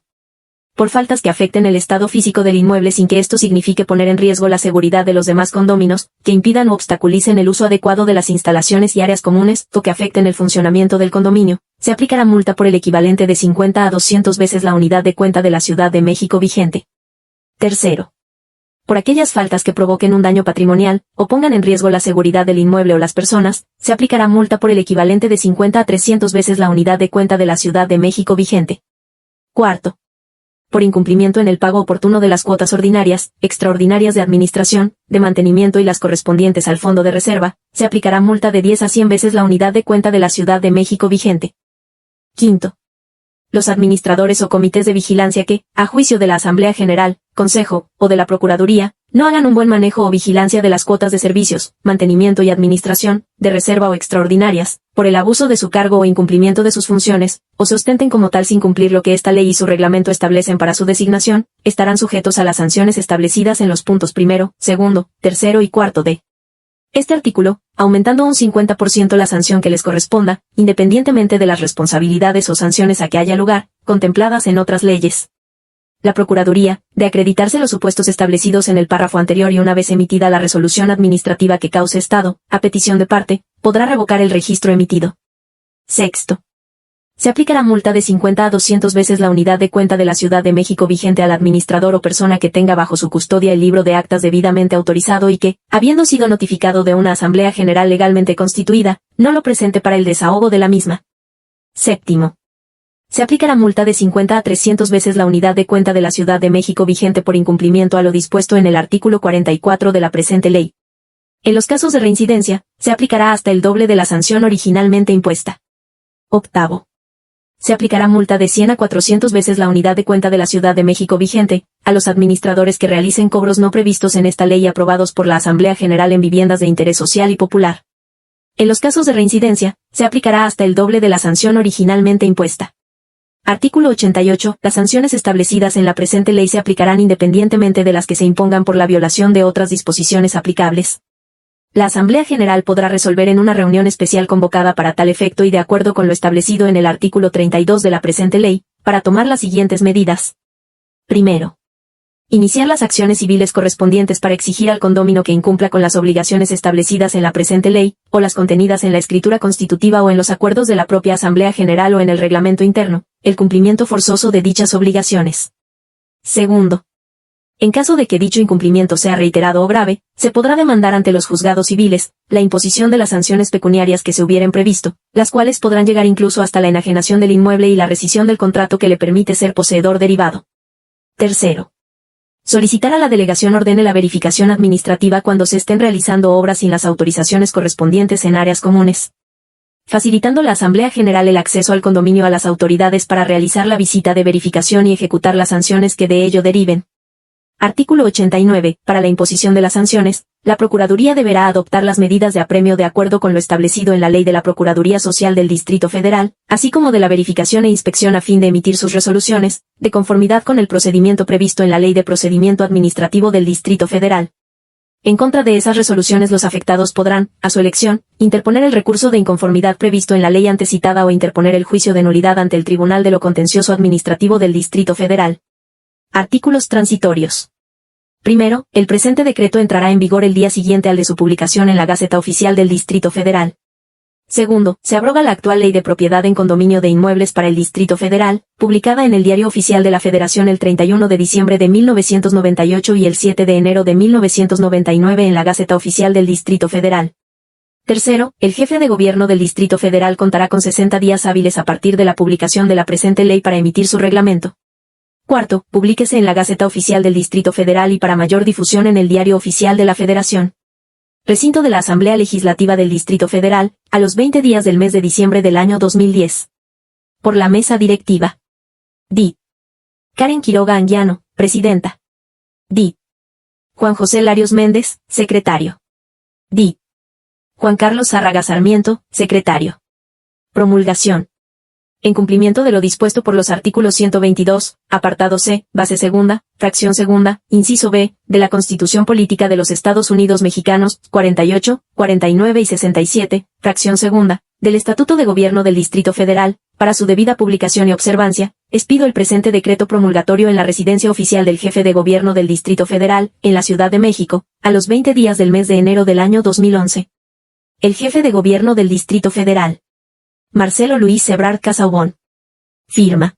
por faltas que afecten el estado físico del inmueble sin que esto signifique poner en riesgo la seguridad de los demás condóminos, que impidan o obstaculicen el uso adecuado de las instalaciones y áreas comunes, o que afecten el funcionamiento del condominio, se aplicará multa por el equivalente de 50 a 200 veces la unidad de cuenta de la Ciudad de México vigente. Tercero, por aquellas faltas que provoquen un daño patrimonial, o pongan en riesgo la seguridad del inmueble o las personas, se aplicará multa por el equivalente de 50 a 300 veces la unidad de cuenta de la Ciudad de México vigente. Cuarto, por incumplimiento en el pago oportuno de las cuotas ordinarias, extraordinarias de administración, de mantenimiento y las correspondientes al fondo de reserva, se aplicará multa de 10 a 100 veces la unidad de cuenta de la Ciudad de México vigente. Quinto, los administradores o comités de vigilancia que, a juicio de la Asamblea General, Consejo, o de la Procuraduría, no hagan un buen manejo o vigilancia de las cuotas de servicios, mantenimiento y administración, de reserva o extraordinarias, por el abuso de su cargo o incumplimiento de sus funciones, o se ostenten como tal sin cumplir lo que esta ley y su reglamento establecen para su designación, estarán sujetos a las sanciones establecidas en los puntos primero, segundo, tercero y cuarto de este artículo, aumentando un 50% la sanción que les corresponda, independientemente de las responsabilidades o sanciones a que haya lugar, contempladas en otras leyes. La Procuraduría, de acreditarse los supuestos establecidos en el párrafo anterior y una vez emitida la resolución administrativa que cause estado, a petición de parte, podrá revocar el registro emitido. Sexto, se aplicará multa de 50 a 200 veces la unidad de cuenta de la Ciudad de México vigente al administrador o persona que tenga bajo su custodia el libro de actas debidamente autorizado y que, habiendo sido notificado de una Asamblea General legalmente constituida, no lo presente para el desahogo de la misma. Séptimo, se aplicará multa de 50 a 300 veces la unidad de cuenta de la Ciudad de México vigente por incumplimiento a lo dispuesto en el artículo 44 de la presente ley. En los casos de reincidencia, se aplicará hasta el doble de la sanción originalmente impuesta. Octavo, se aplicará multa de 100 a 400 veces la unidad de cuenta de la Ciudad de México vigente, a los administradores que realicen cobros no previstos en esta ley aprobados por la Asamblea General en viviendas de interés social y popular. En los casos de reincidencia, se aplicará hasta el doble de la sanción originalmente impuesta. Artículo 88. Las sanciones establecidas en la presente ley se aplicarán independientemente de las que se impongan por la violación de otras disposiciones aplicables. La Asamblea General podrá resolver en una reunión especial convocada para tal efecto y de acuerdo con lo establecido en el artículo 32 de la presente ley, para tomar las siguientes medidas. Primero, iniciar las acciones civiles correspondientes para exigir al condomino que incumpla con las obligaciones establecidas en la presente ley, o las contenidas en la escritura constitutiva o en los acuerdos de la propia Asamblea General o en el reglamento interno, el cumplimiento forzoso de dichas obligaciones. Segundo, en caso de que dicho incumplimiento sea reiterado o grave, se podrá demandar ante los juzgados civiles, la imposición de las sanciones pecuniarias que se hubieren previsto, las cuales podrán llegar incluso hasta la enajenación del inmueble y la rescisión del contrato que le permite ser poseedor derivado. Tercero, solicitar a la delegación ordene la verificación administrativa cuando se estén realizando obras sin las autorizaciones correspondientes en áreas comunes, facilitando la Asamblea General el acceso al condominio a las autoridades para realizar la visita de verificación y ejecutar las sanciones que de ello deriven. Artículo 89. Para la imposición de las sanciones, la Procuraduría deberá adoptar las medidas de apremio de acuerdo con lo establecido en la Ley de la Procuraduría Social del Distrito Federal, así como de la verificación e inspección a fin de emitir sus resoluciones, de conformidad con el procedimiento previsto en la Ley de Procedimiento Administrativo del Distrito Federal. En contra de esas resoluciones los afectados podrán, a su elección, interponer el recurso de inconformidad previsto en la ley antecitada o interponer el juicio de nulidad ante el Tribunal de lo Contencioso Administrativo del Distrito Federal. Artículos transitorios. Primero, el presente decreto entrará en vigor el día siguiente al de su publicación en la Gaceta Oficial del Distrito Federal. Segundo, se abroga la actual Ley de Propiedad en Condominio de Inmuebles para el Distrito Federal, publicada en el Diario Oficial de la Federación el 31 de diciembre de 1998 y el 7 de enero de 1999 en la Gaceta Oficial del Distrito Federal. Tercero, el jefe de gobierno del Distrito Federal contará con 60 días hábiles a partir de la publicación de la presente ley para emitir su reglamento. Cuarto, publíquese en la Gaceta Oficial del Distrito Federal y para mayor difusión en el Diario Oficial de la Federación. Recinto de la Asamblea Legislativa del Distrito Federal, a los 20 días del mes de diciembre del año 2010. Por la Mesa Directiva. Di. Karen Quiroga Anguiano, Presidenta. Di. Juan José Larios Méndez, Secretario. Di. Juan Carlos Zárraga Sarmiento, Secretario. Promulgación. En cumplimiento de lo dispuesto por los artículos 122, apartado C, base segunda, fracción segunda, inciso B, de la Constitución Política de los Estados Unidos Mexicanos, 48, 49 y 67, fracción segunda, del Estatuto de Gobierno del Distrito Federal, para su debida publicación y observancia, expido el presente decreto promulgatorio en la residencia oficial del Jefe de Gobierno del Distrito Federal, en la Ciudad de México, a los 20 días del mes de enero del año 2011. El Jefe de Gobierno del Distrito Federal. Marcelo Luis Ebrard Casaubon. Firma.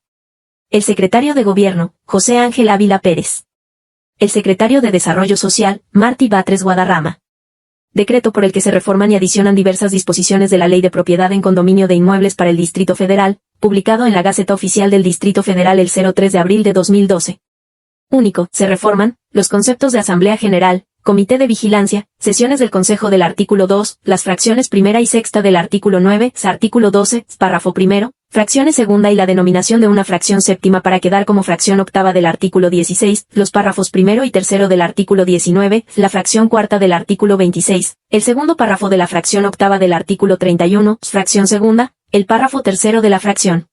El Secretario de Gobierno, José Ángel Ávila Pérez. El Secretario de Desarrollo Social, Martí Batres Guadarrama. Decreto por el que se reforman y adicionan diversas disposiciones de la Ley de Propiedad en Condominio de Inmuebles para el Distrito Federal, publicado en la Gaceta Oficial del Distrito Federal el 03 de abril de 2012. Único, se reforman, los conceptos de Asamblea General, Comité de Vigilancia, sesiones del Consejo del artículo 2, las fracciones primera y sexta del artículo 9, artículo 12, párrafo primero, fracciones segunda y la denominación de una fracción séptima para quedar como fracción octava del artículo 16, los párrafos primero y tercero del artículo 19, la fracción cuarta del artículo 26, el segundo párrafo de la fracción octava del artículo 31, fracción segunda, el párrafo tercero de la fracción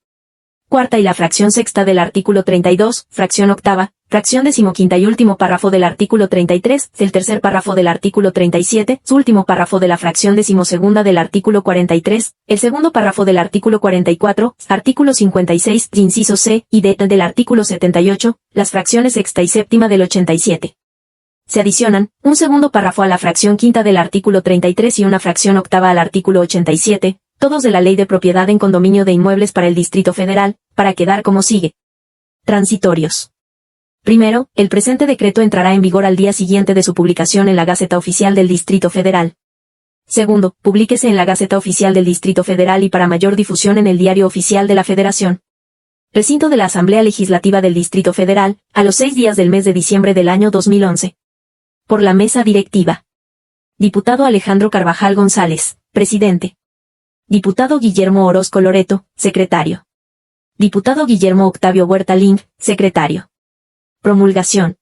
cuarta y la fracción sexta del artículo 32, fracción octava, fracción decimoquinta y último párrafo del artículo 33, el tercer párrafo del artículo 37, su último párrafo de la fracción decimosegunda del artículo 43, el segundo párrafo del artículo 44, artículo 56, inciso C y D del artículo 78, las fracciones sexta y séptima del 87. Se adicionan, un segundo párrafo a la fracción quinta del artículo 33 y una fracción octava al artículo 87, todos de la Ley de Propiedad en Condominio de Inmuebles para el Distrito Federal, para quedar como sigue. Transitorios. Primero, el presente decreto entrará en vigor al día siguiente de su publicación en la Gaceta Oficial del Distrito Federal. Segundo, publíquese en la Gaceta Oficial del Distrito Federal y para mayor difusión en el Diario Oficial de la Federación. Recinto de la Asamblea Legislativa del Distrito Federal, a los 6 días del mes de diciembre del año 2011. Por la Mesa Directiva. Diputado Alejandro Carvajal González, Presidente. Diputado Guillermo Orozco Loreto, Secretario. Diputado Guillermo Octavio Huerta Ling, Secretario. Promulgación.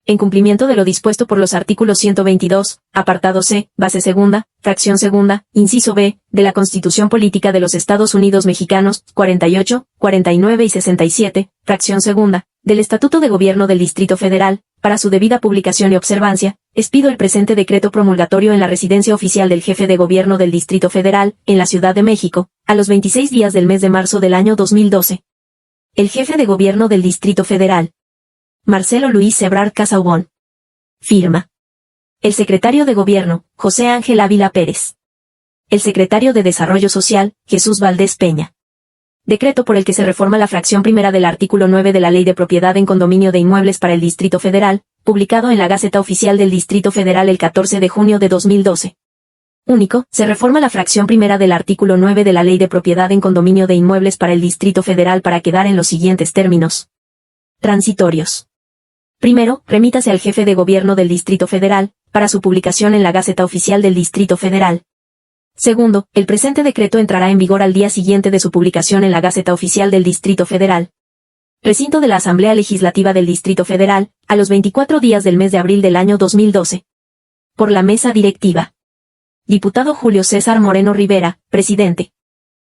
En cumplimiento de lo dispuesto por los artículos 122, apartado C, base segunda, fracción segunda, inciso B, de la Constitución Política de los Estados Unidos Mexicanos, 48, 49 y 67, fracción segunda, del Estatuto de Gobierno del Distrito Federal, para su debida publicación y observancia, expido el presente decreto promulgatorio en la residencia oficial del Jefe de Gobierno del Distrito Federal, en la Ciudad de México, a los 26 días del mes de marzo del año 2012. El Jefe de Gobierno del Distrito Federal. Marcelo Luis Ebrard Casaubon. Firma. El Secretario de Gobierno, José Ángel Ávila Pérez. El Secretario de Desarrollo Social, Jesús Valdés Peña. Decreto por el que se reforma la fracción primera del artículo 9 de la Ley de Propiedad en Condominio de Inmuebles para el Distrito Federal, publicado en la Gaceta Oficial del Distrito Federal el 14 de junio de 2012. Único, se reforma la fracción primera del artículo 9 de la Ley de Propiedad en Condominio de Inmuebles para el Distrito Federal para quedar en los siguientes términos. Transitorios. Primero, remítase al Jefe de Gobierno del Distrito Federal, para su publicación en la Gaceta Oficial del Distrito Federal. Segundo, el presente decreto entrará en vigor al día siguiente de su publicación en la Gaceta Oficial del Distrito Federal. Recinto de la Asamblea Legislativa del Distrito Federal, a los 24 días del mes de abril del año 2012. Por la mesa directiva. Diputado Julio César Moreno Rivera, presidente.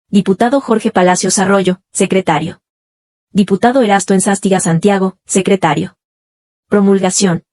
Diputado Jorge Palacios Arroyo, secretario. Diputado Erasto Enzástiga Santiago, secretario. Promulgación.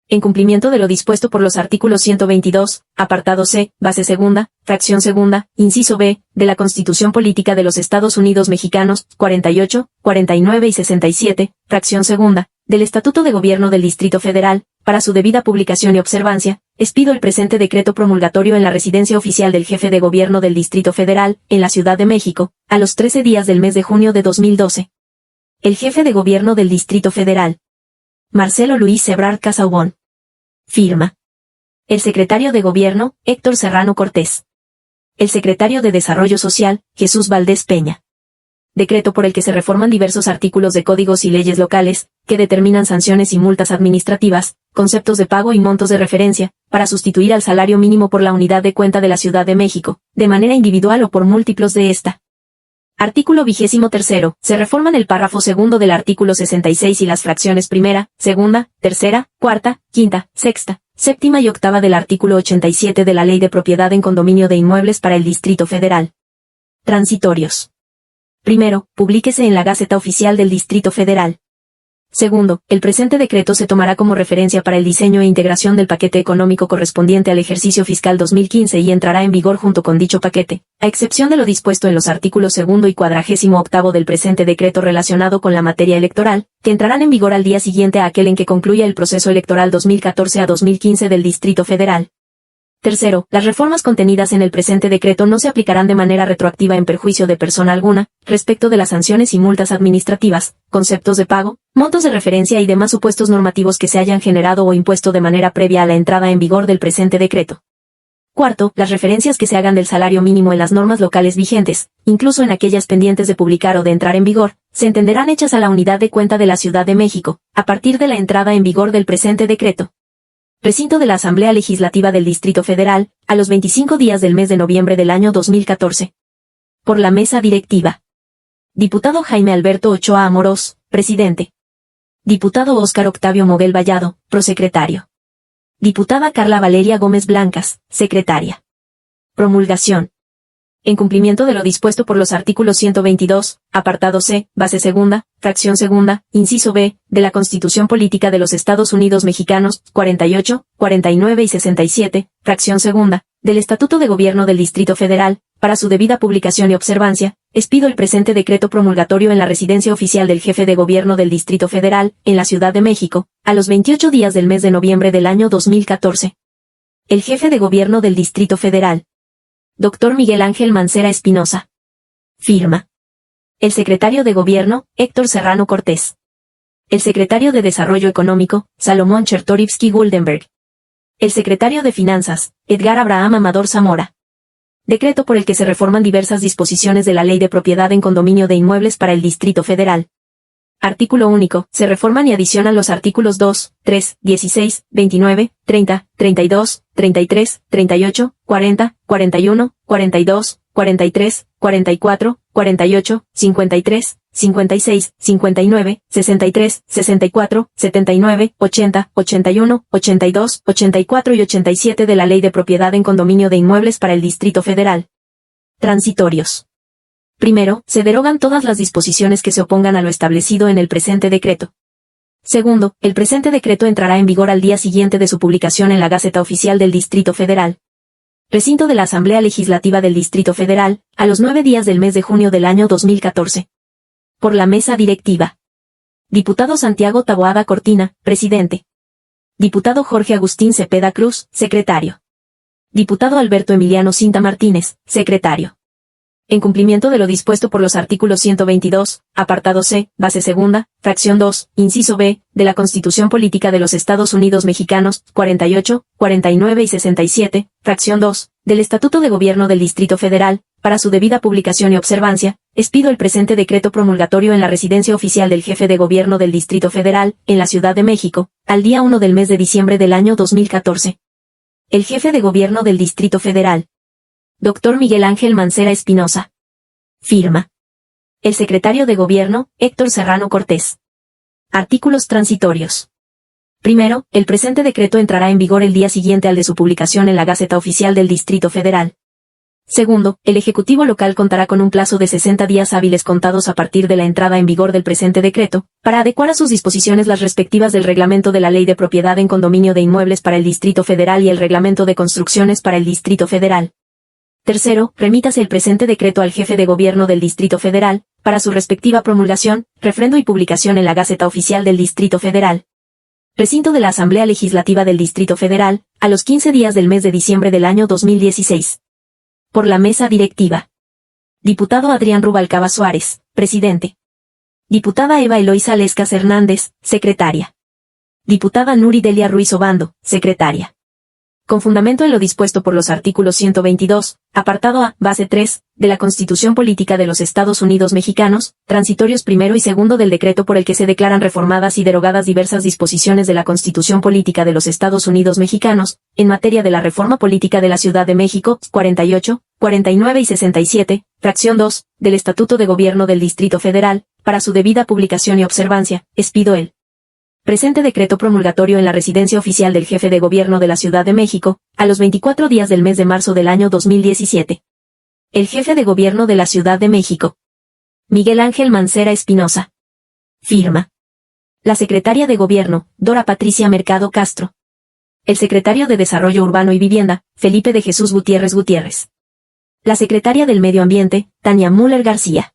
En cumplimiento de lo dispuesto por los artículos 122, apartado C, base segunda, fracción segunda, inciso B, de la Constitución Política de los Estados Unidos Mexicanos, 48, 49 y 67, fracción segunda, del Estatuto de Gobierno del Distrito Federal, para su debida publicación y observancia, expido el presente decreto promulgatorio en la residencia oficial del Jefe de Gobierno del Distrito Federal, en la Ciudad de México, a los 13 días del mes de junio de 2012. El Jefe de Gobierno del Distrito Federal. Marcelo Luis Ebrard Casaubon. Firma. El Secretario de Gobierno, Héctor Serrano Cortés. El Secretario de Desarrollo Social, Jesús Valdés Peña. Decreto por el que se reforman diversos artículos de códigos y leyes locales, que determinan sanciones y multas administrativas, conceptos de pago y montos de referencia, para sustituir al salario mínimo por la unidad de cuenta de la Ciudad de México, de manera individual o por múltiplos de esta. Artículo 23. Se reforman el párrafo segundo del artículo 66 y las fracciones primera, segunda, tercera, cuarta, quinta, sexta, séptima y octava del artículo 87 de la Ley de Propiedad en Condominio de Inmuebles para el Distrito Federal. Transitorios. Primero, publíquese en la Gaceta Oficial del Distrito Federal. Segundo, el presente decreto se tomará como referencia para el diseño e integración del paquete económico correspondiente al ejercicio fiscal 2015 y entrará en vigor junto con dicho paquete, a excepción de lo dispuesto en los artículos 2 y 48 del presente decreto relacionado con la materia electoral, que entrarán en vigor al día siguiente a aquel en que concluya el proceso electoral 2014 a 2015 del Distrito Federal. Tercero, las reformas contenidas en el presente decreto no se aplicarán de manera retroactiva en perjuicio de persona alguna, respecto de las sanciones y multas administrativas, conceptos de pago, montos de referencia y demás supuestos normativos que se hayan generado o impuesto de manera previa a la entrada en vigor del presente decreto. Cuarto, las referencias que se hagan del salario mínimo en las normas locales vigentes, incluso en aquellas pendientes de publicar o de entrar en vigor, se entenderán hechas a la unidad de cuenta de la Ciudad de México, a partir de la entrada en vigor del presente decreto. Recinto de la Asamblea Legislativa del Distrito Federal, a los 25 días del mes de noviembre del año 2014. Por la mesa directiva. Diputado Jaime Alberto Ochoa Amorós, presidente. Diputado Óscar Octavio Moguel Vallado, prosecretario. Diputada Carla Valeria Gómez Blancas, secretaria. Promulgación. En cumplimiento de lo dispuesto por los artículos 122, apartado C, base segunda, fracción segunda, inciso B, de la Constitución Política de los Estados Unidos Mexicanos, 48, 49 y 67, fracción segunda, del Estatuto de Gobierno del Distrito Federal, para su debida publicación y observancia, expido el presente decreto promulgatorio en la residencia oficial del Jefe de Gobierno del Distrito Federal, en la Ciudad de México, a los 28 días del mes de noviembre del año 2014. El Jefe de Gobierno del Distrito Federal. Dr. Miguel Ángel Mancera Espinosa. Firma. El Secretario de Gobierno, Héctor Serrano Cortés. El Secretario de Desarrollo Económico, Salomón Chertorivsky Guldenberg. El Secretario de Finanzas, Edgar Abraham Amador Zamora. Decreto por el que se reforman diversas disposiciones de la Ley de Propiedad en Condominio de Inmuebles para el Distrito Federal. Artículo único. Se reforman y adicionan los artículos 2, 3, 16, 29, 30, 32, 33, 38, 40, 41, 42, 43, 44, 48, 53, 56, 59, 63, 64, 79, 80, 81, 82, 84 y 87 de la Ley de Propiedad en Condominio de Inmuebles para el Distrito Federal. Transitorios. Primero, se derogan todas las disposiciones que se opongan a lo establecido en el presente decreto. Segundo, el presente decreto entrará en vigor al día siguiente de su publicación en la Gaceta Oficial del Distrito Federal. Recinto de la Asamblea Legislativa del Distrito Federal, a los 9 días del mes de junio del año 2014. Por la mesa directiva. Diputado Santiago Taboada Cortina, presidente. Diputado Jorge Agustín Cepeda Cruz, secretario. Diputado Alberto Emiliano Cinta Martínez, secretario. En cumplimiento de lo dispuesto por los artículos 122, apartado C, base segunda, fracción 2, inciso B, de la Constitución Política de los Estados Unidos Mexicanos, 48, 49 y 67, fracción 2, del Estatuto de Gobierno del Distrito Federal, para su debida publicación y observancia, expido el presente decreto promulgatorio en la residencia oficial del Jefe de Gobierno del Distrito Federal, en la Ciudad de México, al día 1 del mes de diciembre del año 2014. El Jefe de Gobierno del Distrito Federal. Dr. Miguel Ángel Mancera Espinosa. Firma. El Secretario de Gobierno, Héctor Serrano Cortés. Artículos transitorios. Primero, el presente decreto entrará en vigor el día siguiente al de su publicación en la Gaceta Oficial del Distrito Federal. Segundo, el Ejecutivo local contará con un plazo de 60 días hábiles contados a partir de la entrada en vigor del presente decreto, para adecuar a sus disposiciones las respectivas del Reglamento de la Ley de Propiedad en Condominio de Inmuebles para el Distrito Federal y el Reglamento de Construcciones para el Distrito Federal. Tercero, remítase el presente decreto al Jefe de Gobierno del Distrito Federal, para su respectiva promulgación, refrendo y publicación en la Gaceta Oficial del Distrito Federal. Recinto de la Asamblea Legislativa del Distrito Federal, a los 15 días del mes de diciembre del año 2016. Por la Mesa Directiva. Diputado Adrián Rubalcaba Suárez, Presidente. Diputada Eva Eloísa Lescas Hernández, Secretaria. Diputada Nuri Delia Ruiz Obando, Secretaria. Con fundamento en lo dispuesto por los artículos 122, apartado A, base 3, de la Constitución Política de los Estados Unidos Mexicanos, transitorios primero y segundo del decreto por el que se declaran reformadas y derogadas diversas disposiciones de la Constitución Política de los Estados Unidos Mexicanos, en materia de la reforma política de la Ciudad de México, 48, 49 y 67, fracción 2, del Estatuto de Gobierno del Distrito Federal, para su debida publicación y observancia, expido el presente decreto promulgatorio en la residencia oficial del Jefe de Gobierno de la Ciudad de México, a los 24 días del mes de marzo del año 2017. El Jefe de Gobierno de la Ciudad de México. Miguel Ángel Mancera Espinosa. Firma. La Secretaria de Gobierno, Dora Patricia Mercado Castro. El Secretario de Desarrollo Urbano y Vivienda, Felipe de Jesús Gutiérrez Gutiérrez. La Secretaria del Medio Ambiente, Tania Müller García.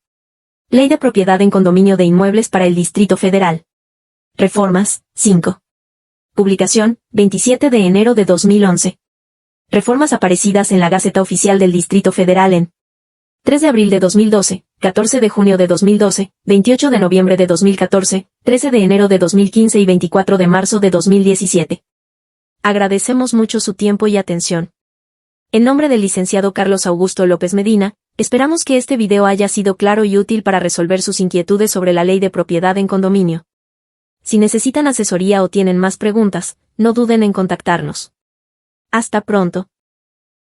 Ley de Propiedad en Condominio de Inmuebles para el Distrito Federal. Reformas, 5. Publicación, 27 de enero de 2011. Reformas aparecidas en la Gaceta Oficial del Distrito Federal en 3 de abril de 2012, 14 de junio de 2012, 28 de noviembre de 2014, 13 de enero de 2015 y 24 de marzo de 2017. Agradecemos mucho su tiempo y atención. En nombre del licenciado Carlos Augusto López Medina, esperamos que este video haya sido claro y útil para resolver sus inquietudes sobre la Ley de Propiedad en Condominio. Si necesitan asesoría o tienen más preguntas, no duden en contactarnos. Hasta pronto.